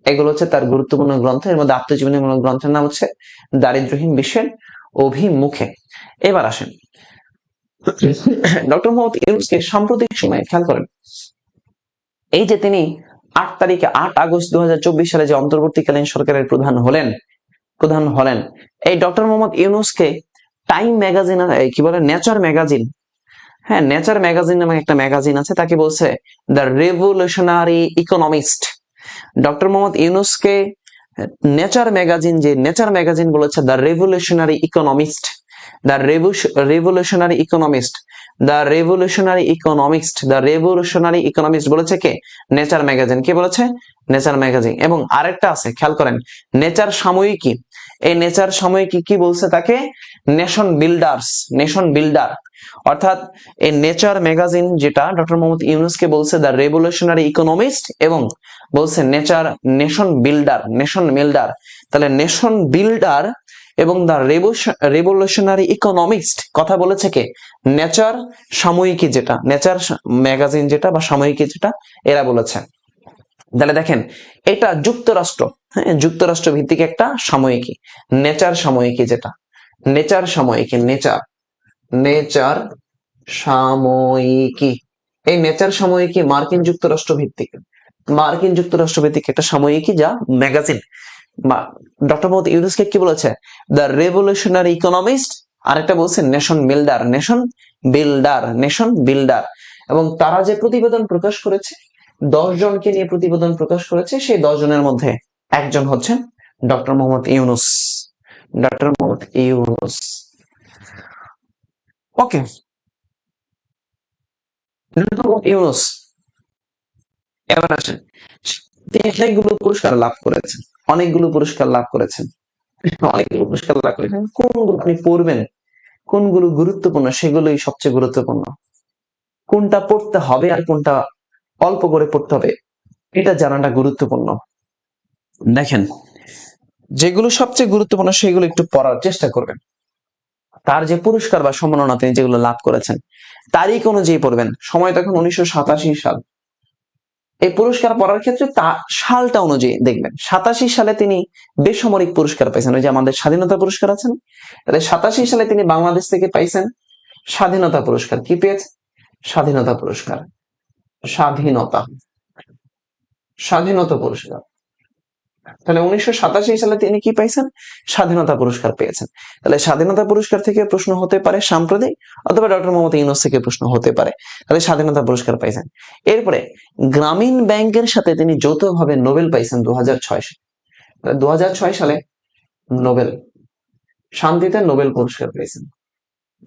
এগুলো হচ্ছে তার গুরুত্বপূর্ণ গ্রন্থ। এর মধ্যে আত্মজীবনীমূলক গ্রন্থের নাম হচ্ছে দারিদ্রহীন বিশ্বের অভিমুখে। এবার আসেন, ডক্টর মোহাম্মদ ইউনূসকে সাম্প্রতিক সময়ে খেয়াল করেন, এই যে তিনি 8 আগস্ট 2024 সালে যে অন্তর্বর্তীকালীন সরকারের প্রধান হলেন, এই ডক্টর মোহাম্মদ ইউনূসকে টাইম ম্যাগাজিন, কি বলে, নেচার ম্যাগাজিন, হ্যাঁ নেচার ম্যাগাজিন নামে একটা ম্যাগাজিন আছে, তাকে বলছে the revolutionary economist. Doctor Mohammad ইউনূসকে নেচার ম্যাগাজিন, যে নেচার ম্যাগাজিন বলেছে the revolutionary economist, the revolutionary economist, the revolutionary economist, the revolutionary economist বলেছে কে? Nature magazine. কে বলেছে? Nature magazine. এবং আরেকটা আছে, খেয়াল করেন, নেচার সাময়িকী। এই নেচার সাময়িকী কি বলছে তাকে? Nation builders, nation builder. অর্থাৎ এই নেচার ম্যাগাজিন যেটা ডক্টর মোহাম্মদ ইউনূসকে বলছে দ্য রেভলিউশনারি ইকোনমিস্ট, এবং বলছে nature nation builder, nation builder. তাহলে নেশন বিল্ডার এবং দ্য রেভলিউশনারি ইকোনমিস্ট কথা বলেছে কে? নেচার সাময়িকী, যেটা নেচার ম্যাগাজিন যেটা বা সাময়িকী যেটা, এরা বলেছে। তাহলে দেখেন, এটা যুক্তরাষ্ট্র, হ্যাঁ যুক্তরাষ্ট্র ভিত্তিক একটা সাময়িকী, নেচার সাময়িকী যেটা, নেচার সাময়িকী, নেচার, নেচার সাময়িকী। এই নেচার সাময়িকী মার্কিন যুক্তরাষ্ট্র ভিত্তিক, মার্কিন যুক্তরাষ্ট্র ভিত্তিক একটা সাময়িকী, যা ম্যাগাজিন। ডক্টর মোহাম্মদ ইউনূসকে কি বলেছে? The revolutionary economist. আরেকটা বলছে nation builder, nation builder, nation builder. এবং তারা যে প্রতিবেদন প্রকাশ করেছে, 10 জনকে নিয়ে প্রতিবেদন প্রকাশ করেছে, সেই 10 জনের মধ্যে একজন হচ্ছেন ডক্টর মোহাম্মদ ইউনূস, ডক্টর মোহাম্মদ ইউনূস। ওকে, ইউনূস। এবার আসেন, তিনি অনেকগুলো পুরস্কার লাভ করেছেন, অনেকগুলো পুরস্কার লাভ করেছেন, অনেকগুলো পুরস্কার লাভ করেছেন। কোনগুলো আপনি পড়বেন কোনগুলো গুরুত্বপূর্ণ সেগুলোই সবচেয়ে গুরুত্বপূর্ণ। কোনটা পড়তে হবে আর কোনটা অল্প করে পড়তে হবে এটা জানাটা গুরুত্বপূর্ণ। দেখেন, যেগুলো সবচেয়ে গুরুত্বপূর্ণ সেগুলো একটু পড়ার চেষ্টা করবেন। তার যে পুরস্কার বা সম্মাননা তিনি যেগুলো লাভ করেছেন তারিখ অনুযায়ী পড়বেন। সময় তখন 1987 সাল। এই পুরস্কার পড়ার ক্ষেত্রে তা সালটা অনুযায়ী দেখবেন। 87 সালে তিনি বেসামরিক পুরস্কার পাইছেন, ওই যে আমাদের স্বাধীনতা পুরস্কার আছেন, তাহলে 87 সালে তিনি বাংলাদেশ থেকে পাইছেন স্বাধীনতা পুরস্কার। কি পেয়েছেন? স্বাধীনতা পুরস্কার। স্বাধীনতা স্বাধীনতা পুরস্কার। তাহলে 1987 সালে তিনি কি পাইছেন? স্বাধীনতা পুরস্কার পেয়েছেন। তাহলে স্বাধীনতা পুরস্কার থেকে প্রশ্ন হতে পারে সাম্প্রতিক, অথবা ডক্টর মোহাম্মদ ইউনূস থেকে প্রশ্ন হতে পারে। তাহলে স্বাধীনতা পুরস্কার পাইছেন। এরপরে গ্রামীণ ব্যাংকের সাথে তিনি যৌথভাবে নোবেল পাইছেন 2006 সালে। 2006 সালে নোবেল, শান্তিতে নোবেল পুরস্কার পেয়েছেন।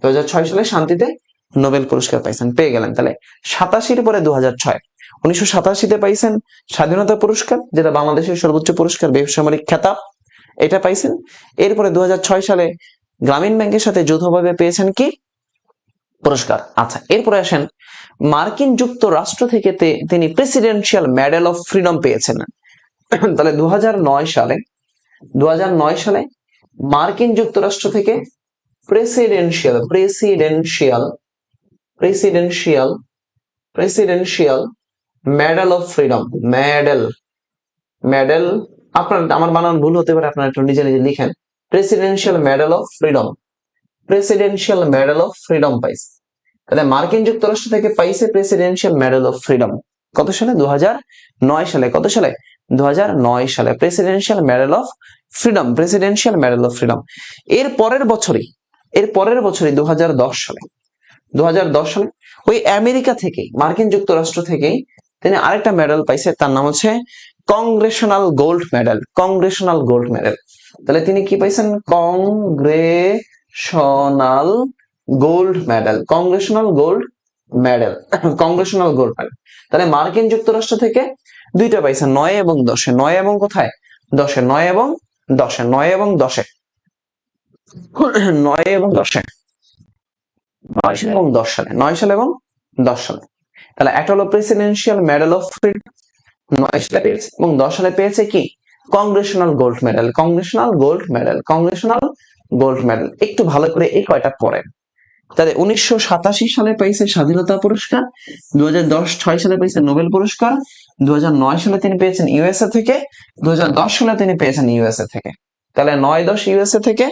2006 সালে শান্তিতে নোবেল পুরস্কার পাইছেন, পেয়ে গেলেন। তাহলে 87 পরে 2006, 1987 পাইছেন স্বাধীনতা পুরস্কার, যেটা বাংলাদেশের সর্বোচ্চ পুরস্কার, বেসামরিক খেতাব, এটা পাইছেন। এরপরে 2006 সালে গ্রামীণ ব্যাংকের সাথে যৌথভাবে পেয়েছেন কি? পুরস্কার। আচ্ছা, এরপরে আসেন, মার্কিন যুক্তরাষ্ট্র থেকে তিনি প্রেসিডেন্সিয়াল মেডেল অফ ফ্রিডম পেয়েছেন। তাহলে 2009 সালে মার্কিন যুক্তরাষ্ট্র থেকে presidential presidential presidential presidential medal of freedom, medal medal আপনার, আমার বানান ভুল হতে পারে, আপনারা একটু নিজে নিজে লিখেন। Presidential medal of freedom, presidential medal of freedom পাইছে। তাহলে মার্কিন যুক্তরাষ্ট্র থেকে পাইছে প্রেসিডেন্সিয়াল মেডেল অফ ফ্রিডম কত সালে? 2009 সালে। কত সালে? 2009 সালে presidential medal of freedom, presidential medal of freedom. এর পরের বছরই 2010 সালে, 2010 সালে ওই আমেরিকা থেকেই, মার্কিন যুক্তরাষ্ট্র থেকেই তিনি আরেকটা মেডেল পাইছে, তার নাম হচ্ছে Congressional gold medal, Congressional gold medal. তাহলে তিনি কি পাইছেন? Congressional gold medal, Congressional gold medal, Congressional gold medal. তাহলে মার্কিন যুক্তরাষ্ট্র থেকে দুইটা পাইছেন, 9 এবং 10-এ। 9 এবং কোথায়? 10-এ। 9 এবং 10-এ, 9 এবং 10-এ, 9 এবং 10-এ, 9 সালে এবং 10 সালে, 9 সালে এবং 10 সালে। তাহলে একটা হলো প্রেসিডেন্সিয়াল মেডেল অফ ফ্রিডম, 9 সালে পেয়েছে, এবং 10 সালে পেয়েছে কি? Congressional gold medal, Congressional gold medal, Congressional gold medal. একটু ভালো করে এই কয়টা পড়েন। তাহলে 1987 সালে পাইছে স্বাধীনতা পুরস্কার, 2006 সালে পেয়েছে নোবেল পুরস্কার, 2009 সালে তিনি পেয়েছেন ইউএসএ থেকে, 2010 সালে তিনি পেয়েছেন ইউএসএ থেকে। তাহলে 9-10 ইউএসএ থেকে,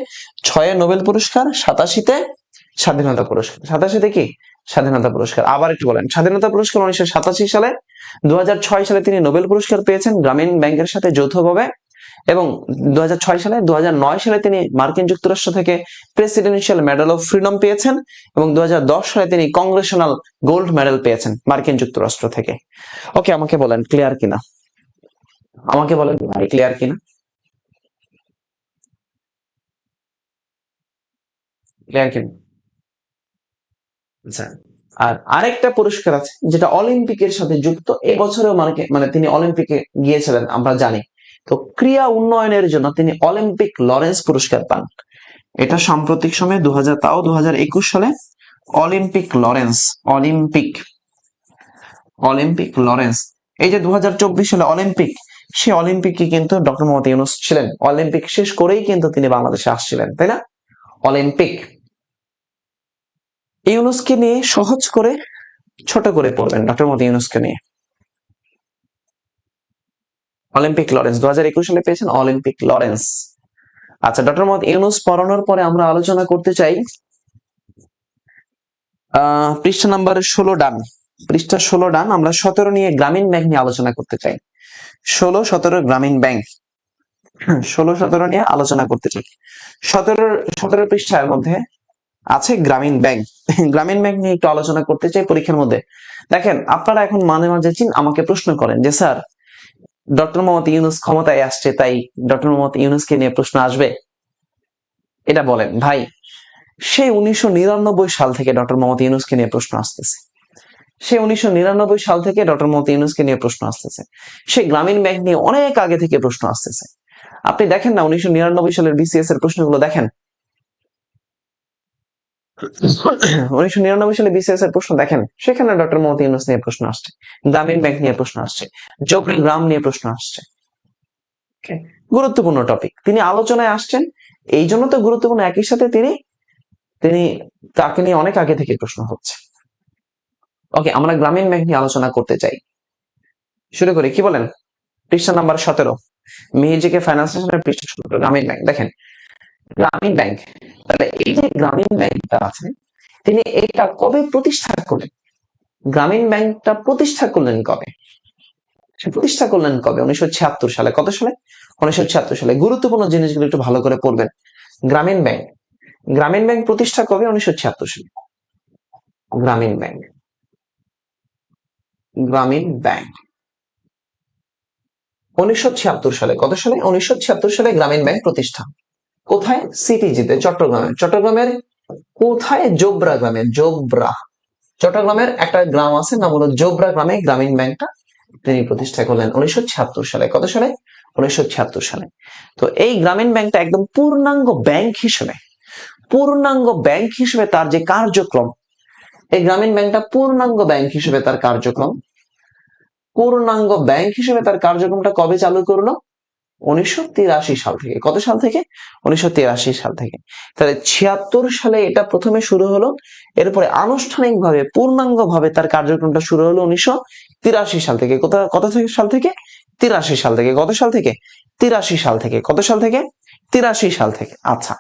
6-এ নোবেল পুরস্কার, 87-তে স্বাধীনতা পুরস্কার। 87-তে কি? স্বাধীনতা পুরস্কার। আবার একটু বলেন, স্বাধীনতা পুরস্কার 1987 সালে, 2006 সালে তিনি নোবেল পুরস্কার পেয়েছেন গ্রামীণ ব্যাংকের সাথে যৌথভাবে, এবং 2006 সালে, 2009 সালে তিনি মার্কিন যুক্তরাষ্ট্র থেকে প্রেসিডেন্সিয়াল মেডেল অফ ফ্রিডম পেয়েছেন, এবং 2010 সালে তিনি কংগ্রেশনাল গোল্ড মেডেল পেয়েছেন মার্কিন যুক্তরাষ্ট্র থেকে। ওকে, আমাকে বলেন ক্লিয়ার কিনা, আমাকে বলেন ভাই ক্লিয়ার কিনা, ক্লিয়ার কিনা? আচ্ছা, আর আরেকটা পুরস্কার আছে যেটা অলিম্পিকের সাথে যুক্ত, এবছরেও মানে তিনি অলিম্পিকে গিয়েছিলেন আমরা জানি। তো ক্রীড়া উন্নয়নের জন্য তিনি অলিম্পিক লরেন্স পুরস্কার পান। এটা সাম্প্রতিক সময়ে 2021 সালে অলিম্পিক লরেন্স, অলিম্পিক লরেন্স। এই যে 2024 সালে অলিম্পিক, সে অলিম্পিকে কিন্তু ডক্টর মোহাম্মদ ইউনূস ছিলেন। অলিম্পিক শেষ করেই কিন্তু তিনি বাংলাদেশে আসছিলেন, তাই না? অলিম্পিক, ইউনূসকে নিয়ে সহজ করে ছোট করে পড়বেন, ডক্টর মোহাম্মদ ইউনূসকে নিয়ে। অলিম্পিক লরেন্স 2021 সালে পেয়েছেন অলিম্পিক লরেন্স। আচ্ছা, ডক্টর মোহাম্মদ ইউনূস পড়ানোর পরে আমরা আলোচনা করতে চাই পৃষ্ঠা নাম্বার 16 ডান, পৃষ্ঠা 16 ডান, আমরা 17 নিয়ে গ্রামীণ ব্যাংক নিয়ে আলোচনা করতে চাই। 16-17 গ্রামীণ ব্যাংক, 16-17 নিয়ে আলোচনা করতে চাই। 17 পৃষ্ঠার মধ্যে আছে গ্রামীণ ব্যাংক, গ্রামীণ ব্যাংক নিয়ে একটু আলোচনা করতে চাই পরীক্ষার মধ্যে। দেখেন, আপনারা এখন মাঝে মাঝে আমাকে প্রশ্ন করেন যে স্যার, ডক্টর মোহাম্মদ ইউনূস ক্ষমতায় আসছে, তাই ডক্টর মোহাম্মদ ইউনূসকে নিয়ে প্রশ্ন আসবে, এটা বলেন ভাই। সেই 1999 সাল থেকে ডক্টর মোহাম্মদ ইউনূসকে নিয়ে প্রশ্ন আসতেছে, সেই 1999 সাল থেকে ডক্টর মোহাম্মদ ইউনূসকে নিয়ে প্রশ্ন আসতেছে, সেই গ্রামীণ ব্যাংক নিয়ে অনেক আগে থেকে প্রশ্ন আসতেছে। আপনি দেখেন না 1999 সালের বিসিএস এর প্রশ্নগুলো দেখেন, 1999 সালে বিসিএস এর প্রশ্ন দেখেন, সেখানে ডক্টর মোহাম্মদ ইউনূস নিয়ে প্রশ্ন আসছে, গ্রামীণ ব্যাংক নিয়ে প্রশ্ন আসছে, গ্রাম নিয়ে প্রশ্ন আসছে। গুরুত্বপূর্ণ টপিক, তিনি আলোচনায় আসছেন, এই জন্য তো গুরুত্বপূর্ণ, একই সাথে তিনি তিনি তাকে নিয়ে অনেক আগে থেকে প্রশ্ন হচ্ছে। ওকে, আমরা গ্রামীণ ব্যাংক নিয়ে আলোচনা করতে চাই। শুরু করি, কি বলেন? পৃষ্ঠা নাম্বার 17, মিহিজিকে ফাইন্যান্স পৃষ্ঠা 17, গ্রামীণ ব্যাংক। দেখেন, গ্রামীণ ব্যাংক, তাহলে এই যে গ্রামীণ ব্যাংকটা আছে, তিনি এটা কবে প্রতিষ্ঠা করলেন? গ্রামীণ ব্যাংকটা প্রতিষ্ঠা করলেন কবে? সে প্রতিষ্ঠা করলেন কবে? 1976 সালে। কত সালে? 1976 সালে। গুরুত্বপূর্ণ জিনিসগুলো একটু ভালো করে পড়বেন। গ্রামীণ ব্যাংক, গ্রামীণ ব্যাংক প্রতিষ্ঠা কবে? 1976 সালে। গ্রামীণ ব্যাংক, গ্রামীণ ব্যাংক 1976 সালে। কত সালে? 1976 সালে গ্রামীণ ব্যাংক প্রতিষ্ঠা। কোথায়? সিটিজিতে, চট্টগ্রামে। চট্টগ্রামের কোথায়? জোবরা গ্রামে। জোবরা, চট্টগ্রামের একটা গ্রাম আছে, নাম হলো জোবরা গ্রামে গ্রামীণ ব্যাংকটা তিনি প্রতিষ্ঠা করলেন 1976 সালে। কত সালে? 1976 সালে। তো এই গ্রামীণ ব্যাংকটা একদম পূর্ণাঙ্গ ব্যাংক হিসেবে, পূর্ণাঙ্গ ব্যাংক হিসেবে তার যে কার্যক্রম, এই গ্রামীণ ব্যাংকটা পূর্ণাঙ্গ ব্যাংক হিসেবে তার কার্যক্রম, পূর্ণাঙ্গ ব্যাংক হিসেবে তার কার্যক্রমটা কবে চালু করলো? 1983 সাল থেকে। কত সাল থেকে? 1983 সাল থেকে। তাহলে 76 সালে এটা প্রথমে শুরু হলো, এরপরে আনুষ্ঠানিকভাবে পূর্ণাঙ্গভাবে তার কার্যক্রমটা শুরু হলো 1983 সাল থেকে। কত সাল থেকে? 83 সাল থেকে। কত সাল থেকে? 83 সাল থেকে। কত সাল থেকে? 83 সাল থেকে। আচ্ছা,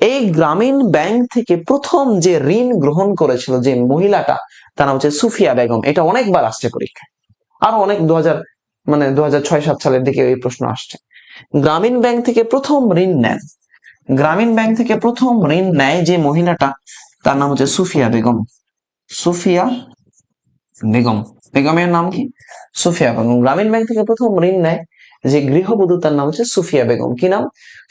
এই গ্রামীণ ব্যাংক থেকে প্রথম যে ঋণ গ্রহণ করেছিল যে মহিলাটা, তার নাম হচ্ছে সুফিয়া বেগম। এটা অনেকবার আসছে পরীক্ষায়, আরো অনেক 2006-7 সালের দিকে এই প্রশ্ন আসছে। গ্রামীণ ব্যাংক থেকে প্রথম ঋণ নেন, গ্রামীণ ব্যাংক থেকে প্রথম ঋণ নেয় যে মহিলাটা, তার নাম হচ্ছে সুফিয়া বেগম। সুফিয়া বেগম, বেগমের নাম কি? সুফিয়া বেগম। গ্রামীণ ব্যাংক থেকে প্রথম ঋণ নেয় যে গৃহবধূ, তার নাম হচ্ছে সুফিয়া বেগম। কি নাম?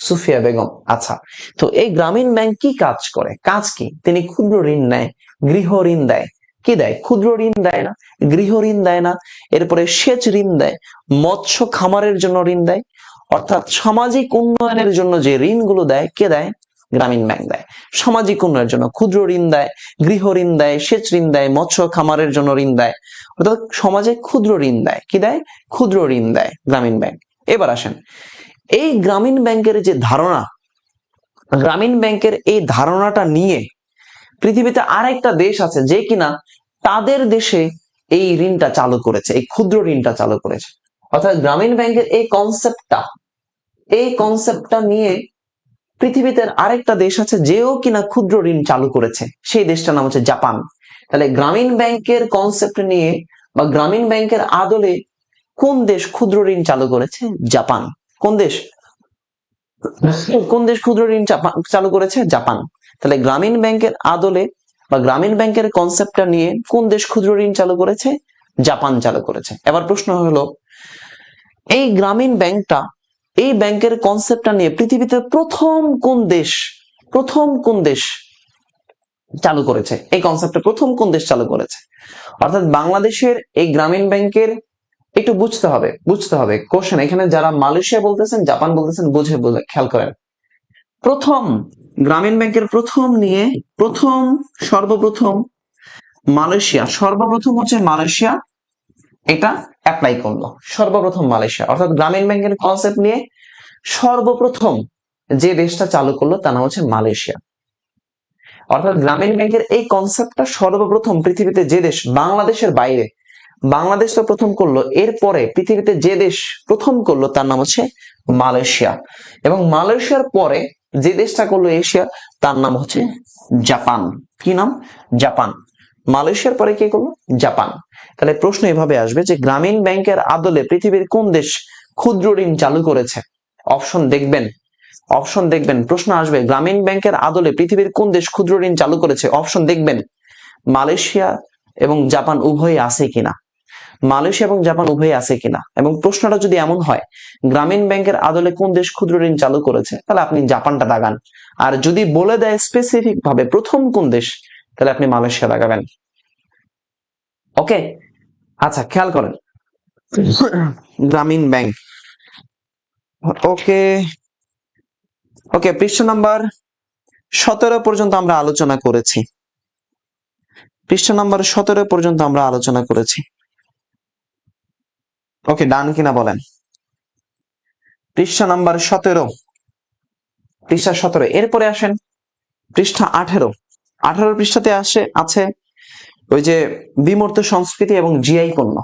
সুফিয়া বেগম। আচ্ছা, তো এই গ্রামীণ ব্যাংক কি কাজ করে? কাজ কি? তিনি ক্ষুদ্র ঋণ নেয়, গৃহ ঋণ দেয়। কি দেয়? ক্ষুদ্র ঋণ দেয় না, গৃহ ঋণ দেয় না, এরপরে সেচ ঋণ দেয়, মৎস্য খামারের জন্য ঋণ দেয়। অর্থাৎ সামাজিক উন্নয়নের জন্য যে ঋণগুলো দেয়, কে দেয়? গ্রামীণ ব্যাংক দেয়। সামাজিক উন্নয়নের জন্য ক্ষুদ্র ঋণ দেয়, গৃহ ঋণ দেয়, সেচ ঋণ দেয়, মৎস্য খামারের জন্য ঋণ দেয়। অর্থাৎ সমাজে ক্ষুদ্র ঋণ দেয়। কি দেয়? ক্ষুদ্র ঋণ দেয় গ্রামীণ ব্যাংক। এবার আসেন, এই গ্রামীণ ব্যাংকের যে ধারণা, গ্রামীণ ব্যাংকের এই ধারণাটা নিয়ে পৃথিবীতে আরেকটা দেশ আছে যে কিনা তাদের দেশে এই ঋণটা চালু করেছে, এই ক্ষুদ্র ঋণটা চালু করেছে। অর্থাৎ গ্রামীণ ব্যাংকের এই কনসেপ্টটা নিয়ে পৃথিবীতে আরেকটা দেশ আছে যেও কিনা ক্ষুদ্র ঋণ চালু করেছে, সেই দেশটার নাম হচ্ছে জাপান। তাহলে গ্রামীণ ব্যাংকের কনসেপ্ট নিয়ে বা গ্রামীণ ব্যাংকের আদলে কোন দেশ ক্ষুদ্র ঋণ চালু করেছে? জাপান। কোন দেশ? কোন দেশ ক্ষুদ্র ঋণ চালু করেছে? জাপান। তাহলে গ্রামীণ ব্যাংকের আদলে বা গ্রামীণ ব্যাংকের কনসেপ্টটা নিয়ে কোন দেশ ক্ষুদ্র ঋণ চালু করেছে? জাপান চালু করেছে। এবার প্রশ্ন হলো, এই গ্রামীণ ব্যাংকটা, এই ব্যাংকের কনসেপ্টটা নিয়ে পৃথিবীতে প্রথম কোন দেশ চালু করেছে? এই কনসেপ্টটা প্রথম কোন দেশ চালু করেছে? অর্থাৎ বাংলাদেশের এই গ্রামীণ ব্যাংকের একটু বুঝতে হবে কোশ্চেন এখানে যারা মালয়েশিয়া বলতেছেন, জাপান বলতেছেন, বুঝে খেয়াল করেন। প্রথম গ্রামীণ ব্যাংকের সর্বপ্রথম মালয়েশিয়া এটা অ্যাপ্লাই করলো, সর্বপ্রথম মালয়েশিয়া। অর্থাৎ গ্রামীণ ব্যাংকের কনসেপ্ট নিয়ে সর্বপ্রথম যে দেশটা চালু করলো তার নাম হচ্ছে মালয়েশিয়া। অর্থাৎ গ্রামীণ ব্যাংকের এই কনসেপ্টটা সর্বপ্রথম পৃথিবীতে যে দেশ, বাংলাদেশের বাইরে, বাংলাদেশ তো প্রথম করলো, এরপরে পৃথিবীতে যে দেশ প্রথম করলো তার নাম হচ্ছে মালয়েশিয়া। এবং মালয়েশিয়ার পরে যে দেশটা করলো এশিয়া, তার নাম হচ্ছে জাপান। কি নাম? জাপান। মালয়েশিয়ার পরে কে করলো? জাপান। তাহলে প্রশ্ন এভাবে আসবে যে গ্রামীণ ব্যাংকের আদলে পৃথিবীর কোন দেশ ক্ষুদ্র ঋণ চালু করেছে? অপশন দেখবেন, প্রশ্ন আসবে গ্রামীণ ব্যাংকের আদলে পৃথিবীর কোন দেশ ক্ষুদ্র ঋণ চালু করেছে? অপশন দেখবেন, মালয়েশিয়া এবং জাপান উভয়ই আছে কিনা, মালয়েশিয়া এবং জাপান উভয়ই আছে কিনা। এবং প্রশ্নটা যদি এমন হয় গ্রামীণ ব্যাংকের আদলে কোন দেশ ক্ষুদ্র ঋণ চালু করেছে, তাহলে আপনি জাপানটা দাগান। আর যদি বলে দেয় স্পেসিফিক ভাবে প্রথম কোন দেশ, তাহলে আপনি মালয়েশিয়া দাগাবেন। ওকে, আচ্ছা খেয়াল করেন, গ্রামীণ ব্যাংক। ওকে, পৃষ্ঠা নাম্বার 17 পর্যন্ত আমরা আলোচনা করেছি। পৃষ্ঠা নাম্বার 17 পর্যন্ত আমরা আলোচনা করেছি। ওকে, ডান কিনা বলেন। পৃষ্ঠা নাম্বার 17, পৃষ্ঠা 17। এরপরে আসেন পৃষ্ঠা 18। 18 পৃষ্ঠাতে আছে ওই যে বিমূর্ত সংস্কৃতি এবং জিআই পণ্য।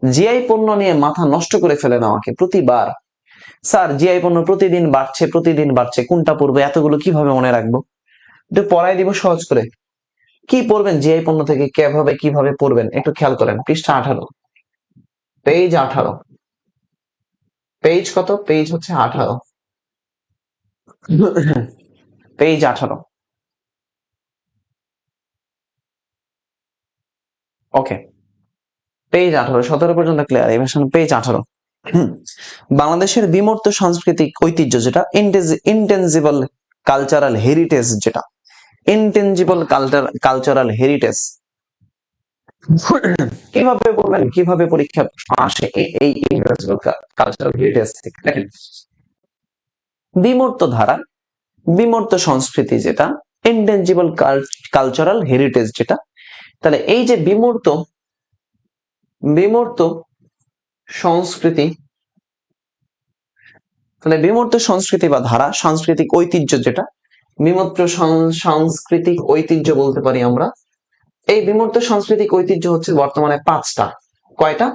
জিআই পণ্য নিয়ে মাথা নষ্ট করে ফেলেন আমাকে প্রতিবার। স্যার জিআই পণ্য প্রতিদিন বাড়ছে, প্রতিদিন বাড়ছে, কোনটা পড়বো, এতগুলো কিভাবে মনে রাখবো? একটু পড়াই দিব সহজ করে। কি পড়বেন জিআই পণ্য থেকে, কিভাবে পড়বেন একটু খেয়াল করেন। পৃষ্ঠা 18, পেজ 18। পেজ কত? পেজ হচ্ছে 18। পেজ 18। ওকে, পেজ 18, 17 পর্যন্ত ক্লিয়ার। এবার পেজ 18। বাংলাদেশের বিমূর্ত সাংস্কৃতিক ঐতিহ্য, যেটা ইনটেনজিবল কালচারাল হেরিটেজ, যেটা ইনটেনজিবল কালচারাল হেরিটেজ, কিভাবে বলবেন, কিভাবে পরীক্ষা আসে এই কালচারাল হেরিটেজ থেকে? দেখেন, বিমূর্ত ধারা, বিমূর্ত সংস্কৃতি, যেটা ইনটেনজিবল কালচারাল হেরিটেজ, যেটা, তাহলে এই যে বিমূর্ত সংস্কৃতি, তাহলে বিমূর্ত সংস্কৃতি বা ধারা, সাংস্কৃতিক ঐতিহ্য, যেটা বিমূর্ত সাংস্কৃতিক ঐতিহ্য বলতে পারি আমরা। এই বিমূর্ত সাংস্কৃতিক ঐতিহ্য হচ্ছে বর্তমানে 5টা। কয়টা?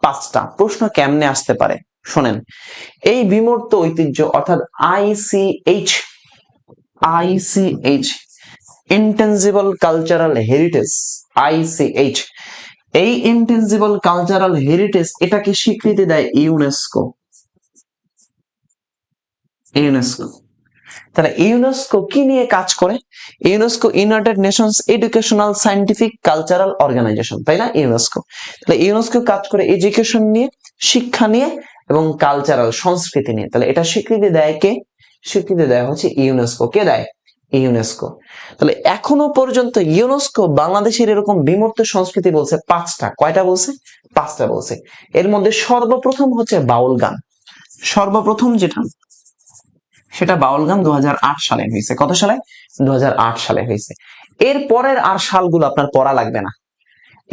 5টা। প্রশ্ন কেমনে আসতে পারে শোনেন। এই বিমূর্ত ঐতিহ্য অর্থাৎ ICH, intangible cultural heritage, ICH, এই ইনটেনজিবল কালচারাল হেরিটেজ, এটাকে স্বীকৃতি দেয় ইউনেস্কো। তাহলে ইউনেস্কো কি নিয়ে কাজ করে? UNESCO united nations educational scientific cultural organisation, তাই না? ইউনেস্কো। তাহলে ইউনেস্কো কাজ করে এডুকেশন নিয়ে, শিক্ষা নিয়ে এবং কালচারাল সংস্কৃতি নিয়ে। তাহলে এটা স্বীকৃতি দেয় কে? স্বীকৃতি দেয় হচ্ছে ইউনেস্কো। কে দেয়? ইউনেস্কো। তাহলে এখনো পর্যন্ত ইউনেস্কো বাংলাদেশের এরকম বিমূর্ত সংস্কৃতি বলছে 5টা। কয়টা বলছে? 5টা বলছে। এর মধ্যে সর্বপ্রথম হচ্ছে বাউল গান। সর্বপ্রথম যেটা, সেটা বাউল গান 2008 সালে হয়েছে। কত সালে? 2008 সালে হয়েছে। এর পরের আর সালগুলো আপনার পড়া লাগবে না।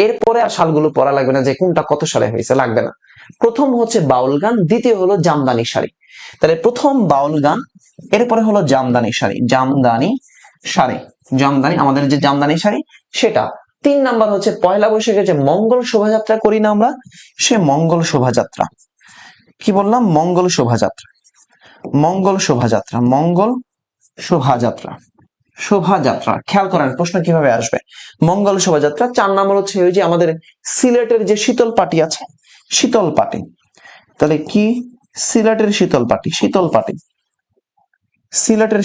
এরপরে আর সালগুলো পড়া লাগবে না যে কোনটা কত সালে হয়েছে, লাগবে না। প্রথম হচ্ছে বাউল গান, দ্বিতীয় হলো জামদানি শাড়ি। তাহলে প্রথম বাউল গান, এরপরে হলো জামদানি শাড়ি। জামদানি, আমাদের যে জামদানি শাড়ি সেটা। 3 নাম্বার হচ্ছে পয়লা বৈশাখে যে মঙ্গল শোভাযাত্রা করি না আমরা, সে মঙ্গল শোভাযাত্রা। কি বললাম? মঙ্গল শোভাযাত্রা। খেয়াল করেন প্রশ্ন কিভাবে আসবে। মঙ্গল শোভাযাত্রা। 4 নম্বর হচ্ছে ওই যে আমাদের সিলেটের যে শীতল পাটি আছে, শীতল পাটি। তাহলে কি? সিলেটের শীতল পাটি, সিলেটের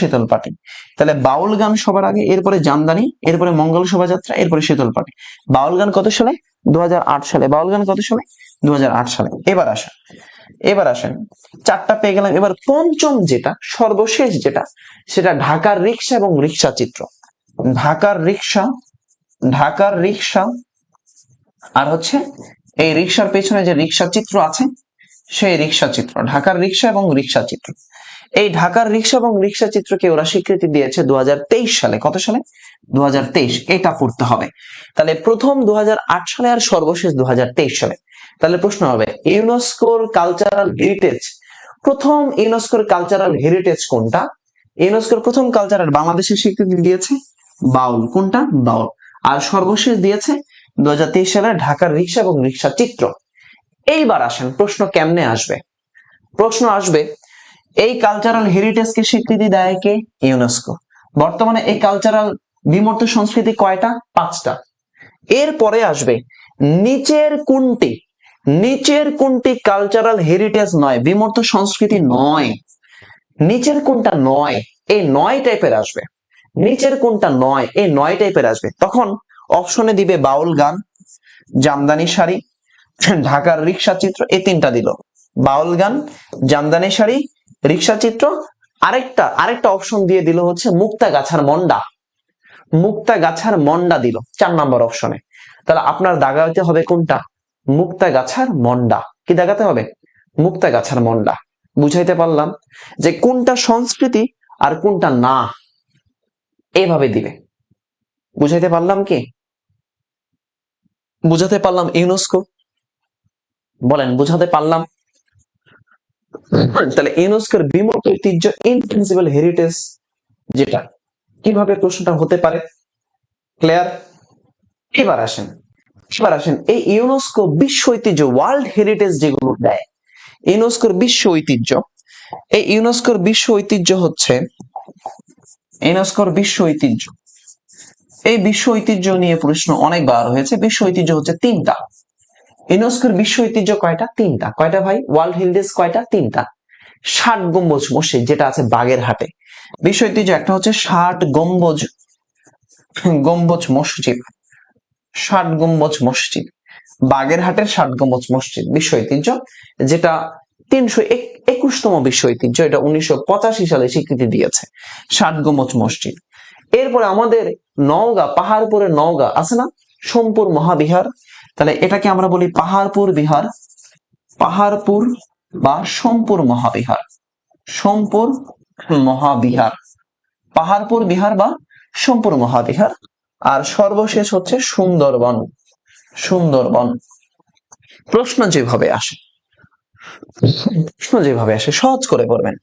শীতল পাটি। তাহলে বাউল গান সবার আগে, এরপরে জামদানি, এরপরে মঙ্গল শোভাযাত্রা, এরপরে শীতল পাটি। বাউল গান কত সালে? 2008 সালে। বাউল গান কত সালে? 2008 সালে। এবার আসেন 4টা পেয়ে গেলাম। এবার পঞ্চম যেটা, সর্বশেষ যেটা, সেটা ঢাকার রিক্সা এবং রিক্সা চিত্র। ঢাকার রিক্সা আর হচ্ছে এই রিক্সার পেছনে যে রিক্সা চিত্র আছে, সেই রিক্সা চিত্র। ঢাকার রিক্সা এবং রিক্সা চিত্র। এই ঢাকার রিক্সা এবং রিক্সা চিত্রকে ওরা স্বীকৃতি দিয়েছে 2023 সালে। কত সালে? 2023। এটা পড়তে হবে। তাহলে প্রথম 2008 সালে আর সর্বশেষ 2023 সালে। তাহলে প্রশ্ন হবে ইউনেস্কোর কালচারাল হেরিটেজ, প্রথম ইউনেস্কোর কালচারাল হেরিটেজ কোনটা? ইউনেস্কোর প্রথম কালচারাল বাংলাদেশের স্বীকৃতি দিয়েছে বাউল। কোনটা? বাউল। আর সর্বশেষ দিয়েছে 2023 সালে ঢাকার রিক্সা এবং রিক্সা চিত্র। এইবার আসেন প্রশ্ন কেমনে আসবে। প্রশ্ন আসবে এই কালচারাল হেরিটেজকে স্বীকৃতি দেয় কে? ইউনেস্কো। বর্তমানে এই কালচারাল বিমূর্ত সংস্কৃতি কয়টা? 5টা। এরপরে আসবে নিচের কোনটি কালচারাল হেরিটেজ নয়, বিমূর্ত সংস্কৃতি নয়। নিচের কোনটা নয়? এই 9 টাইপের আসবে। নিচের কোনটা নয়? এই 9 টাইপের আসবে। তখন অপশনে দিবে বাউল গান, জামদানি শাড়ি, ঢাকার রিক্সা চিত্র। এই 3টা দিল। বাউল গান, জামদানি শাড়ি, রিক্সা চিত্র। আরেকটা অপশন দিয়ে দিল হচ্ছে মুক্তাগাছার মন্ডা দিল 4 নম্বর অপশনে। তাহলে আপনার দাগাতে হবে কোনটা? মুক্তাগাছার মন্ডা। কি দাগাতে হবে? মুক্তাগাছার মন্ডা। বুঝাইতে পারলাম যে কোনটা সংস্কৃতি আর কোনটা না, এভাবে দিবে। বুঝাইতে পারলাম কি? বুঝাতে পারলাম ইউনেস্কো? বলেন বুঝাতে পারলাম? তাহলে ইউনেস্কোর বিমূর্ত ঐতিহ্য ইনটেনজিবল হেরিটেজ যেটা, কিভাবে প্রশ্নটা হতে পারে? ক্লিয়ার? এবার আসেন, এই ইউনেস্কো বিশ্ব ঐতিহ্য ওয়ার্ল্ড হেরিটেজ যেগুলো দেয়, ইউনেস্কোর বিশ্ব ঐতিহ্য, এই ইউনেস্কোর বিশ্ব ঐতিহ্য হচ্ছে, ইউনেস্কোর বিশ্ব ঐতিহ্য, এই বিশ্ব ঐতিহ্য নিয়ে প্রশ্ন অনেকবার হয়েছে। বিশ্ব ঐতিহ্য হচ্ছে তিনটা। ইউনেস্কোর বিশ্ব ঐতিহ্য কয়টা? তিনটা। কয়টা ভাই? ওয়ার্ল্ড হেরিটেজ কয়টা? তিনটা। 60 গম্বুজ মসজিদ যেটা আছে বাগেরহাটে, বিশ্ব ঐতিহ্য একটা হচ্ছে 60 গম্বুজ গম্বুজ মসজিদ, 60 গম্বুজ মসজিদ, বাগেরহাটের 60 গম্বুজ মসজিদ বিশ্ব ঐতিহ্য, যেটা 321তম বিশ্ব ঐতিহ্য, এটা 1985 সালে স্বীকৃতি দিয়েছে 60 গম্বুজ মসজিদ। এরপরে আমাদের নওগাঁ, পাহাড়পুরের নওগাঁ আছে না, সোমপুর মহাবিহার, তাহলে এটাকে আমরা বলি পাহাড়পুর বিহার, পাহাড়পুর বা সোমপুর মহাবিহার, সোমপুর মহাবিহার, পাহাড়পুর বিহার বা সোমপুর মহাবিহার। আর সর্বশেষ হচ্ছে সুন্দরবন, সুন্দরবন। প্রশ্ন যেভাবে আসে, প্রশ্ন যেভাবে আসে সহজ করে করবেন।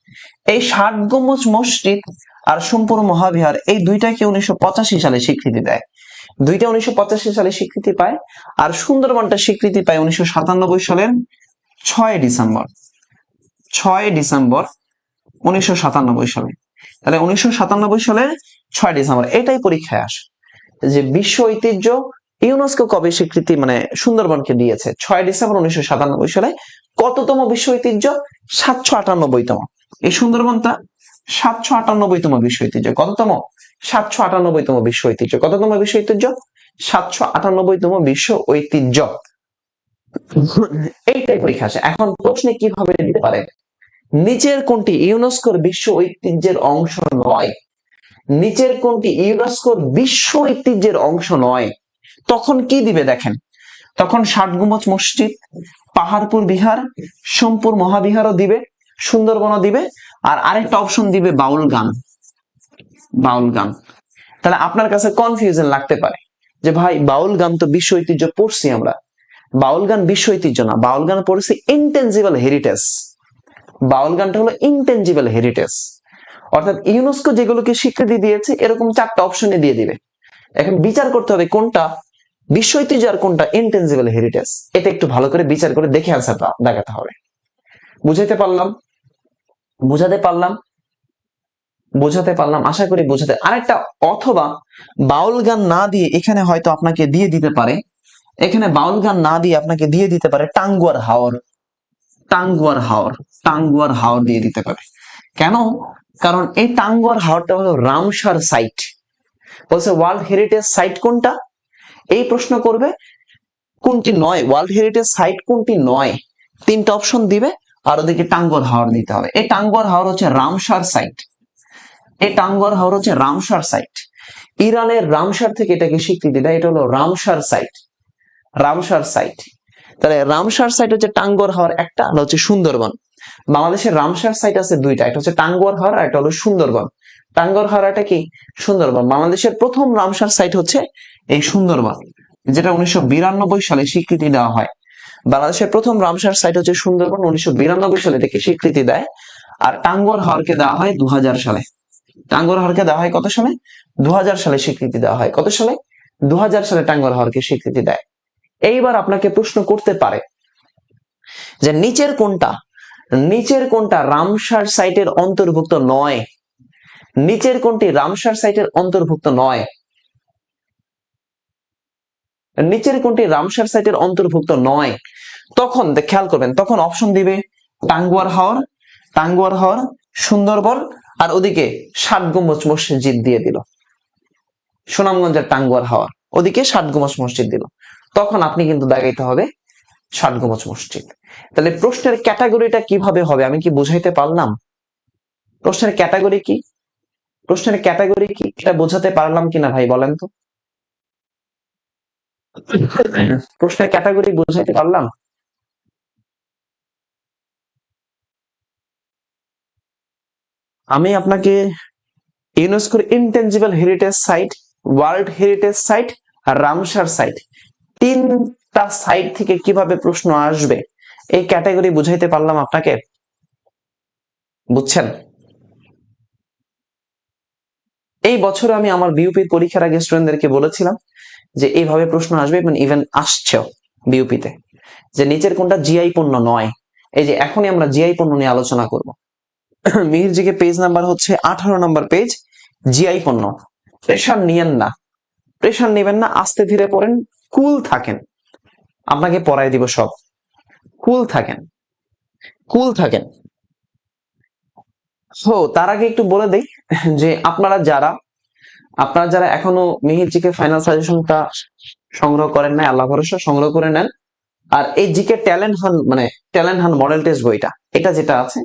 এই 60 গম্বুজ মসজিদ আর সোমপুর মহাবিহার এই দুইটাকে 1985 সালে স্বীকৃতি দেয়, দুইটা 1985 সালে স্বীকৃতি পায়। আর সুন্দরবনটা স্বীকৃতি পায় 1997 সালের 6 ডিসেম্বর, 6 ডিসেম্বর 1997 সালে। তাহলে 1997 সালের 6 ডিসেম্বর, এটাই পরীক্ষায় আসে যে বিশ্ব ঐতিহ্য ইউনেস্কো কবে স্বীকৃতি মানে সুন্দরবনকে দিয়েছে? 6 ডিসেম্বর 1997 সালে। কততম বিশ্ব ঐতিহ্য? 798তম। এই সুন্দরবনটা 798তম বিশ্ব ঐতিহ্য। কততম? 798তম বিশ্ব ঐতিহ্য। কততম বিশ্ব ঐতিহ্য? 798তম বিশ্ব ঐতিহ্য। এইটাই পরীক্ষা আসে। এখন প্রশ্নে কিভাবে দিতে পারে? নিচের কোনটি ইউনেস্কোর বিশ্ব ঐতিহ্যের অংশ নয়? নিচের কোনটি ইউনেস্কোর বিশ্ব ঐতিহ্যের অংশ নয়? তখন কি দিবে দেখেন, তখন 60 গম্বুজ মসজিদ, পাহাড়পুর বিহার, সোমপুর মহাবিহারও দিবে, সুন্দরবনও দিবে, আর আরেকটা অপশন দিবে বাউল গান, বাউল গান। তাহলে আপনার কাছে কনফিউশন লাগতে পারে যে ভাই বাউল গান তো বিশ্ব ঐতিহ্য পড়ছি আমরা, বাউল গান বিশ্ব ঐতিহ্য না, বাউল গান পড়ছি ইনটেনজিবল হেরিটেজ, বাউল গানটা হলো ইনটেনজিবল হেরিটেজ। অর্থাৎ ইউনেস্কো যেগুলোকে স্বীকৃতি দিয়েছে এরকম 4টা অপশনে দিয়ে দিবে। এখন বিচার করতে হবে কোনটা বিশ্ব ঐতিহ্য আর কোনটা ইনটেনজিবল হেরিটেজ, এটা একটু ভালো করে বিচার করে দেখে আনসারটা দেখাতে হবে। বুঝাইতে পারলাম? বুঝাতে পারলাম? বোঝাতে পারলাম আশা করি বোঝাতে। আরেকটা, অথবা বাউল গান না দিয়ে এখানে হয়তো আপনাকে দিয়ে দিতে পারে, এখানে বাউল গান না দিয়ে আপনাকে দিয়ে দিতে পারে টাঙ্গুয়ার হাওর, টাঙ্গুয়ার হাওর, টাঙ্গুয়ার হাওর দিয়ে দিতে পারে। কেন? কারণ এই টাঙ্গুয়ার হাওরটা হলো রামসার সাইট। বলছে ওয়ার্ল্ড হেরিটেজ সাইট কোনটা, এই প্রশ্ন করবে কোনটি নয়, ওয়ার্ল্ড হেরিটেজ সাইট কোনটি নয়, 3টা অপশন দিবে আর ওদিকে টাঙ্গুয়ার হাওর দিতে হবে। এই টাঙ্গুয়ার হাওর হচ্ছে রামসার সাইট, এই টাঙ্গুয়ার হাওর হচ্ছে রামসার সাইট। ইরানের রামসার থেকে এটাকে স্বীকৃতি দেয়, এটা হলো রামসার সাইট, রামসার সাইট। তাহলে রামসার সাইট হচ্ছে টাঙ্গুয়ার হাওর একটা, আর হচ্ছে সুন্দরবন। বাংলাদেশের রামসার সাইট আছে দুইটা, একটা হচ্ছে টাঙ্গুয়ার হাওর আর একটা হলো সুন্দরবন। টাঙ্গুয়ার হাওর এটা কি? সুন্দরবন। বাংলাদেশের প্রথম রামসার সাইট হচ্ছে এই সুন্দরবন, যেটা 1992 সালে স্বীকৃতি দেওয়া হয়। বাংলাদেশের প্রথম রামসার সাইট হচ্ছে সুন্দরবন, 1992 সালে থেকে স্বীকৃতি দেয়। আর টাঙ্গুয়ার হাওরকে দেওয়া হয় 2000 সালে। টাঙ্গুয়ার হাওরকে দেওয়া হয় কত সালে? 2000 সালে স্বীকৃতি দেওয়া হয়। কত সালে? 2000 সালে টাঙ্গুয়ার হাওরকে স্বীকৃতি দেয়। এইবার আপনাকে প্রশ্ন করতে পারে যে নিচের কোনটা, নিচের কোনটা রামসার সাইটের অন্তর্ভুক্ত নয়? নিচের কোনটি রামসার সাইটের অন্তর্ভুক্ত নয়? নিচের কোনটি রামসার সাইটের অন্তর্ভুক্ত নয়? তখন খেয়াল করবেন, তখন অপশন দিবে টাঙ্গুয়ার হাওর, টাঙ্গুয়ার হাওর, সুন্দরবন, আর ওদিকে 60 গম্বুজ মসজিদ দিয়ে দিল, সুনামগঞ্জের টাঙ্গুয়ার হাওর, ওদিকে 60 গম্বুজ মসজিদ দিল। তখন আপনি কিন্তু দেখাইতে হবে 60 গম্বুজ মসজিদ। তাহলে প্রশ্নের ক্যাটাগরিটা কিভাবে হবে আমি কি বুঝাইতে পারলাম? প্রশ্নের ক্যাটাগরি কি, প্রশ্নের ক্যাটাগরি কি এটা বোঝাতে পারলাম কিনা ভাই বলেন তো? প্রশ্নের ক্যাটাগরি বুঝাইতে পারলাম? আমি আপনাকে ইউনেস্কোর intangible heritage site, world heritage site আর রামসার সাইট, তিনটা সাইট থেকে কিভাবে প্রশ্ন আসবে এই ক্যাটাগরি বুঝাইতে পারলাম আপনাকে? বুঝছেন? এই বছর আমি আমার বিউপির পরীক্ষার আগে স্টুডেন্টদেরকে বলেছিলাম যে এইভাবে প্রশ্ন আসবে, এবং ইভেন আসছেও বিউপিতে, যে নিচের কোনটা জিআই পণ্য নয়। এই যে এখনই আমরা জিআই পণ্য নিয়ে আলোচনা করব। মিহিরজিকে পেজ নাম্বার হচ্ছে 18 নম্বর পেজ, জিআই পণ্য। প্রেশার নিয়েন না, প্রেশার নেবেন না, আস্তে ধীরে পড়েন, কুল থাকেন, আপনাকে পড়াই দিব সব। কুল থাকেন, কুল থাকেন। তার আগে একটু বলে দেই যে আপনারা যারা এখনো মিহির জিকে ফাইনাল সাজেশনটা সংগ্রহ করেন নাই, আল্লাহ ভরসা সংগ্রহ করে নেন। আর এই জিকে ট্যালেন্ট হান মডেল টেস্ট বইটা, এটা যেটা আছে,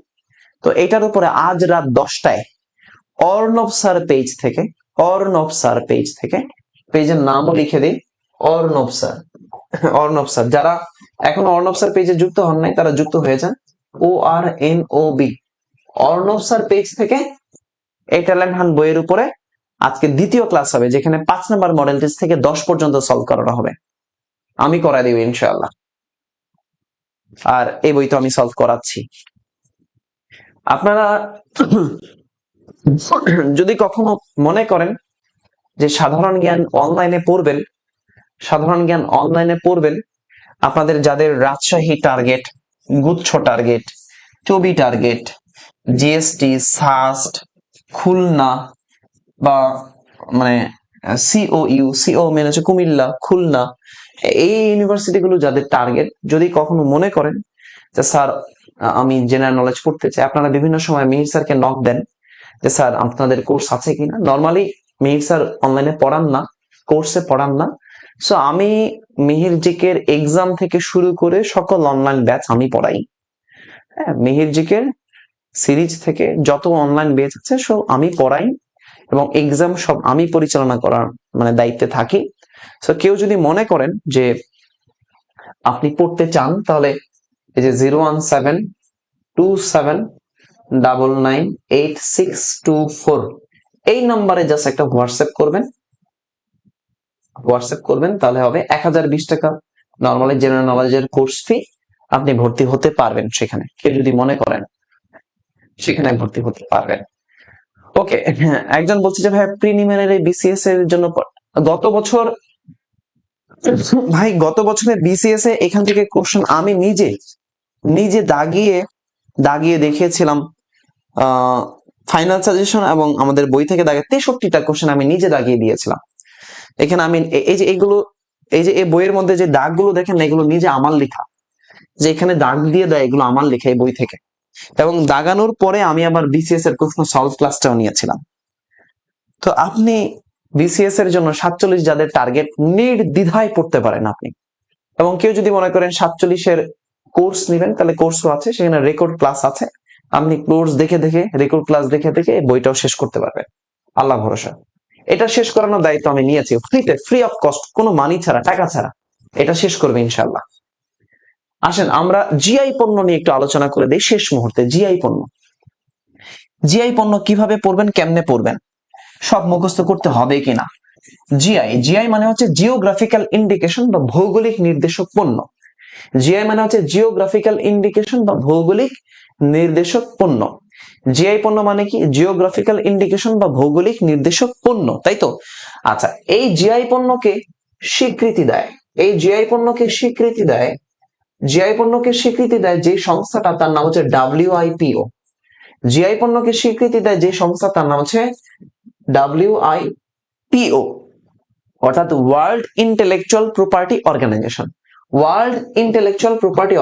তো এটার উপরে আজ রাত 10টায় অর্ণব স্যার পেজ থেকে পেজের নামও লিখে দিই, অর্ণব স্যার। অর্ণব স্যার, যারা এখনো অর্ণব স্যার পেজে যুক্ত হন নাই তারা যুক্ত হয়ে যান। ORNOB, অর্ণব স্যার পেজ থেকে এই ট্যালেন্ট হান্ট বইয়ের উপরে আজকে দ্বিতীয় ক্লাস হবে, যেখানে 5 নম্বর মডেল টেস্ট থেকে 10 পর্যন্ত সলভ করানো হবে। আমি করাই দিব ইনশাআল্লাহ, আর এই বই তো আমি সলভ করাচ্ছি। আপনারা যদি কখনো মনে করেন যে সাধারণ জ্ঞান অনলাইনে পড়বেন, আপনাদের যাদের রাজশাহী টার্গেট, গুচ্ছ টার্গেট, চবি টার্গেট, জিএসটি, সাস্ট, খুলনা বা মানে সিও মেনে হচ্ছে কুমিল্লা, খুলনা, এই ইউনিভার্সিটি গুলো যাদের টার্গেট, যদি কখনো মনে করেন যে স্যার আমি জেনারেল নলেজ পড়তে চাই, আপনারা বিভিন্ন সময় মিহির স্যারকে নক দেন যে স্যার আপনাদের কোর্স আছে কিনা। নর্মালি মিহির স্যার অনলাইনে পড়ান না, কোর্সে পড়ান না। সো আমি মিহির জিকের এক্সাম থেকে শুরু করে সকল অনলাইন ব্যাচ আমি পড়াই। হ্যাঁ, মিহির জিকের সিরিজ থেকে যত অনলাইন ব্যাচ আছে সব আমি পড়াই, এবং এক্সাম সব আমি পরিচালনা করার দায়িত্বে থাকি। সো কেউ যদি মনে করেন যে আপনি পড়তে চান, তাহলে এই যে 01727998624 এই নাম্বারে জাস্ট একটা হোয়াটসঅ্যাপ করবেন, তাহলে হবে 1020 টাকা নর্মালি জেনারেল নলেজের কোর্স ফি, আপনি ভর্তি হতে পারবেন সেখানে। কেউ যদি মনে করেন সেখানে ভর্তি হতে পারবেন। ওকে, একজন বলছে যে ভাই প্রিলিমিনারি বিসিএস এর জন্য গত বছরের বিসিএস এ এখান থেকে কোশ্চেন আমি নিজে দাগিয়ে দেখিয়েছিলাম। ফাইনাল সাজেশন এবং আমাদের বই থেকে দাগিয়ে 63টা কোশ্চেন আমি নিজে দাগিয়ে দিয়েছিলাম। এখানে আমি এই যে এই বইয়ের মধ্যে যে দাগগুলো দেখেন, এগুলো নিজে আমার লেখা, যে এখানে দাগ দিয়ে দেয় এগুলো আমার লেখা এই বই থেকে। এবং দাগানোর পরে আমি আবার বিসিএস এর প্রশ্ন সলভ ক্লাসটাও নিয়েছিলাম। তো আপনি বিসিএস এর জন্য 47 যাদের টার্গেট, নির্দ্বিধায় পড়তে পারেন আপনি। এবং কেউ যদি মনে করেন 47-এর কোর্স নেবেন, তাহলে কোর্সও আছে, সেখানে রেকর্ড ক্লাস আছে, আপনি কোর্স রেকর্ড ক্লাস দেখে বইটাও শেষ করতে পারবেন আল্লাহ ভরসা। এটা শেষ করানোর দায়িত্ব আমি নিয়েছি ফ্রি অফ কস্ট, কোনো মানি ছাড়া, টাকা ছাড়া। এটা শেষ করবে ইনশাল্লাহ। আসেন আমরা জিআই পণ্য নিয়ে একটু আলোচনা করে দিই শেষ মুহূর্তে। জিআই পণ্য কিভাবে পড়বেন, কেমনে পড়বেন, সব মুখস্থ করতে হবে কিনা। জিআই মানে হচ্ছে জিওগ্রাফিক্যাল ইন্ডিকেশন বা ভৌগোলিক নির্দেশক পণ্য। জিআই মানে হচ্ছে জিওগ্রাফিক্যাল ইন্ডিকেশন বা ভৌগোলিক নির্দেশক পণ্য। জিআই পণ্য মানে কি? জিওগ্রাফিক্যাল ইন্ডিকেশন বা ভৌগোলিক নির্দেশক পণ্য, তাই তো? আচ্ছা, এই জিআই পণ্যকে স্বীকৃতি দেয় যে সংস্থাটা, তার নাম হচ্ছে WIPO। জিআই পণ্যকে স্বীকৃতি দেয় যে সংস্থা, তার নাম হচ্ছে WIPO, অর্থাৎ world intellectual property organisation. World intellectual property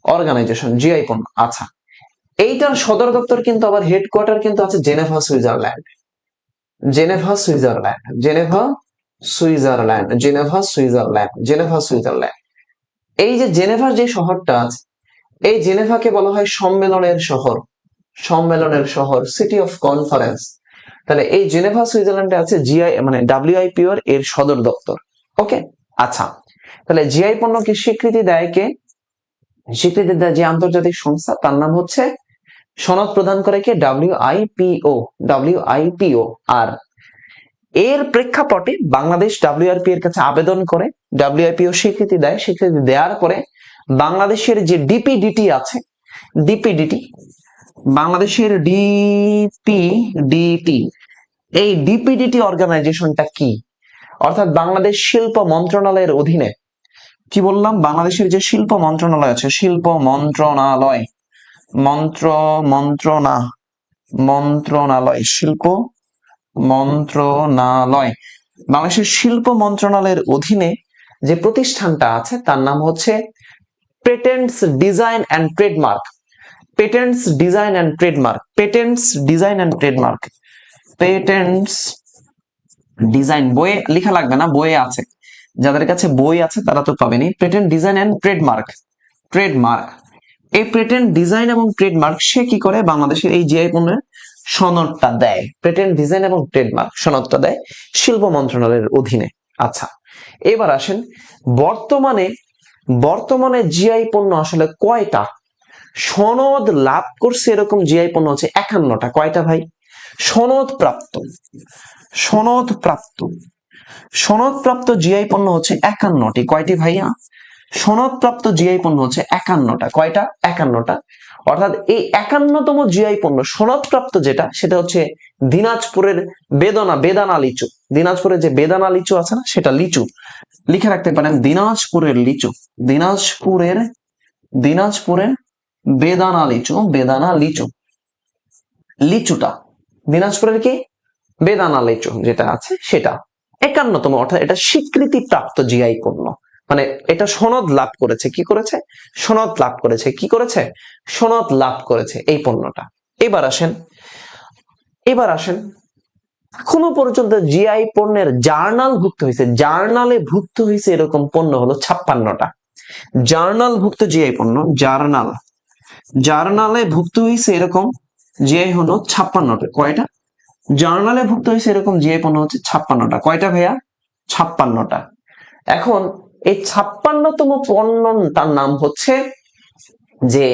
organisation, GI পণ্য। আচ্ছা, এইটার সদর দপ্তর কিন্তু আবার হেডকোয়ার্টার কিন্তু আছে জেনেভা, সুইজারল্যান্ড। এই যে জেনেভার যে শহরটা আছে, এই জেনেভাকে বলা হয় সম্মেলনের শহর, সিটি অফ কনফারেন্স। তাহলে এই জেনেভা সুইজারল্যান্ডে আছে WIPO এর সদর দপ্তর। ওকে, আচ্ছা, তাহলে জিআই পণ্যকে স্বীকৃতি দেয় কে? স্বীকৃতি দেয় যে আন্তর্জাতিক সংস্থা তার নাম হচ্ছে, সনদ প্রদান করে কে? ডাব্লিউআইপিও। ডাব্লিউআইপিও। আর এর প্রেক্ষাপটে বাংলাদেশ ডাব্লিউআরপি এর কাছে আবেদন করে, ডাব্লিউআইপিও স্বীকৃতি দেয়, স্বীকৃতি দেওয়ার পরে বাংলাদেশের যে ডিপিডিটি আছে, ডিপিডিটি, বাংলাদেশের ডিপিডিটি, এই ডিপিডিটি অর্গানাইজেশনটা কি? অর্থাৎ বাংলাদেশ শিল্প মন্ত্রণালয়ের অধীনে, কি বললাম, বাংলাদেশের যে শিল্প মন্ত্রণালয় আছে, শিল্প মন্ত্রণালয়, মন্ত্রণালয়, শিল্প মন্ত্রণালয়, বাংলাদেশের শিল্প মন্ত্রণালয়ের অধীনে যে প্রতিষ্ঠানটা আছে তার নাম হচ্ছে patents design and trademark. Patents design and trademark, patents design and trademark, patents design, বইয়ে লেখা লাগবে না, বইয়ে আছে, যাদের কাছে বই আছে তারা তো পাবেনি। Patent design and trademark, trademark, এই পেটেন্ট ডিজাইন এবং ট্রেডমার্ক সে কি করে? বাংলাদেশের এই জিআই পণ্যের সনদটা দেয়, পেটেন্ট ডিজাইন এবং ট্রেডমার্ক সনদটা দেয় শিল্প মন্ত্রণালয়ের অধীনে। আচ্ছা, এবার আসেন, বর্তমানে বর্তমানে জিআই পণ্য আসলে কয়টা? সনদ লাভ করছে এরকম জিআই পণ্য হচ্ছে 51টা। কয়টা ভাই? সনদ প্রাপ্ত, সনদ প্রাপ্ত, সনদ প্রাপ্ত জিআই পণ্য হচ্ছে 51টি। কয়টি ভাইয়া? সনদ প্রাপ্ত জিআই পণ্য হচ্ছে 51টা। কয়টা? 51টা। অর্থাৎ এই 51তম জিআই পণ্য সনদ প্রাপ্ত যেটা, সেটা হচ্ছে দিনাজপুরের বেদানা লিচু। দিনাজপুরের যে বেদানা লিচু আছে না, সেটা লিচু, লিখে রাখতে পারেন দিনাজপুরের লিচু, দিনাজপুরের বেদানা লিচু, বেদানা লিচু, লিচুটা দিনাজপুরের কি? বেদানা লিচু যেটা আছে সেটা 51তম, অর্থাৎ এটা স্বীকৃতি প্রাপ্ত জিআই পণ্য, মানে এটা সনদ লাভ করেছে। কি করেছে? সনদ লাভ করেছে। কি করেছে? সনদ লাভ করেছে এই পণ্যটা। এবার আসেন, এখনো পর্যন্ত জিআই পণ্যের জার্নাল ভুক্ত হয়েছে, জার্নালে ভুক্ত হয়েছে এরকম পণ্য হলো 56টা। জার্নাল ভুক্ত জিআই পণ্য, জার্নালে ভুক্ত হয়েছে এরকম জিআই হলো 56টা। কয়টা? জার্নালে ভুক্ত হয়েছে এরকম জিআই পণ্য হচ্ছে 56টা। কয়টা ভাইয়া? 56টা। এখন এই 56তম পণ্যটার নাম হচ্ছে, যে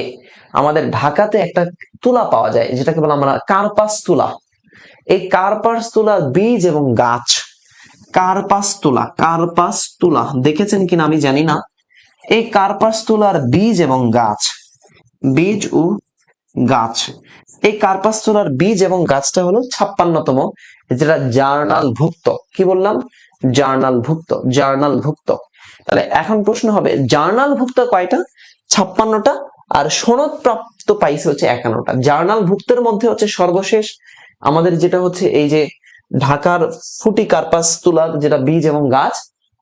আমাদের ঢাকাতে একটা তুলা পাওয়া যায় যেটাকে বলে আমরা কার্পাস তুলা। এই কার্পাস তুলার বীজ এবং গাছ, কার্পাস তুলা দেখেছেন কিনা আমি জানি না। এই কার্পাস তুলার বীজ এবং গাছ, বীজ ও গাছ, এই কার্পাস তুলার বীজ এবং গাছটা হলো 56তম, যেটা জার্নাল ভুক্ত। কি বললাম? জার্নাল ভুক্ত, জার্নাল ভুক্ত। তাহলে এখন প্রশ্ন হবে, জার্নাল ভুক্ত কয়টা? 56টা। আর সনদ প্রাপ্ত পাইছে হচ্ছে 51টা। জার্নাল ভুক্তের মধ্যে হচ্ছে সর্বশেষ আমাদের যেটা হচ্ছে এই যে ঢাকার ফুটি কার্পাস তুলার যেটা বীজ এবং গাছ,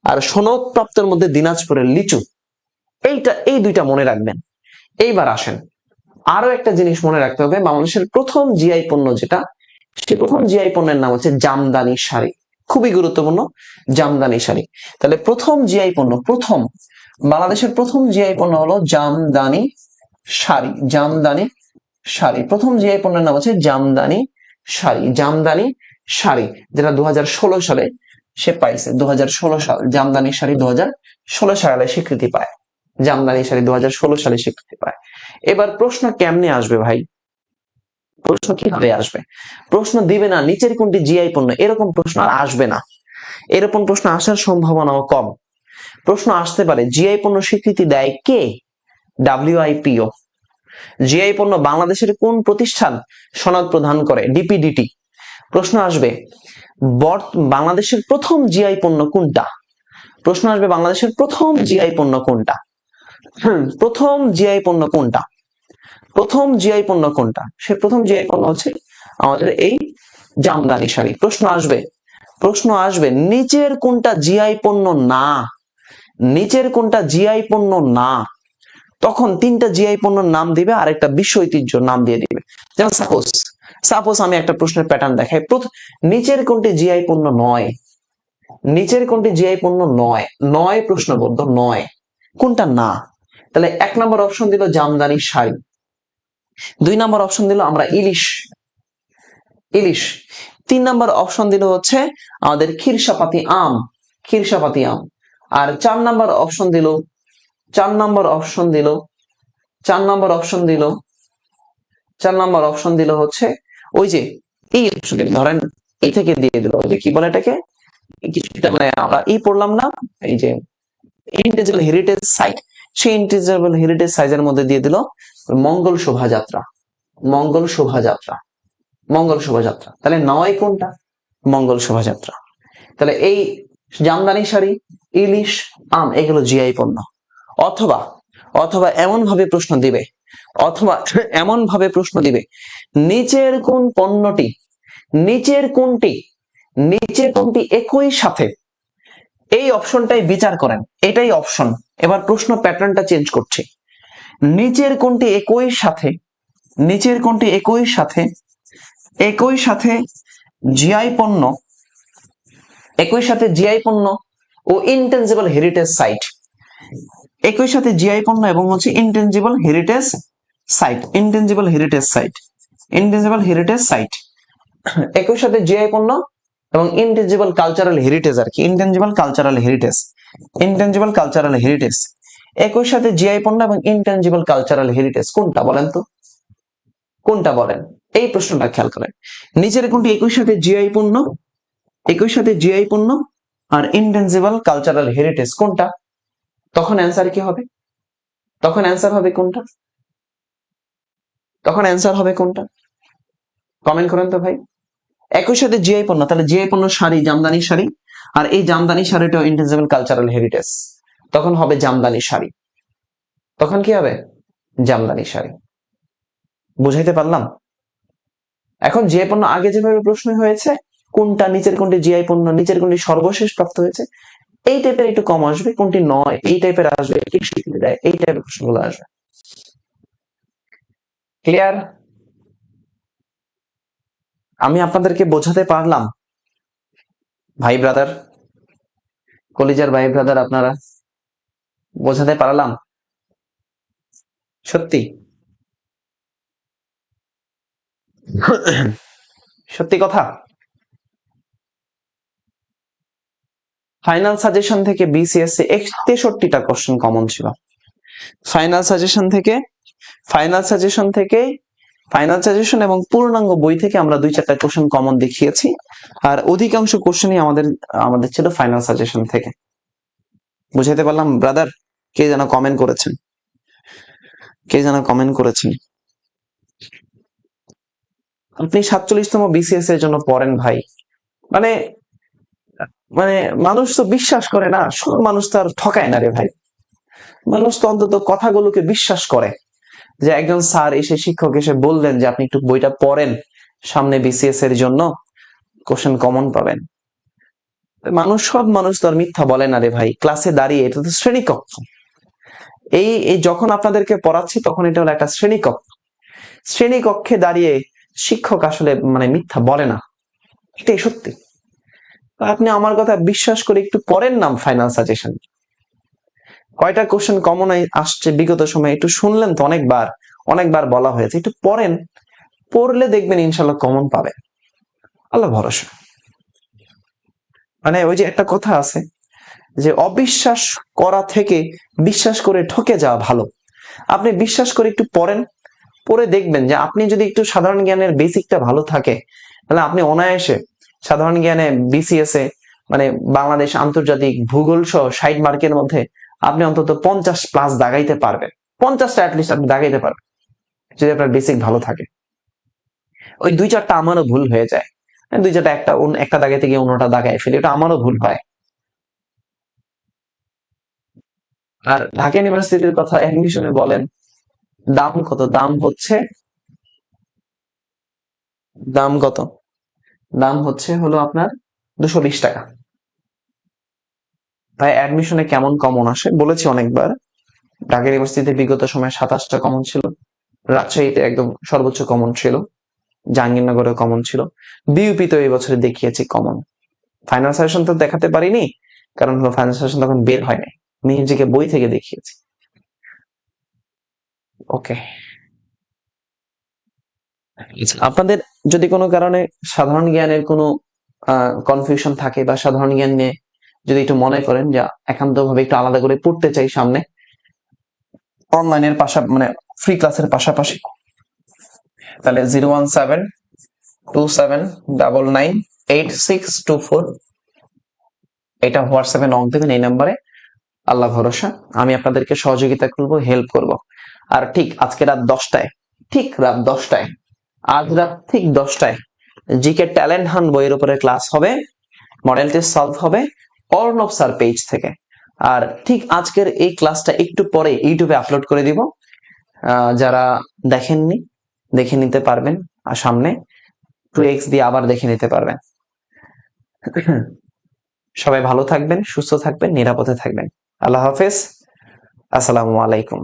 আর সনদ প্রাপ্তের মধ্যে দিনাজপুরের লিচু। এই দুইটা মনে রাখবেন। এইবার আসেন, আরো একটা জিনিস মনে রাখতে হবে, বাংলাদেশের প্রথম জিআই পণ্য যেটা, সে প্রথম জিআই পণ্যের নাম হচ্ছে জামদানি শাড়ি। খুবই গুরুত্বপূর্ণ, জামদানি শাড়ি। তাহলে প্রথম জিআই পণ্য, বাংলাদেশের প্রথম জিআই পণ্য হলো জামদানি শাড়ি, জামদানি শাড়ি। প্রথম জিআই পণ্যের নাম হচ্ছে জামদানি শাড়ি, জামদানি শাড়ি, যেটা 2016 সালে সে পাইছে। 2016 সাল, জামদানি শাড়ি 2016 সালে স্বীকৃতি পায়, জামদানি শাড়ি 2016 সালে স্বীকৃতি পায়। এবার প্রশ্ন কেমনে আসবে ভাই? প্রশ্ন কিভাবে আসবে? প্রশ্ন দিবে না নিচের কোনটি জিআই পণ্য, এরকম প্রশ্ন আর আসবে না, এরকম প্রশ্ন আসার সম্ভাবনাও কম। প্রশ্ন আসতে পারে জিআই পণ্য স্বীকৃতি দেয় কে? ডাব্লিউআইপিও। জিআই পণ্য বাংলাদেশের কোন প্রতিষ্ঠান সনদ প্রদান করে? ডিপিডিটি। প্রশ্ন আসবে বাংলাদেশের প্রথম জিআই পণ্য কোনটা? প্রশ্ন আসবে বাংলাদেশের প্রথম জিআই পণ্য কোনটা? প্রথম জিআই পণ্য কোনটা? প্রথম জিআই পণ্য কোনটা? সে প্রথম জিআই পণ্য হচ্ছে আমাদের এই জামদানি শাড়ি। প্রশ্ন আসবে নিচের কোনটা জিআই পণ্য না? নিচের কোনটা জিআই পণ্য না? তখন 3টা জিআই পণ্যের নাম দিবে আর একটা বিশ্ব ঐতিহ্য নাম দিয়ে দিবে। যেমন সাপোজ আমি একটা প্রশ্নের প্যাটার্ন দেখাই, নিচের কোনটি জিআই পণ্য নয়? নিচের কোনটি জিআই পণ্য নয়? নয় প্রশ্নবদ্ধ, নয়, কোনটা না? তাহলে 1 নম্বর অপশন দিল জামদানি শাড়ি, 2 নম্বর অপশন দিল আমরা ইলিশ, 3 নম্বর অপশন দিল হচ্ছে আমাদের খিরসাপাতি আম, আর 4 নম্বর অপশন দিল 4 নম্বর অপশন দিল, 4 নম্বর অপশন দিল হচ্ছে ওই যে এই অপশন ধরেন এই থেকে দিয়ে দিল ওই যে কি বলে এটাকে কিছুটা মানে আমরা এই পড়লাম না এই যে ইন্টেজিবল হেরিটেজ সাইট, সেই ইন্টেজিবল হেরিটেজ সাইজের মধ্যে দিয়ে দিল মঙ্গল শোভাযাত্রা, মঙ্গল শোভাযাত্রা, মঙ্গল শোভাযাত্রা। তাহলে নয় কোনটা? মঙ্গল শোভাযাত্রা। তাহলে এই জামদানি শাড়ি, ইলিশ, আম এগুলো জিআই পণ্য। অথবা অথবা এমন ভাবে প্রশ্ন দিবে, অথবা এমন ভাবে প্রশ্ন দিবে নিচের কোন পণ্যটি, নিচের কোনটি, নিচের কোনটি একই সাথে, এই অপশনটাই বিচার করেন, এটাই অপশন। এবার প্রশ্ন প্যাটার্নটা চেঞ্জ করছি। নিচের কোনটি একই সাথে, নিচের কোনটি একই সাথে, একই সাথে জিআই পণ্য, একই সাথে জিআই পণ্য ও ইনটেনজিবল হেরিটেজ সাইট, একই সাথে জিআই পণ্য এবং হচ্ছে intangible heritage site, intangible heritage site, intangible heritage site, একই সাথে জিআই পণ্য এবং ইনটেনজিবল কালচারাল হেরিটেজ, আর কি intangible cultural heritage, intangible cultural heritage, একই সাথে জিআই পণ্য এবং ইনটেনজিবল কালচারাল হেরিটেজ কোনটা বলেন তো? কোনটা বলেন? এই প্রশ্নটা খেয়াল করেন। নিচের কোনটি একই সাথে জিআই পণ্য, একই সাথে জিআই পণ্য আর ইনটেনজিবল কালচারাল হেরিটেজ কোনটা? তখন অ্যান্সার কি হবে? তখন অ্যান্সার হবে কোনটা? তখন অ্যান্সার হবে কোনটা? কমেন্ট করেন তো ভাই। একই সাথে জিআই পণ্য, তাহলে জিআই পণ্য শাড়ি, জামদানি শাড়ি, আর এই জামদানি শাড়িটাও ইনটেনজিবল কালচারাল হেরিটেজ, তখন হবে জামদানি শাড়ি। তখন কি হবে? জামদানি শাড়ি। বুঝাইতে পারলাম? এখন জিআই পণ্য আগে যেভাবে প্রশ্ন হয়েছে কোনটা নিচের কোনটি জিআই পণ্য, নিচের কোনটি সর্বশেষ প্রাপ্ত হয়েছে, এই টাইপের একটু কম আসবে, কোনটি নয় এই টাইপের আসবে, ঠিক শিখিয়ে দেয়, এই টাইপের প্রশ্নগুলো আসবে। ক্লিয়ার? আমি আপনাদেরকে বোঝাতে পারলাম ভাই ব্রাদার, কলিজার ভাই ব্রাদার, আপনারা বোঝাতে পারলাম সত্যি? সত্যি কথা। ফাইনাল সাজেশন থেকে বিসিএস 63টা কোশ্চেন কমন ছিল। ফাইনাল সাজেশন থেকে, ফাইনাল সাজেশন থেকে, ফাইনাল সাজেশন এবং পূর্ণাঙ্গ বই থেকে আমরা 2-4টা কোশ্চেন কমন দেখিয়েছি, আর অধিকাংশ কোশ্চেনই আমাদের আমাদের ছিল ফাইনাল সাজেশন থেকে। বুঝাইতে পারলাম ব্রাদার? কে যেন কমেন্ট করেছেন, কে যেন কমেন্ট করেছেন। আপনি 47তম বিসিএস এর জন্য পড়েন ভাই, মানে মানে মানুষ তো বিশ্বাস করে না, সব মানুষ তো আর ঠকায় না রে ভাই। মানুষ তো অন্তত কথাগুলোকে বিশ্বাস করে, যে একজন স্যার এসে, শিক্ষক এসে বললেন যে আপনি একটু বইটা পড়েন, সামনে বিসিএস এর জন্য কোশ্চেন কমন পাবেন। মানুষ, সব মানুষ তো আর মিথ্যা বলে না রে ভাই। ক্লাসে দাঁড়িয়ে, এটা তো শ্রেণীকক্ষ, এই এই যখন আপনাদেরকে পড়াচ্ছি তখন এটা হলো একটা শ্রেণীকক্ষ, শ্রেণীকক্ষে দাঁড়িয়ে শিক্ষক আসলে মানে মিথ্যা বলে না, এটাই সত্যি। আপনি আমার কথা বিশ্বাস করে একটু পড়েন না ফাইনাল সাজেশন, কয়টা কোশ্চেন কমন আসছে বিগত সময়ে একটু শুনলেন তো, অনেকবার অনেকবার বলা হয়েছে, একটু পড়েন, পড়লে দেখবেন ইনশাল্লাহ কমন পাবেন, আল্লাহ ভরসা। মানে ওই যে একটা কথা আছে যে অবিশ্বাস করা থেকে বিশ্বাস করে ঠকে যাওয়া ভালো। আপনি বিশ্বাস করে একটু পড়েন, পড়ে দেখবেন যে আপনি যদি একটু সাধারণ জ্ঞানের বেসিকটা ভালো থাকে, তাহলে আপনি অনায়াসে সাধারণ জ্ঞানে বিসিএস এ মানে বাংলাদেশ, আন্তর্জাতিক, ভূগোল সহ 60 মার্কের মধ্যে আপনি অন্তত 50+ দাগাইতে পারবেন। 50টা অ্যাটলিস্ট আপনি দাগাইতে পারবেন যদি আপনার বেসিক ভালো থাকে। ওই 2-4টা আমারও ভুল হয়ে যায়, 2-4টা একটা দাগাইতে গিয়ে অন্যটা দাগাই ফেলি, এটা আমারও ভুল হয়। আর ঢাকা ইউনিভার্সিটির কথা অ্যাডমিশনে বলেন, দাম কত? দাম হচ্ছে, দাম কত? দাম হচ্ছে হলো আপনার 220 টাকা। ভাই অ্যাডমিশনে কেমন কমন আসে বলেছি অনেকবার, ঢাকা ইউনিভার্সিটিতে বিগত সময়ে 27টা কমন ছিল, রাজশাহীতে একদম সর্বোচ্চ কমন ছিল, জাহাঙ্গীরনগরে কমন ছিল, বিইউপি তো এই বছরে দেখিয়েছি কমন। ফাইনাল সাজেশন তো দেখাতে পারিনি, কারণ হলো ফাইনাল সাজেশন তখন বের হয় নাই, আমি নিজেকে বই থেকে দেখিয়েছি। ওকে, আপনাদের যদি কোনো কারণে সাধারণ জ্ঞানের কোনো কনফিউশন থাকে, বা সাধারণ জ্ঞান নিয়ে যদি একটু মনে করেন যে একান্ত ভাবে একটু আলাদা করে পড়তে চাই সামনে, অনলাইনের মানে ফ্রি ক্লাসের পাশাপাশি। তাহলে 01727998624, এটা হোয়াটসঅ্যাপে নক দেবেন এই নাম্বারে। আল্লাহ ভরসা, আমি আপনাদেরকে সহযোগিতা করব, হেল্প করব। আর ঠিক আজকে রাত 10টায়, আজ রাত ঠিক 10টায় জিকে ট্যালেন্ট হান্ট বইয়ের উপরে ক্লাস হবে, মডেল টেস্ট সলভ হবে অর্ণব স্যার পেজ থেকে। আর ঠিক আজকের এই ক্লাসটা একটু পরে ইউটিউবে আপলোড করে দিব, যারা দেখেননি দেখে নিতে পারবেন, আর সামনে 2x দিয়ে আবার দেখে নিতে পারবেন। সবাই ভালো থাকবেন, সুস্থ থাকবেন, নিরাপদে থাকবেন। আল্লাহ হাফেজ, আসসালামু আলাইকুম।